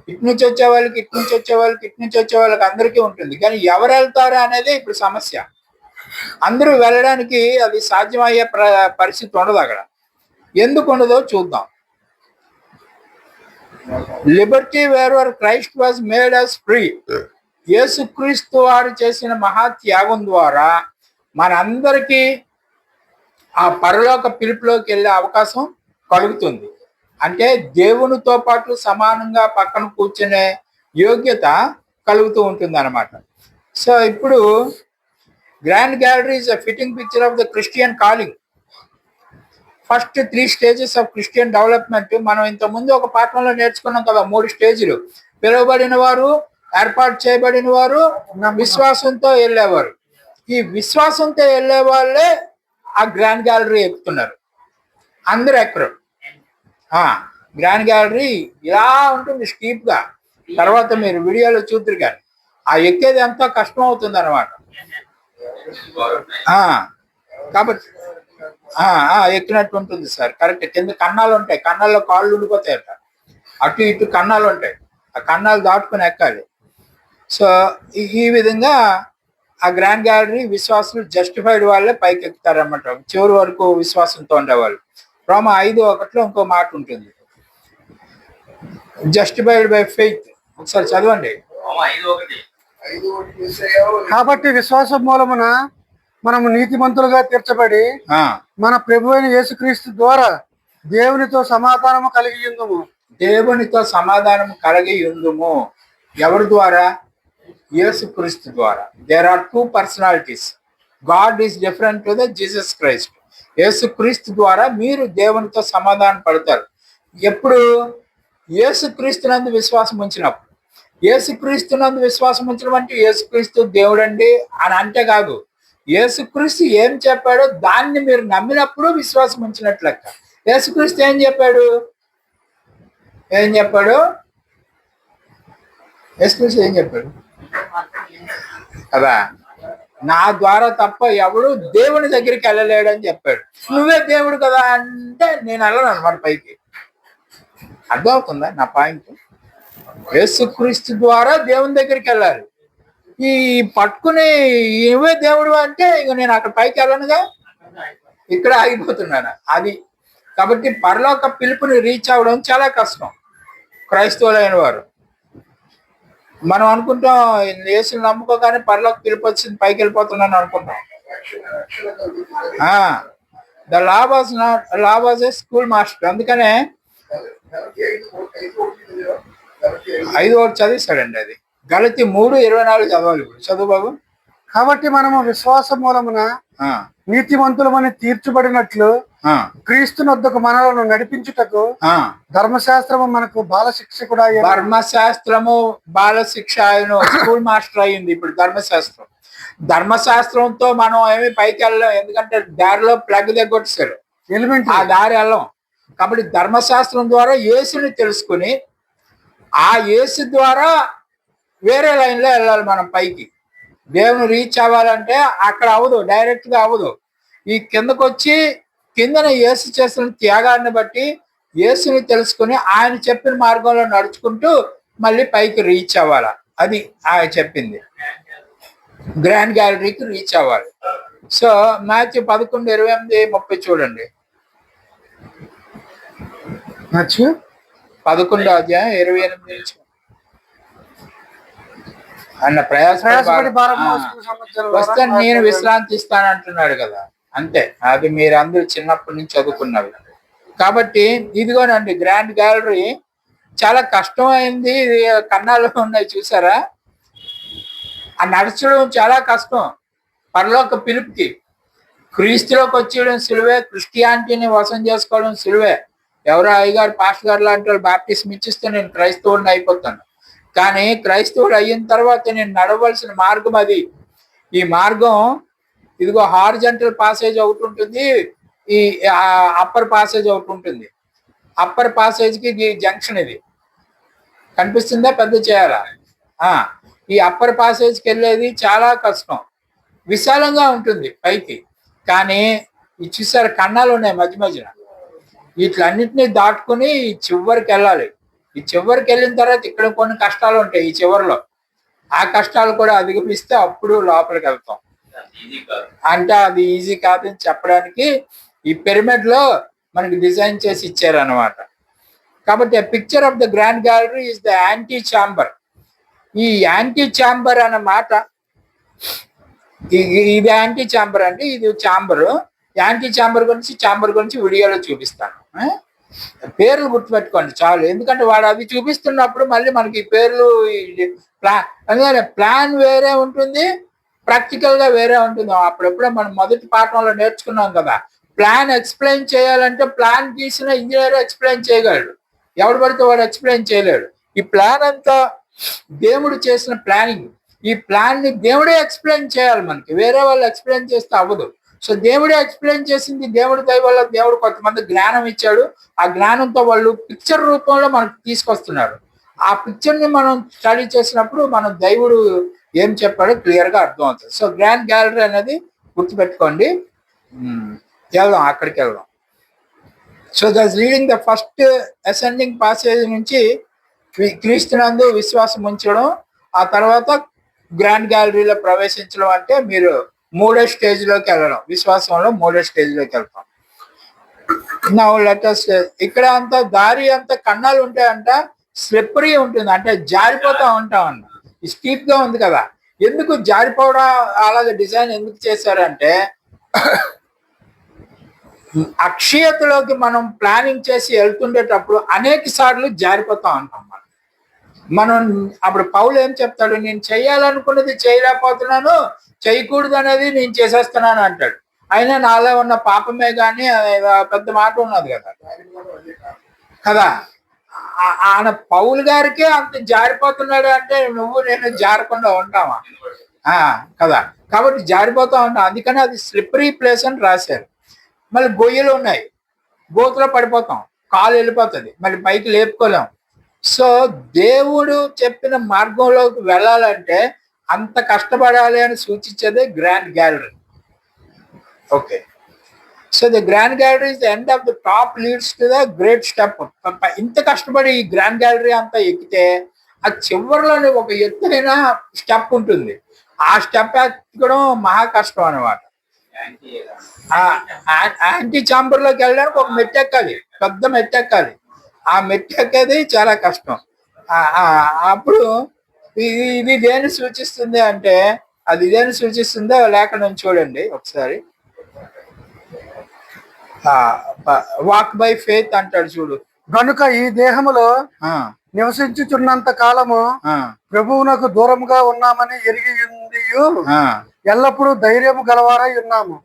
ఇటు నుంచి వచ్చే వాళ్ళకి, ఇటు నుంచి వచ్చే వాళ్ళకి, ఇటు నుంచి వచ్చే వాళ్ళకి అందరికీ ఉంటుంది. కానీ ఎవరు వెళ్తారా అనేది ఇప్పుడు సమస్య. అందరూ వెళ్ళడానికి అది సాధ్యమయ్యే పరిస్థితి ఉండదు అక్కడ. ఎందుకు ఉండదో చూద్దాం. Liberty wherewith Christ was made us free. యేసుక్రీస్తు వారు చేసిన మహాత్యాగం ద్వారా మనందరికీ ఆ పరలోక పిలుపులోకి వెళ్ళే అవకాశం కలుగుతుంది. అంటే దేవునితో పాటు సమానంగా పక్కన కూర్చునే యోగ్యత కలుగుతూ ఉంటుంది అన్నమాట. సో ఇప్పుడు grand gallery is a fitting picture of the Christian calling. First 3 stages of Christian development మనం ఇంతకుముందు ఒక పాఠంలో నేర్చుకున్నాం కదా. 3 స్టేజ్లు. పిలువబడిన వారు, ఏర్పాటు చేయబడిన వారు, విశ్వాసంతో వెళ్ళేవారు. ఈ విశ్వాసంతో వెళ్ళే వాళ్ళే ఆ గ్రాండ్ గ్యాలరీ ఎక్కుతున్నారు, అందరూ ఎక్కరు. గ్రాండ్ గ్యాలరీ ఇలా ఉంటుంది స్టీప్ గా. తర్వాత మీరు వీడియోలో చూద్దరు, కానీ ఆ ఎక్కేది ఎంతో కష్టం అవుతుంది అనమాట. కాబట్టి ఎక్కినట్టు ఉంటుంది సార్, కరెక్ట్. కింద కన్నాలు ఉంటాయి, కన్నాల్లో కాళ్ళు ఉండిపోతాయట. అటు ఇటు కన్నాలు ఉంటాయి, ఆ కన్నాలు దాటుకుని ఎక్కాలి. సో ఈ విధంగా ఆ గ్రాండ్ గ్యాలరీ విశ్వాసులు జస్టిఫైడ్ వాళ్ళే పైకి ఎక్కుతారన్నమాట, చివరి వరకు విశ్వాసంతో ఉండేవాళ్ళు. రోమా 5:1 ఇంకో మాట ఉంటుంది, జస్టిఫైడ్ బై ఫెయిత్. ఒకసారి చదవండి. కాబట్టి విశ్వాసం మూలమున మనము నీతిమంతులుగా తీర్చబడి మన ప్రభు అయిన యేసుక్రీస్తు ద్వారా దేవునితో సమాధానము కలిగి ఉందుము. దేవునితో సమాధానం కలిగి ఉందుము. ఎవరి ద్వారా? యేసుక్రీస్తు ద్వారా. There are 2 personalities. God is different to the Jesus Christ. యేసుక్రీస్తు ద్వారా మీరు దేవునితో సమాధానం పడతారు. ఎప్పుడు? యేసుక్రీస్తునందు విశ్వాసం ఉంచినప్పుడు. యేసుక్రీస్తునందు విశ్వాసం ఉంచడం అంటే యేసుక్రీస్తు దేవుడండి అని అంటే కాదు. యేసుక్రీస్తు ఏం చెప్పాడో దాన్ని మీరు నమ్మినప్పుడు విశ్వాసం ఉంచినట్లు లెక్క. యేసుక్రీస్తు ఏం చెప్పాడు? యేసుక్రీస్తు ఏం చెప్పాడు కదా? నా ద్వారా తప్ప ఎవడు దేవుని దగ్గరికి వెళ్ళలేడని చెప్పాడు. నువ్వే దేవుడు కదా అంటే నేను వెళ్ళను అనమాట పైకి. అర్థమవుతుందా నా పాయింట్? యేసుక్రీస్తు ద్వారా దేవుని దగ్గరికి వెళ్ళాలి. ఈ పట్టుకుని నువ్వే దేవుడు అంటే ఇక నేను అక్కడ పైకి వెళ్ళనుగా, ఇక్కడ ఆగిపోతున్నాను. అది కాబట్టి పరలోక పిలుపుని రీచ్ అవ్వడం చాలా కష్టం క్రైస్తవులైన వారు. మనం అనుకుంటాం యేసుని నమ్ముకోగానే పరలోక పిలుపు వచ్చింది పైకి వెళ్ళిపోతున్నాను అనుకుంటాం. The law was a school master. అందుకనే 5 ఒకటి చదివిస్తాడండి. అది గలతీ 3:24 చదవాలి. ఇప్పుడు చదువు బాబు. కాబట్టి మనము విశ్వాస మూలమున నీతిమంతులమని తీర్చబడినట్లు క్రీస్తు నొద్దకు మనలను నడిపించుటకు ధర్మశాస్త్రము మనకు బాల శిక్షకుడు. ధర్మశాస్త్రము బాల శిక్ష ఆయన స్కూల్ మాస్టర్ అయింది. ఇప్పుడు ధర్మశాస్త్రంతో మనం ఏమి పైకి వెళ్ళాం, ఎందుకంటే దారిలో ప్లగ్ దగ్గొచ్చారు, ఆ దారి వెళ్ళాం. కాబట్టి ధర్మశాస్త్రం ద్వారా యేసుని తెలుసుకుని ఆ యేసు ద్వారా వేరే లైన్లో వెళ్ళాలి. మనం పైకి దేవుని రీచ్ అవ్వాలంటే అక్కడ అవ్వదు, డైరెక్ట్ గా అవ్వదు. ఈ కిందకు వచ్చి కిందన యేసు చేసిన త్యాగాన్ని బట్టి యేసుని తెలుసుకుని ఆయన చెప్పిన మార్గంలో నడుచుకుంటూ మళ్ళీ పైకి రీచ్ అవ్వాలి. అది ఆయన చెప్పింది, గ్రాండ్ గ్యాలరీకి రీచ్ అవ్వాలి. సో మాథ్యూ 11:28-30 చూడండి. మాథ్యూ 11:28 నుంచి. అన్న ప్రయాసపడి వస్తే నేను విశ్రాంతి ఇస్తానంటున్నాడు కదా, అంతే. అది మీరు అందరూ చిన్నప్పటి నుంచి చదువుకున్నవి. కాబట్టి ఇదిగోనండి గ్రాండ్ గ్యాలరీ చాలా కష్టమైంది. కన్నాలు ఉన్నాయి చూసారా, ఆ నడచడం చాలా కష్టం. పరలోక పిలుపుకి క్రీస్తులోకి వచ్చేయడం సులువే, క్రిస్టియానిటీని వశం చేసుకోవడం సులువే. ఎవరో అయ్యగారు పాస్టర్ గారు లాంటి వాళ్ళు బాప్టిజం ఇచ్చిస్తే నేను క్రైస్తవుడిని అయిపోతాను. కానీ క్రైస్తవుడు అయిన తర్వాత నేను నడవలసిన మార్గం అది. ఈ మార్గం ఇదిగో హారిజంటల్ పాసేజ్ ఒకటి ఉంటుంది, ఈ అప్పర్ పాసేజ్ ఒకటి ఉంటుంది. అప్పర్ పాసేజ్కి జంక్షన్ ఇది కనిపిస్తుందా, పెద్ద చేయాలా? ఈ అప్పర్ పాసేజ్కి వెళ్ళేది చాలా కష్టం, విశాలంగా ఉంటుంది పైకి. కానీ ఈ చూసారు కన్నాలు ఉన్నాయి మధ్య మధ్యన, వీటిలన్నింటినీ దాటుకుని ఈ చివరికి వెళ్ళాలి. ఈ చివరికి వెళ్ళిన తర్వాత ఇక్కడ కొన్ని కష్టాలు ఉంటాయి ఈ చివరిలో. ఆ కష్టాలు కూడా అధిగమిస్తే అప్పుడు లోపలికి వెళ్తాం. అంటే అది ఈజీ కాదని చెప్పడానికి ఈ పిరమిడ్ లో మనకి డిజైన్ చేసి ఇచ్చారనమాట. కాబట్టి a picture of the grand gallery is the anti chamber. ఈ యాంటీ ఛాంబర్ అన్న మాట, ఇది యాంటీ ఛాంబర్ అంటే ఇది ఛాంబరు. యాంటీ ఛాంబర్ గురించి వీడియోలో చూపిస్తాను. పేర్లు గుర్తుపెట్టుకోండి చాలు, ఎందుకంటే వాడు అది చూపిస్తున్నప్పుడు మళ్ళీ మనకి పేర్లు ప్లాన్ వేరే ఉంటుంది, ప్రాక్టికల్ గా వేరే ఉంటుంది. అప్పుడెప్పుడే మనం మొదటి పాఠంలో నేర్చుకున్నాం కదా, ప్లాన్ ఎక్స్ప్లెయిన్ చేయాలంటే ప్లాన్ గీసిన ఇంజనీర్ ఎక్స్ప్లెయిన్ చేయగలడు, ఎవడు పడితే వాడు ఎక్స్ప్లెయిన్ చేయలేడు. ఈ ప్లాన్ అంతా దేవుడు చేసిన ప్లానింగ్. ఈ ప్లాన్ ని దేవుడే ఎక్స్ప్లెయిన్ చేయాలి, మనకి వేరే వాళ్ళు ఎక్స్ప్లెయిన్ చేస్తే అవ్వదు. సో దేవుడే ఎక్స్ప్లెయిన్ చేసింది. దేవుడి దయ వల్ల దేవుడు కొంతమంది జ్ఞానం ఇచ్చాడు, ఆ జ్ఞానంతో వాళ్ళు పిక్చర్ రూపంలో మనకు తీసుకొస్తున్నారు. ఆ పిక్చర్ ని మనం స్టడీ చేసినప్పుడు మనం దేవుడు ఏం చెప్పాడో క్లియర్ గా అర్థం అవుతుంది. సో గ్రాండ్ గ్యాలరీ అనేది గుర్తుపెట్టుకోండి. వెళ్దాం, అక్కడికి వెళ్దాం. So that's reading the first ascending passage నుంచి క్రీస్తునందు విశ్వాసం ఉంచడం, ఆ తర్వాత గ్రాండ్ గ్యాలరీలో ప్రవేశించడం. అంటే మీరు 3వ స్టేజ్ లోకి వెళ్ళడం, విశ్వాసంలో 3వ స్టేజ్ లోకి వెళ్తాం. నా లెటెస్ట్ ఇక్కడ అంతా దారి అంతా కన్నాలు ఉంటాయంట, స్లిప్పరీ ఉంటుంది, అంటే జారిపోతా ఉంటాం అన్న. స్టీప్ గా ఉంది కదా, ఎందుకు జారిపోవడం అలాగే డిజైన్ ఎందుకు చేశారంటే అక్షయతలోకి మనం ప్లానింగ్ చేసి వెళ్తుండేటప్పుడు అనేక సార్లు జారిపోతా ఉంటాం. మనం అప్పుడు పౌలు ఏం చెప్తాడు, నేను చెయ్యాలనుకున్నది చేయలేకపోతున్నాను, చేయకూడదు అనేది నేను చేసేస్తున్నాను అంటాడు. అయినా నాలో ఉన్న పాపమే కానీ పెద్ద మాట ఉన్నది కదా. ఆయన పౌలు గారికే అంత జారిపోతున్నాడు అంటే నువ్వు నేను జారకుండా ఉంటామా కదా. కాబట్టి జారిపోతా ఉంటాం, అందుకని అది స్లిప్పరీ ప్లేస్ అని రాశారు. మళ్ళీ గొయ్యలు ఉన్నాయి, గోతులో పడిపోతాం, కాలు వెళ్ళిపోతుంది, మళ్ళీ పైకి లేపుకోలేం. సో దేవుడు చెప్పిన మార్గంలోకి వెళ్ళాలంటే అంత కష్టపడాలి అని సూచించేదే grand gallery. Okay, so the grand gallery is the end of the top leads to the great step. ఇంత కష్టపడి ఈ గ్రాండ్ గ్యాలరీ అంతా ఎక్కితే ఆ చివరిలోనే ఒక ఎత్తైన స్టెప్ ఉంటుంది. ఆ స్టెప్ ఎక్కడం మహా కష్టం అనమాట. యాంటీ ఛాంబర్ లోకి వెళ్ళడానికి ఒక మెట్టు ఎక్కాలి, పెద్ద మెట్టు ఎక్కాలి. ఆ మెట్టు ఎక్కేది చాలా కష్టం. అప్పుడు ఇది దేన్ని సూచిస్తుంది అంటే అది ఇదేని సూచిస్తుందో లేఖనం చూడండి ఒకసారి. వాక్ బై ఫెయిత్ అంటాడు చూడు. కనుక ఈ దేహములో ఆ నివసించుచున్నంత కాలము ఆ ప్రభువునకు దూరముగా ఉన్నామని ఎరిగి ఉండియు ఆ ఎల్లప్పుడూ ధైర్యము గలవారై ఉన్నాము.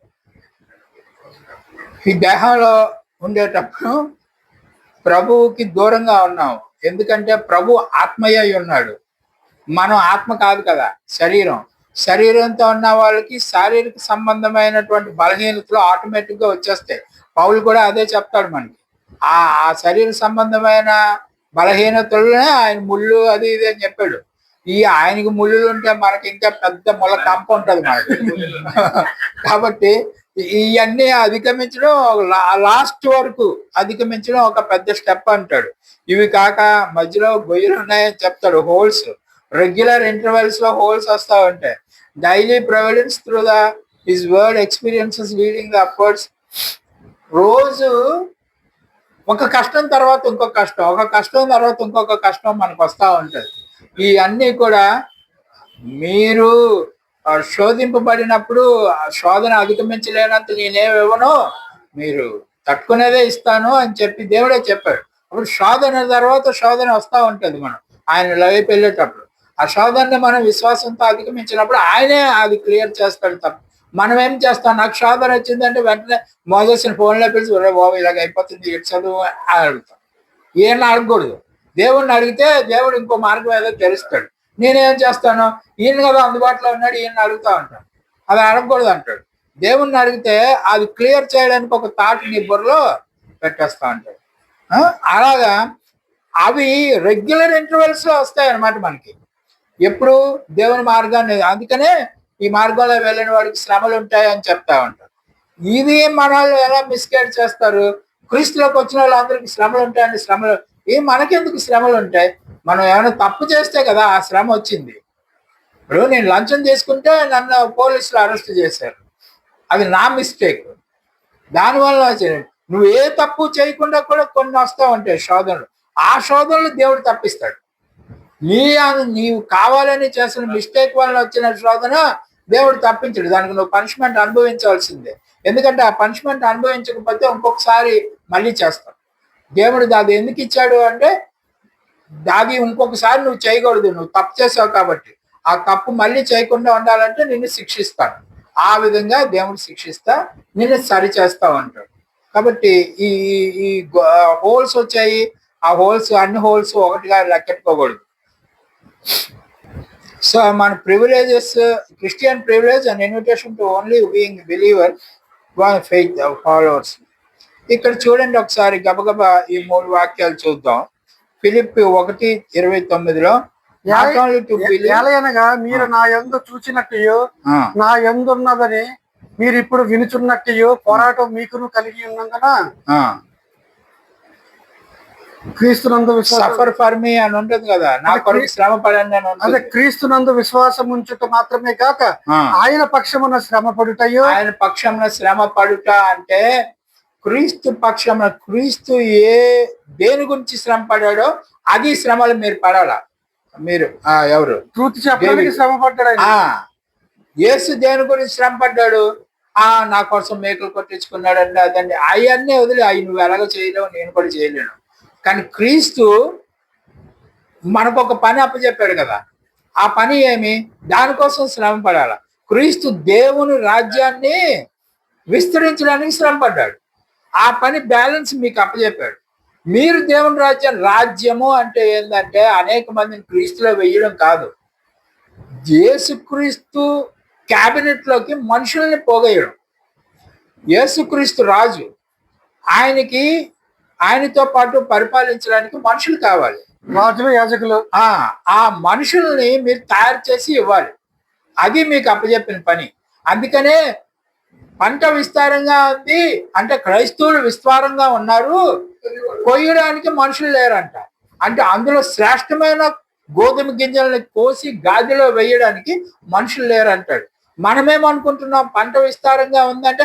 ఈ దేహంలో ఉండేటప్పుడు ప్రభువుకి దూరంగా ఉన్నాము. ఎందుకంటే ప్రభు ఆత్మయ్య అయి ఉన్నాడు. మనం ఆత్మ కాదు కదా, శరీరం. శరీరంతో ఉన్న వాళ్ళకి శారీరక సంబంధమైనటువంటి బలహీనతలు ఆటోమేటిక్ గా వచ్చేస్తాయి. పౌలు కూడా అదే చెప్తాడు మనకి. ఆ ఆ శరీర సంబంధమైన బలహీనతలనే ఆయన ముళ్ళు అది ఇది అని చెప్పాడు. ఆయనకి ముళ్ళు ఉంటే మనకి ఇంకా పెద్ద ముళ్ళ కంప ఉంటది మనకి. కాబట్టి ఇవన్నీ అధిగమించడం లాస్ట్ వరకు అధిగమించడం ఒక పెద్ద స్టెప్ అంటాడు. ఇవి కాక మధ్యలో గొయ్యలు ఉన్నాయని చెప్తాడు, హోల్స్. రెగ్యులర్ ఇంటర్వెల్స్ లో హోల్స్ వస్తా ఉంటాయి. Daily prevalence through the his word experiences leading the upwards. రోజు ఒక కష్టం తర్వాత ఇంకొక కష్టం, ఒక కష్టం తర్వాత ఇంకొక కష్టం మనకు వస్తూ ఉంటుంది. ఇవన్నీ కూడా మీరు శోధింపబడినప్పుడు శోధన అధిగమించలేనంత నేనేమివ్వను, మీరు తట్టుకునేదే ఇస్తాను అని చెప్పి దేవుడే చెప్పాడు. అప్పుడు శోధన తర్వాత శోధన వస్తూ ఉంటుంది. మనం ఆయన లైఫ్ వెళ్ళేటప్పుడు ఆ శోధనని మనం విశ్వాసంతో అధిగమించినప్పుడు ఆయనే అది క్లియర్ చేస్తాడు తప్ప మనం ఏం చేస్తాం. నాకు శోధన వచ్చిందంటే వెంటనే మోసేసిన ఫోన్లో పిలిచి బాబు ఇలాగ అయిపోతుంది ఇటు చదువు అడుగుతాం. ఏం అడగకూడదు. దేవుడిని అడిగితే దేవుడు ఇంకో మార్గం ఏదో తెలుస్తాడు. నేనేం చేస్తాను, ఈయన కదా అందుబాటులో ఉన్నాడు, ఈయన అడుగుతా ఉంటాను. అది అడగకూడదు అంటాడు. దేవుణ్ణి అడిగితే అది క్లియర్ చేయడానికి ఒక థాట్ నీ బుర్రలో పెట్టేస్తా ఉంటాడు. అలాగా అవి రెగ్యులర్ ఇంటర్వెల్స్ లో వస్తాయి అన్నమాట మనకి. ఎప్పుడు దేవుని మార్గాన్ని, అందుకనే ఈ మార్గంలో వెళ్ళిన వాడికి శ్రమలు ఉంటాయి అని చెప్తా ఉంటారు. ఇది మన వాళ్ళు ఎలా మిస్గైడ్ చేస్తారు. క్రీస్తులోకి వచ్చిన వాళ్ళందరికీ శ్రమలు ఉంటాయండి. శ్రమలు మనకెందుకు శ్రమలు ఉంటాయి? మనం ఏమైనా తప్పు చేస్తే కదా ఆ శ్రమ వచ్చింది. ఇప్పుడు నేను లంచం తీసుకుంటే నన్ను పోలీసులు అరెస్ట్ చేశారు, అది నా మిస్టేక్. దానివల్ల నువ్వు ఏ తప్పు చేయకుండా కూడా కొన్ని వస్తూ ఉంటాయి శోధనలు. ఆ శోధనలు దేవుడు తప్పిస్తాడు. నీవు కావాలని చేసిన మిస్టేక్ వల్ల వచ్చిన శోధన దేవుడు తప్పించడు. దానికి నువ్వు పనిష్మెంట్ అనుభవించవలసిందే. ఎందుకంటే ఆ పనిష్మెంట్ అనుభవించకపోతే ఇంకొకసారి మళ్ళీ చేస్తావు. దేవుడు అది ఎందుకు ఇచ్చాడు అంటే అది ఇంకొకసారి నువ్వు చేయకూడదు, నువ్వు తప్పు చేసావు కాబట్టి. ఆ తప్పు మళ్ళీ చేయకుండా ఉండాలంటే నిన్ను శిక్షిస్తాడు. ఆ విధంగా దేవుడు శిక్షిస్తా నిన్ను సరి చేస్తావు అంటాడు. కాబట్టి ఈ ఈ హోల్స్ వచ్చాయి. ఆ హోల్స్ అన్ని హోల్స్ ఒకటిగా లెక్కెట్టుకోకూడదు. సో మన privileges, Christian privilege and invitation to only being believer faith followers. ఇక్కడ చూడండి ఒకసారి గబగబా ఈ 3 వాక్యాలు చూద్దాం. ఫిలిప్పి 1:29 ఏలయనగా మీరు నా యందు చూచినట్టు నా యందున్నదని మీరు ఇప్పుడు వినుచున్నట్టు పోరాటం మీకును కలిగి ఉన్నందున క్రీస్తునందు సఫర్ ఫర్ మీ అని ఉంటుంది కదా, నా కొరకు శ్రమ పడండి అని. అదే క్రీస్తునందు విశ్వాసం ఉంచుట మాత్రమే కాక ఆయన పక్షమున శ్రమ పడుటయో. ఆయన పక్షమున శ్రమ పడుట అంటే క్రీస్తు పక్షమున, క్రీస్తు దేని గురించి శ్రమ పడాడో అది శ్రమలు మీరు పడాలా. మీరు ఎవరు ట్రూత్ చెప్పడానికి శ్రమ పడ్డాడు. యేసు దేని గురించి శ్రమ పడ్డాడు? నా కోసం మేకలు కొట్టించుకున్నాడండి, అదండి. అవన్నీ వదిలి అవి నువ్వు ఎలాగ చేయలేవు, నేను కూడా చేయలేను. కానీ క్రీస్తు మనకు ఒక పని అప్పచెప్పాడు కదా. ఆ పని ఏమి? దానికోసం శ్రమ పడాల. క్రీస్తు దేవుని రాజ్యాన్ని విస్తరించడానికి శ్రమ పడ్డాడు. ఆ పని బ్యాలెన్స్ మీకు అప్పచెప్పాడు. మీరు దేవుని రాజ్యము అంటే ఏంటంటే అనేక మందిని క్రీస్తులో వెయ్యడం కాదు, యేసుక్రీస్తు క్యాబినెట్ లోకి మనుషుల్ని పోగేయడం. యేసుక్రీస్తు రాజు, ఆయనతో పాటు పరిపాలించడానికి మనుషులు కావాలి, రాజులు యాజకులు. ఆ మనుషుల్ని మీరు తయారు చేసి ఇవ్వాలి. అది మీకు అప్పచెప్పిన పని. అందుకనే పంట విస్తారంగా ఉంది అంటే క్రైస్తవులు విస్తారంగా ఉన్నారు, కొయ్యడానికి మనుషులు లేరంట. అంటే అందులో శ్రేష్టమైన గోధుమ గింజల్ని కోసి గాదిలో వేయడానికి మనుషులు లేరంటాడు. మనమేమనుకుంటున్నాం, పంట విస్తారంగా ఉందంటే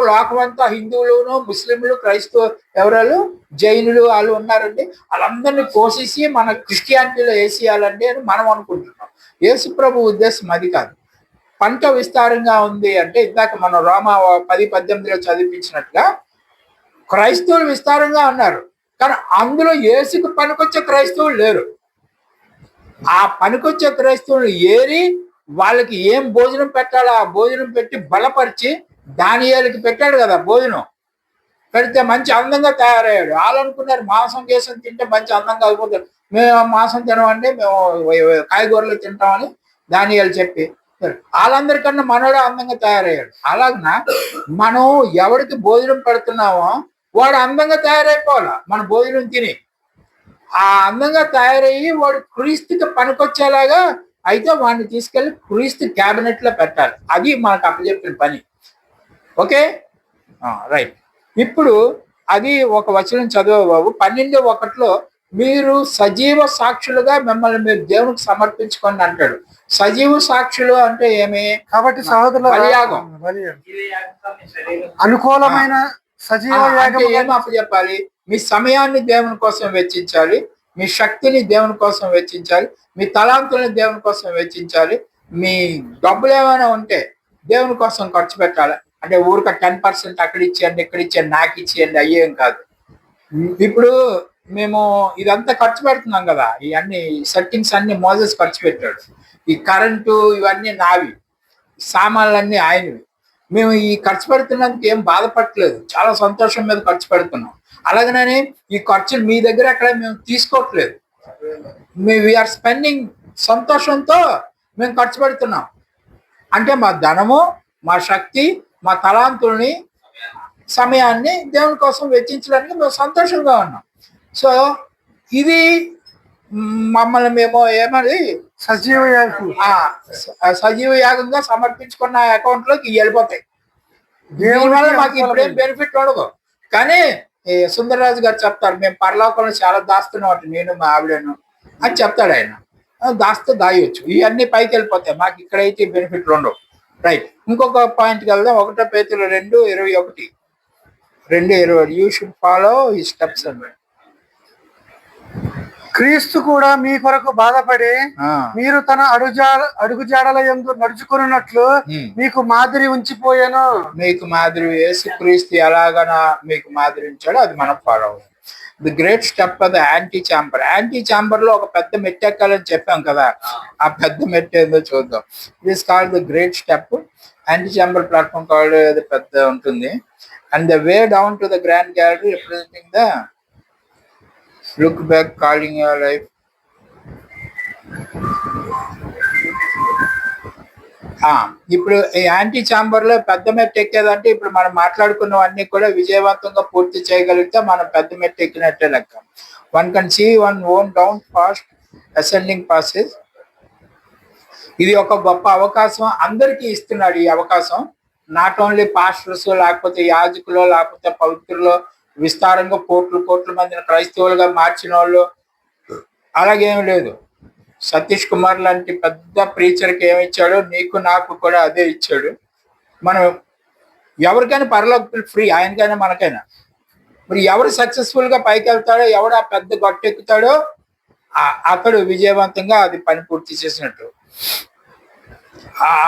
లోకమంతా హిందువులును, ముస్లింలు, క్రైస్తవ ఎవరాలు, జైనులు వాళ్ళు ఉన్నారండి, వాళ్ళందరినీ కోసేసి మన క్రిస్టియానిటీలో వేసేయాలండి అని మనం అనుకుంటున్నాం. యేసు ప్రభు ఉద్దేశం అది కాదు. పంట విస్తారంగా ఉంది అంటే ఇందాక మనం రోమా 10:18లో చదివించినట్టుగా క్రైస్తవులు విస్తారంగా ఉన్నారు, కానీ అందులో యేసుకు పనికొచ్చే క్రైస్తవులు లేరు. ఆ పనికొచ్చే క్రైస్తవులు ఏరి వాళ్ళకి ఏం భోజనం పెట్టాలో ఆ భోజనం పెట్టి బలపరిచి దానియేలుకి పెట్టాడు కదా భోజనం. పెడితే మంచి అందంగా తయారయ్యాడు. వాళ్ళు అనుకున్నారు మాంసం కేసం తింటే మంచి అందంగా అయిపోతాడు. మేము మాంసం తినమండి, మేము కాయగూరలు తింటామని దానియేలు చెప్పి వాళ్ళందరికన్నా మనోడే అందంగా తయారయ్యాడు. అలాగన మనం ఎవరికి భోజనం పెడుతున్నామో వాడు అందంగా తయారైపోవాలా మన భోజనం తిని. ఆ అందంగా తయారయ్యి వాడు క్రీస్తుకి పనికొచ్చేలాగా అయితే వాడిని తీసుకెళ్లి క్రీస్తు క్యాబినెట్ లో పెట్టాలి. అది మనకు అప్పచెప్పిన పని. Okay, right. ఇప్పుడు అది ఒక వచనం చదువు బాబు. 12:1 మీరు సజీవ సాక్షులుగా మిమ్మల్ని మీరు దేవునికి సమర్పించుకోండి అంటాడు. సజీవ సాక్షులు అంటే ఏమి? కాబట్టి సహోదరుల బలియాగం, అనుకూలమైన సజీవ యాగం ఏమి అప్పచెప్పాలి? మీ సమయాన్ని దేవుని కోసం వెచ్చించాలి, మీ శక్తిని దేవుని కోసం వెచ్చించాలి, మీ తలాంతులను దేవుని కోసం వెచ్చించాలి, మీ డబ్బులు ఏమైనా ఉంటే దేవుని కోసం ఖర్చు పెట్టాలి. అంటే ఊరిక 10% అక్కడ ఇచ్చేయండి ఇక్కడ ఇచ్చేయండి నాకు ఇచ్చేయండి అయ్యేం కాదు. ఇప్పుడు మేము ఇదంతా ఖర్చు పెడుతున్నాం కదా, ఇవన్నీ సెట్టింగ్స్ అన్ని మోజెస్ ఖర్చు పెట్టాడు. ఈ కరెంటు ఇవన్నీ నావి, సామాన్లన్నీ ఆయనవి. మేము ఈ ఖర్చు పెడుతున్నందుకు ఏం బాధపడట్లేదు, చాలా సంతోషం మీద ఖర్చు పెడుతున్నాం. అలాగనే ఈ ఖర్చులు మీ దగ్గర అక్కడ మేము తీసుకోవట్లేదు, వీఆర్ స్పెండింగ్ సంతోషంతో మేము ఖర్చు పెడుతున్నాం. అంటే మా ధనము, మా శక్తి, మా తలాంతుల్ని, సమయాన్ని దేవుని కోసం వెచ్చించడానికి మేము సంతోషంగా ఉన్నాం. సో ఇది మమ్మల్ని మేము ఏమని సజీవ యాగంగా సమర్పించుకున్న అకౌంట్ లోకి వెళ్ళిపోతాయి. దీనివల్ల మాకు ఇప్పుడేం బెనిఫిట్ ఉండదు. కానీ సుందరరాజు గారు చెప్తారు, మేము పరలోకంలో చాలా దాస్తున్నాం నేను మా ఆవిడను అని చెప్తాడు ఆయన. దాస్తే దాయొచ్చు, ఇవన్నీ పైకి వెళ్ళిపోతాయి, మాకు ఇక్కడైతే బెనిఫిట్లు ఉండవు. రైట్. ఇంకొక పాయింట్కి వెళ్దాం. 1 పేతురు 2:21 2:20 యూ షుడ్ ఫాలో ఈ స్టెప్స్ అన్నాడు. క్రీస్తు కూడా మీ కొరకు బాధపడి మీరు తన అడుగుజాడల యందు నడుచుకున్నట్లు మీకు మాదిరి ఉంచిపోయాను. మీకు మాదిరి యేసు క్రీస్తు ఎలాగనా మీకు మాదిరి ఉంచాడో అది మనం ఫాలో అవ్వాలి. ది గ్రేట్ స్టెప్ అది యాంటీ ఛాంబర్. యాంటీ ఛాంబర్ లో ఒక పెద్ద మెట్టు ఎక్కాలని చెప్పాం కదా, ఆ పెద్ద మెట్టు ఏందో చూద్దాం. It is called the great step. Anti chamber platform called అది పెద్ద ఉంటుంది. And the way down to the grand gallery representing the look back calling your life. ఇప్పుడు ఈ యాంటీ ఛాంబర్ లో పెద్ద మెట్టు ఎక్కేదంటే ఇప్పుడు మనం మాట్లాడుకున్నవన్నీ కూడా విజయవంతంగా పూర్తి చేయగలిగితే మనం పెద్ద మెట్టు ఎక్కినట్టే లెక్క. One can see one own down fast ascending passes. ఇది ఒక గొప్ప అవకాశం, అందరికీ ఇస్తున్నాడు ఈ అవకాశం. నాట్ ఓన్లీ పాస్టర్స్, లేకపోతే యాజకులు, లేకపోతే పవిత్రులు, విస్తారంగా కోట్ల మందిని క్రైస్తవులుగా మార్చిన వాళ్ళు అలాగేం లేదు. సతీష్ కుమార్ లాంటి పెద్ద ప్రీచర్కి ఏమి ఇచ్చాడో నీకు నాకు కూడా అదే ఇచ్చాడు. మనం ఎవరికైనా పరలోక ఫ్రీ, ఆయనకైనా మనకైనా. మరి ఎవరు సక్సెస్ఫుల్ గా పైకి వెళ్తాడో, ఎవడు ఆ పెద్ద గట్టు ఎక్కుతాడో అతడు విజయవంతంగా అది పని పూర్తి చేసినట్టు.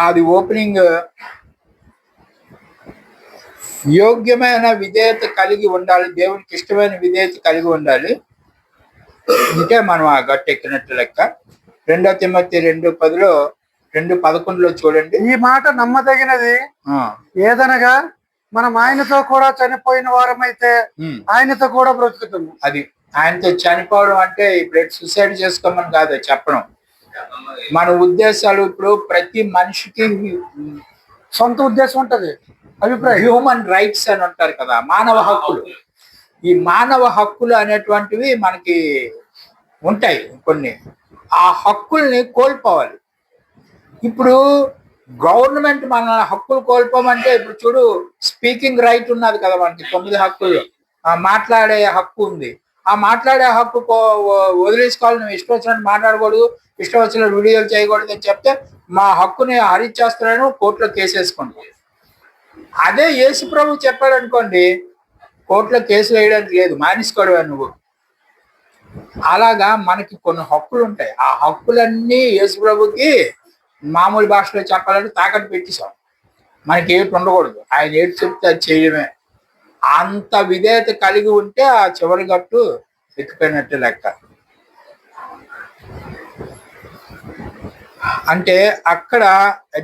అది ఓపెనింగ్. యోగ్యమైన విధేయత కలిగి ఉండాలి, దేవునికి ఇష్టమైన విధేయత కలిగి ఉండాలి. అంటే మనం ఆ గట్టు ఎక్కినట్టు లెక్క. 2 తిమోతి 2:10 2:11 చూడండి. ఈ మాట నమ్మదగినది ఏదనగా మనం ఆయనతో కూడా చనిపోయిన వారమైతే ఆయనతో కూడా బ్రతుకుతాము. అది ఆయనతో చనిపోవడం అంటే ఇప్పుడు సూసైడ్ చేసుకోమని కాదు చెప్పడం. మన ఉద్దేశాలు ఇప్పుడు ప్రతి మనిషికి సొంత ఉద్దేశం ఉంటది, అభిప్రాయం. హ్యూమన్ రైట్స్ అని ఉంటారు కదా, మానవ హక్కులు. ఈ మానవ హక్కులు అనేటువంటివి మనకి ఉంటాయి కొన్ని. ఆ హక్కుల్ని కోల్పోవాలి. ఇప్పుడు గవర్నమెంట్ మన హక్కులు కోల్పోమంటే, ఇప్పుడు చూడు స్పీకింగ్ రైట్ ఉన్నది కదా మనకి 9 హక్కులు. మాట్లాడే హక్కు ఉంది. ఆ మాట్లాడే హక్కు వదిలేసుకోవాలి. నువ్వు ఇష్టం వచ్చినట్టు మాట్లాడకూడదు, ఇష్టం వచ్చినట్టు వీడియోలు చేయకూడదు అని చెప్తే మా హక్కుని హరించేస్తున్నాను, కోర్టులో కేసేసుకుంటాం. అదే యేసు ప్రభు చెప్పాడు అనుకోండి, కోర్టులో కేసులు వేయడానికి లేదు, మానేసుకోవడమే నువ్వు. అలాగా మనకి కొన్ని హక్కులు ఉంటాయి. ఆ హక్కులన్నీ యేసు ప్రభుకి మామూలు భాషలో చెప్పాలంటే తాకట్టు పెట్టేశాం. మనకి ఏటి ఉండకూడదు, ఆయన ఏటి చెప్తే అది చేయడమే. అంత విధేయత కలిగి ఉంటే ఆ చివరి గట్టు ఎక్కిపోయినట్టు లెక్క. అంటే అక్కడ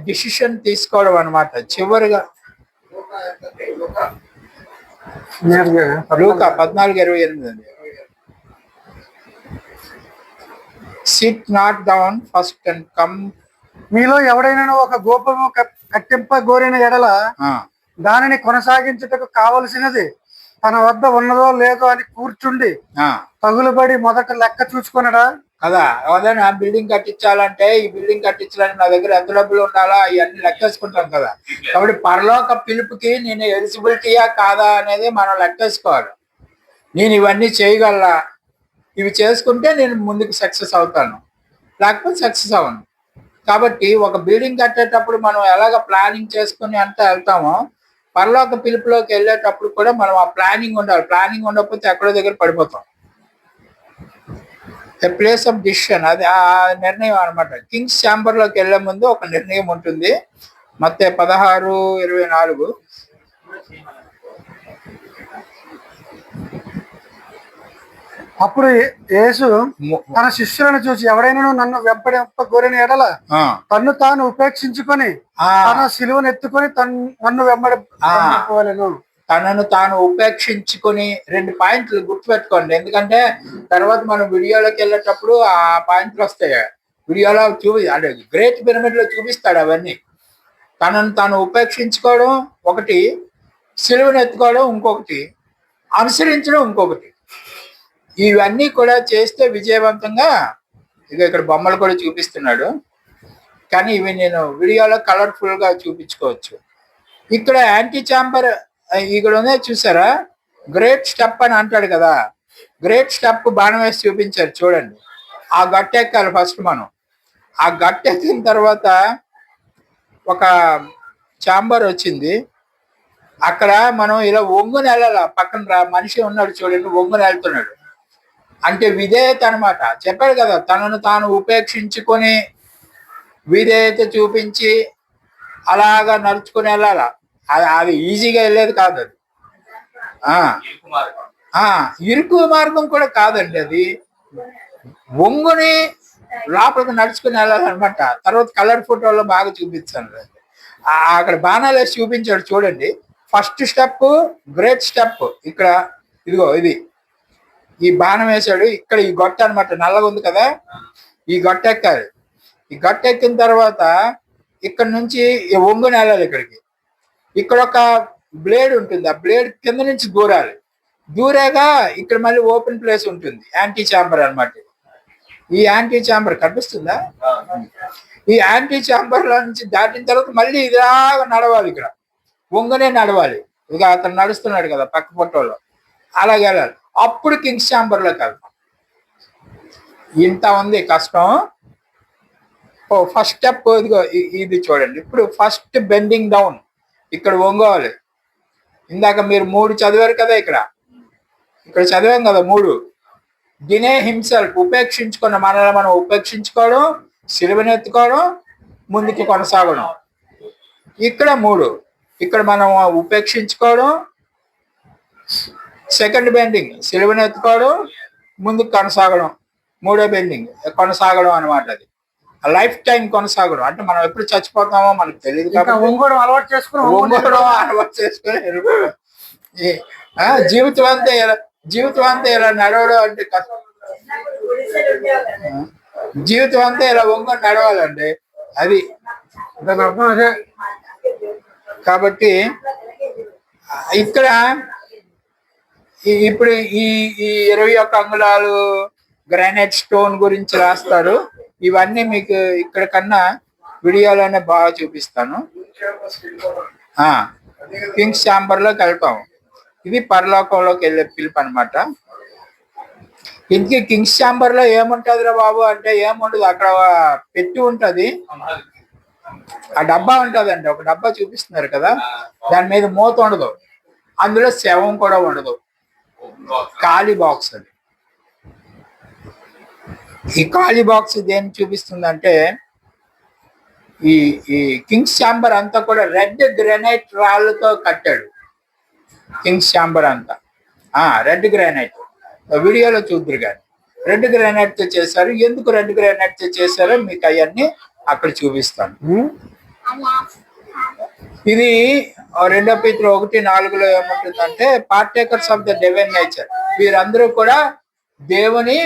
డిసిషన్ తీసుకోవడం అనమాట. చివరిగా లూకా 14:28 అండి. SIT not down first and come. మీలో ఎవడైనా ఒక గోపము కట్టింప గోరిన ఎడల దానిని కొనసాగించుటకు కావలసినది తన వద్ద ఉన్నదో లేదో అని కూర్చుండి తగులుబడి మొదట లెక్క చూసుకున్నాడా కదా. ఏదైనా బిల్డింగ్ కట్టించాలంటే ఈ బిల్డింగ్ కట్టించాలని నా దగ్గర ఎంత డబ్బులు ఉండాలా ఇవన్నీ లెక్కేసుకుంటాం కదా. కాబట్టి పరలోక పిలుపుకి నేను ఎలిజిబిలిటీయా కాదా అనేది మనం లెక్కేసుకోవాలి. నేను ఇవన్నీ చేయగలరా, ఇవి చేసుకుంటే నేను ముందుకు సక్సెస్ అవుతాను, లేకపోతే సక్సెస్ అవ్వను. కాబట్టి ఒక బిల్డింగ్ కట్టేటప్పుడు మనం ఎలాగ ప్లానింగ్ చేసుకుని అంతా వెళ్తామో, పరలోక పిలుపులోకి వెళ్ళేటప్పుడు కూడా మనం ఆ ప్లానింగ్ ఉండాలి. ప్లానింగ్ ఉండకపోతే ఎక్కడో దగ్గర పడిపోతాం. ఎ ప్లేస్ ఆఫ్ డిసిషన్, అది ఆ నిర్ణయం అనమాట. కింగ్స్ ఛాంబర్లోకి వెళ్లే ముందు ఒక నిర్ణయం ఉంటుంది. మత్తయి 16:24. అప్పుడు యేసు తన శిష్యులను చూసి ఎవడైనా నన్ను వెంపడింప కోరిన ఎడల తన్ను తాను ఉపేక్షించుకొని తన సిలువను ఎత్తుకొని నన్ను వెంబడింపవలెను. తనను తాను ఉపేక్షించుకొని 2 పాయింట్లు గుర్తుపెట్టుకోండి. ఎందుకంటే తర్వాత మనం వీడియోలోకి వెళ్ళేటప్పుడు ఆ పాయింట్లు వస్తాయి. వీడియోలో అంటే గ్రేట్ పిరమిడ్ లో చూపిస్తాడు అవన్నీ. తనను తాను ఉపేక్షించుకోవడం ఒకటి, సిలువను ఎత్తుకోవడం ఇంకొకటి, అనుసరించడం ఇంకొకటి. ఇవన్నీ కూడా చేస్తే విజయవంతంగా, ఇక్కడ బొమ్మలు కూడా చూపిస్తున్నాడు కానీ ఇవి నేను వీడియోలో కలర్ఫుల్ గా చూపించుకోవచ్చు. ఇక్కడ యాంటీ ఛాంబర్ ఇక్కడ ఉందే చూసారా, గ్రేట్ స్టెప్ అని అంటాడు కదా. గ్రేట్ స్టెప్ బాణం వేసి చూపించారు చూడండి. ఆ గట్టు ఎక్కాలి ఫస్ట్ మనం. ఆ గట్టు ఎక్కిన తర్వాత ఒక ఛాంబర్ వచ్చింది. అక్కడ మనం ఇలా ఒంగుని వెళ్ళాల. పక్కన మనిషి ఉన్నాడు చూడండి, ఒంగుని వెళ్తున్నాడు. అంటే విధేయత అనమాట. చెప్పాడు కదా, తనను తాను ఉపేక్షించుకొని విధేయత చూపించి అలాగా నడుచుకుని వెళ్ళాల. అది ఈజీగా వెళ్ళేది కాదు. అది ఇరుకు మార్గం కూడా కాదండి. అది ఒంగుని లోపలికి నడుచుకుని వెళ్ళాలన్నమాట. తర్వాత కలర్ ఫోటోలో బాగా చూపించాను. అక్కడ బాణాలు వేసి చూపించాడు చూడండి. First step great step. ఇక్కడ ఇదిగో ఇది ఈ బాణం వేసాడు. ఇక్కడ ఈ గొట్ట అనమాట, నల్లగా ఉంది కదా, ఈ గొట్ట ఎక్కాలి. ఈ గొట్ట ఎక్కిన తర్వాత ఇక్కడ నుంచి ఒంగుని వెళ్ళాలి ఇక్కడికి. ఇక్కడ ఒక బ్లేడ్ ఉంటుంది, ఆ బ్లేడ్ కింద నుంచి దూరాలి. దూరేగా ఇక్కడ మళ్ళీ ఓపెన్ ప్లేస్ ఉంటుంది, యాంటీ ఛాంబర్ అనమాట. ఈ యాంటీ ఛాంబర్ కనిపిస్తుందా? ఈ యాంటీ ఛాంబర్ లో నుంచి దాటిన తర్వాత మళ్ళీ ఇలాగా నడవాలి. ఇక్కడ ఒంగనే నడవాలి. ఇక అతను నడుస్తున్నాడు కదా పక్క ఫోటోలో, అలాగే వెళ్ళాలి. అప్పుడు కింగ్స్ ఛాంబర్ లోకి వెళ్తాం. ఇంత ఉంది కష్టం. ఫస్ట్ స్టెప్ ఇదిగో ఇది చూడండి. ఇప్పుడు ఫస్ట్ బెండింగ్ డౌన్, ఇక్కడ వంగోవాలి. ఇందాక మీరు 3 చదివారు కదా, ఇక్కడ చదివాం కదా 3. డినే హిమ్సెల్ఫ్, ఉపేక్షించుకున్న మనల్ని మనం ఉపేక్షించుకోవడం, సిలువనెత్తుకోవడం, ముందుకు కొనసాగడం. ఇక్కడ 3. ఇక్కడ మనం ఉపేక్షించుకోవడం, సెకండ్ బెండింగ్ సిలువనెత్తుకోవడం, ముందుకు కొనసాగడం, 3వ బెండింగ్ కొనసాగడం అనమాట. అది లైఫ్ టైం కొనసాగడం. అంటే మనం ఎప్పుడు చచ్చిపోతామో మనకు తెలియదు కాబట్టి అలవాటు చేసుకుని జీవితం అంతా ఇలా నడవడం అంటే కష్టం. జీవితం అంతా ఇలా ఒంగొని నడవాలండి. అది దాని అర్థం అదే. కాబట్టి ఇక్కడ ఇప్పుడు ఈ 21 అంగుళాలు గ్రానైట్ స్టోన్ గురించి రాస్తారు. ఇవన్నీ మీకు ఇక్కడ కన్నా వీడియోలోనే బాగా చూపిస్తాను. కింగ్స్ ఛాంబర్ లోకి వెళ్తాం. ఇది పరలోకంలోకి వెళ్ళే పిలుపు అనమాట. ఇందుకే కింగ్స్ ఛాంబర్ లో ఏముంటది రా బాబు అంటే ఏముండదు. అక్కడ పెట్టి ఉంటది, ఆ డబ్బా ఉంటదండి. ఒక డబ్బా చూపిస్తున్నారు కదా, దాని మీద మూత ఉండదు, అందులో శవం కూడా ఉండదు, ఖాళీ బాక్స్. అది ఈ ఖాళీ బాక్స్ దేన్ని చూపిస్తుందంటే ఈ ఈ కింగ్స్ ఛాంబర్ అంతా కూడా రెడ్ గ్రానైట్ రాళ్ళతో కట్టాడు. కింగ్స్ ఛాంబర్ అంతా రెడ్ గ్రానైట్, వీడియోలో చూద్దరు కానీ రెడ్ గ్రానైట్ తో చేశారు. ఎందుకు రెడ్ గ్రానైట్ తో చేశారో మీకు అవన్నీ అక్కడ చూపిస్తాను. ఇది 2 Peter 1:4 ఏముంటుందంటే partakers of the divine nature. వీరందరూ కూడా దేవుని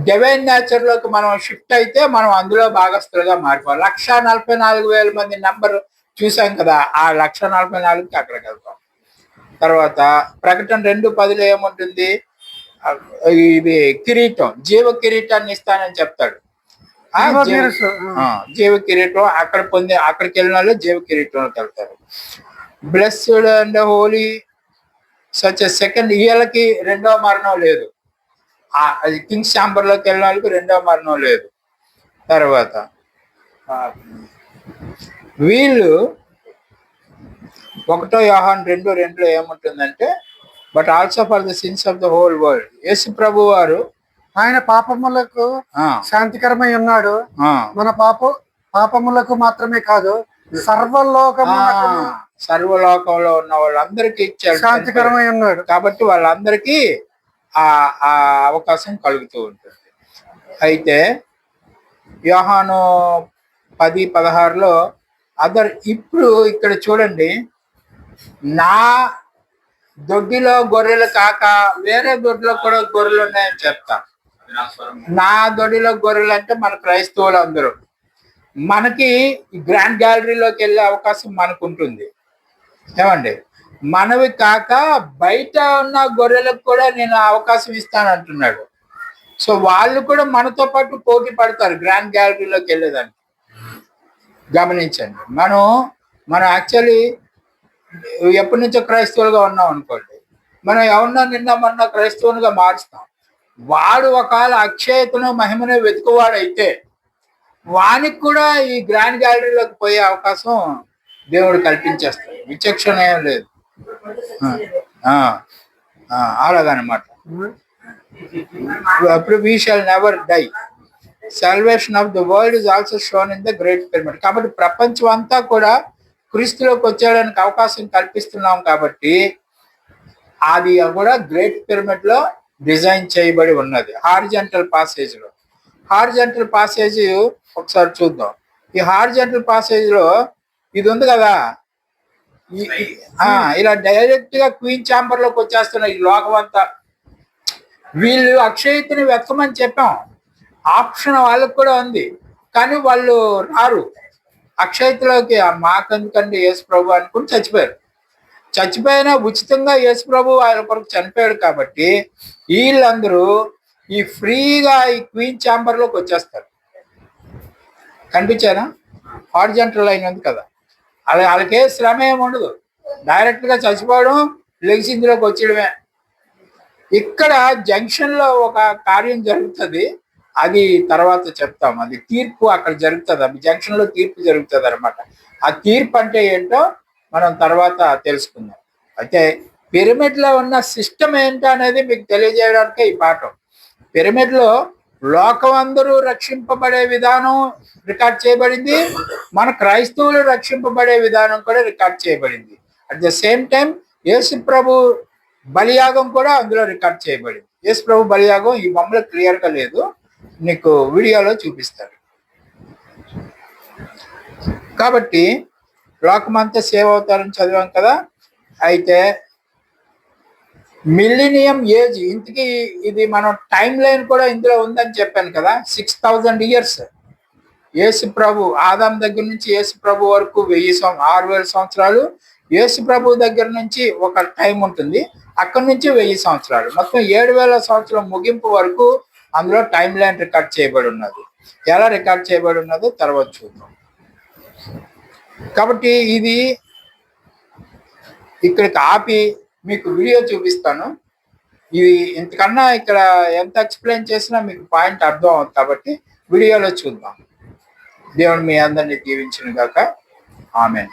డివైన్ నేచర్ లోకి మనం షిఫ్ట్ అయితే మనం అందులో భాగస్తులుగా మారిపోవాలి. 144,000 మంది నంబర్ చూసాం కదా, ఆ 144,000కి అక్కడికి వెళ్తాం. తర్వాత ప్రకటన 2:10 ఏముంటుంది, ఇది కిరీటం, జీవ కిరీటాన్ని ఇస్తానని చెప్తాడు. జీవ కిరీటం అక్కడికి వెళ్ళిన వాళ్ళు జీవ కిరీటంలోకి వెళ్తారు. Blessed and holy such second, వీళ్ళకి రెండవ మరణం లేదు. అది కింగ్స్ ఛాంబర్ లోకి వెళ్ళిన వాళ్ళకి రెండవ మరణం లేదు. తర్వాత వీళ్ళు 1 యోహాను 2:2 ఏముంటుందంటే but also for the sins of the whole world. యేసు ప్రభు వారు ఆయన పాపములకు శాంతికరమై ఉన్నాడు. మన పాపములకు మాత్రమే కాదు, సర్వలోకంలో ఉన్న వాళ్ళందరికీ ఇచ్చాడు, శాంతికరమై ఉన్నాడు. కాబట్టి వాళ్ళందరికీ ఆ అవకాశం కలుగుతూ ఉంటుంది. అయితే యోహాను 10:16 ఇప్పుడు ఇక్కడ చూడండి, నా దొడ్డిలో గొర్రెలు కాక వేరే దొడ్లో కూడా గొర్రెలు ఉన్నాయని చెప్తా. నా దొడ్డిలో గొర్రెలు అంటే మన క్రైస్తవులు అందరూ. మనకి గ్రాండ్ గ్యాలరీలోకి వెళ్ళే అవకాశం మనకు ఉంటుంది ఏమండి. మనవి కాక బయట ఉన్న గొర్రెలకు కూడా నేను అవకాశం ఇస్తాను అంటున్నాడు. సో వాళ్ళు కూడా మనతో పాటు పోటీ పడతారు గ్రాండ్ గ్యాలరీలోకి వెళ్ళేదానికి. గమనించండి, మనం యాక్చువల్లీ ఎప్పటి నుంచో క్రైస్తవులుగా ఉన్నాం అనుకోండి, మనం ఎవరన్నా నిన్న మొన్న క్రైస్తవునిగా మారుస్తాం. వాడు ఒకవేళ అక్షయతను మహిమను వెతుకువాడైతే వానికి కూడా ఈ గ్రాండ్ గ్యాలరీలోకి పోయే అవకాశం దేవుడు కల్పించేస్తాడు. విచక్షణ ఏం లేదు. అలాగనమాట. అప్పుడు we shall never die, salvation of the world is also shown in the great pyramid. కాబట్టి ప్రపంచం అంతా కూడా క్రీస్తులోకి వచ్చేయడానికి అవకాశం కల్పిస్తున్నాం. కాబట్టి అది కూడా గ్రేట్ పిరమిడ్ లో డిజైన్ చేయబడి ఉన్నది. హారిజంటల్ పాసేజ్ లో, హారిజంటల్ పాసేజ్ ఒకసారి చూద్దాం. ఈ హారిజంటల్ పాసేజ్ లో ఇది ఉంది కదా, ఇలా డైరెక్ట్ గా క్వీన్ ఛాంబర్ లోకి వచ్చేస్తున్నారు ఈ లోకం అంతా. వీళ్ళు అక్షయతని వెతకమని చెప్పాం, ఆప్షన్ వాళ్ళకి కూడా ఉంది, కానీ వాళ్ళు రారు అక్షయతలోకి. మాకెందుకండి యేసు ప్రభు అనుకుని చచ్చిపోయినా ఉచితంగా యేసు ప్రభు వాళ్ళ కొరకు చనిపోయాడు. కాబట్టి వీళ్ళందరూ ఈ ఫ్రీగా ఈ క్వీన్ ఛాంబర్ లోకి వచ్చేస్తారు. కనిపించారా? హారిజంటల్ లైన్ ఉంది కదా, వాళ్ళకే శ్రమ ఏమి ఉండదు, డైరెక్ట్ గా చచ్చిపోవడం, లెగ్స్ ఇందులోకి వచ్చేయడమే. ఇక్కడ జంక్షన్ లో ఒక కార్యం జరుగుతుంది, అది తర్వాత చెప్తాం. అది తీర్పు అక్కడ జరుగుతుంది, అది జంక్షన్ లో తీర్పు జరుగుతుంది అనమాట. ఆ తీర్పు అంటే ఏంటో మనం తర్వాత తెలుసుకుందాం. అయితే పిరమిడ్ లో ఉన్న సిస్టమ్ ఏంటో అనేది మీకు తెలియజేయడానికే ఈ పాఠం. పిరమిడ్ లో లోకం అందరూ రక్షింపబడే విధానం రికార్డ్ చేయబడింది, మన క్రైస్తవులు రక్షింపబడే విధానం కూడా రికార్డ్ చేయబడింది. అట్ ద సేమ్ టైం యేసు ప్రభు బలియాగం కూడా అందులో రికార్డ్ చేయబడింది. యేసు ప్రభు బలియాగం ఈ బొమ్మలో క్లియర్ గా లేదు, నీకు వీడియోలో చూపిస్తాడు. కాబట్టి లోకమంతా సేవ్ అవుతారని చదివాం కదా. అయితే మిలీనియం ఏజ్, ఇంతకీ ఇది మనం టైం లైన్ కూడా ఇందులో ఉందని చెప్పాను కదా. 6,000 years. యేసు ప్రభు ఆదాం దగ్గర నుంచి యేసు ప్రభు వరకు 6,000 సంవత్సరాలు. యేసు ప్రభు దగ్గర నుంచి ఒక టైం ఉంటుంది, అక్కడి నుంచి 1000 సంవత్సరాలు, మొత్తం 7,000 సంవత్సరం ముగింపు వరకు అందులో టైం లైన్ రికార్డ్ చేయబడి ఉన్నది. ఎలా రికార్డ్ చేయబడి ఉన్నదో తర్వాత చూద్దాం. కాబట్టి ఇది ఇక్కడికి ఆపి మీకు వీడియో చూపిస్తాను. ఇది ఇంతకన్నా ఇక్కడ ఎంత ఎక్స్ప్లెయిన్ చేసినా మీకు పాయింట్ అర్థం అవుతుంది. కాబట్టి వీడియోలో చూద్దాం. దేవుడు మీ అందరినీ దీవించును గాక. ఆమేన్.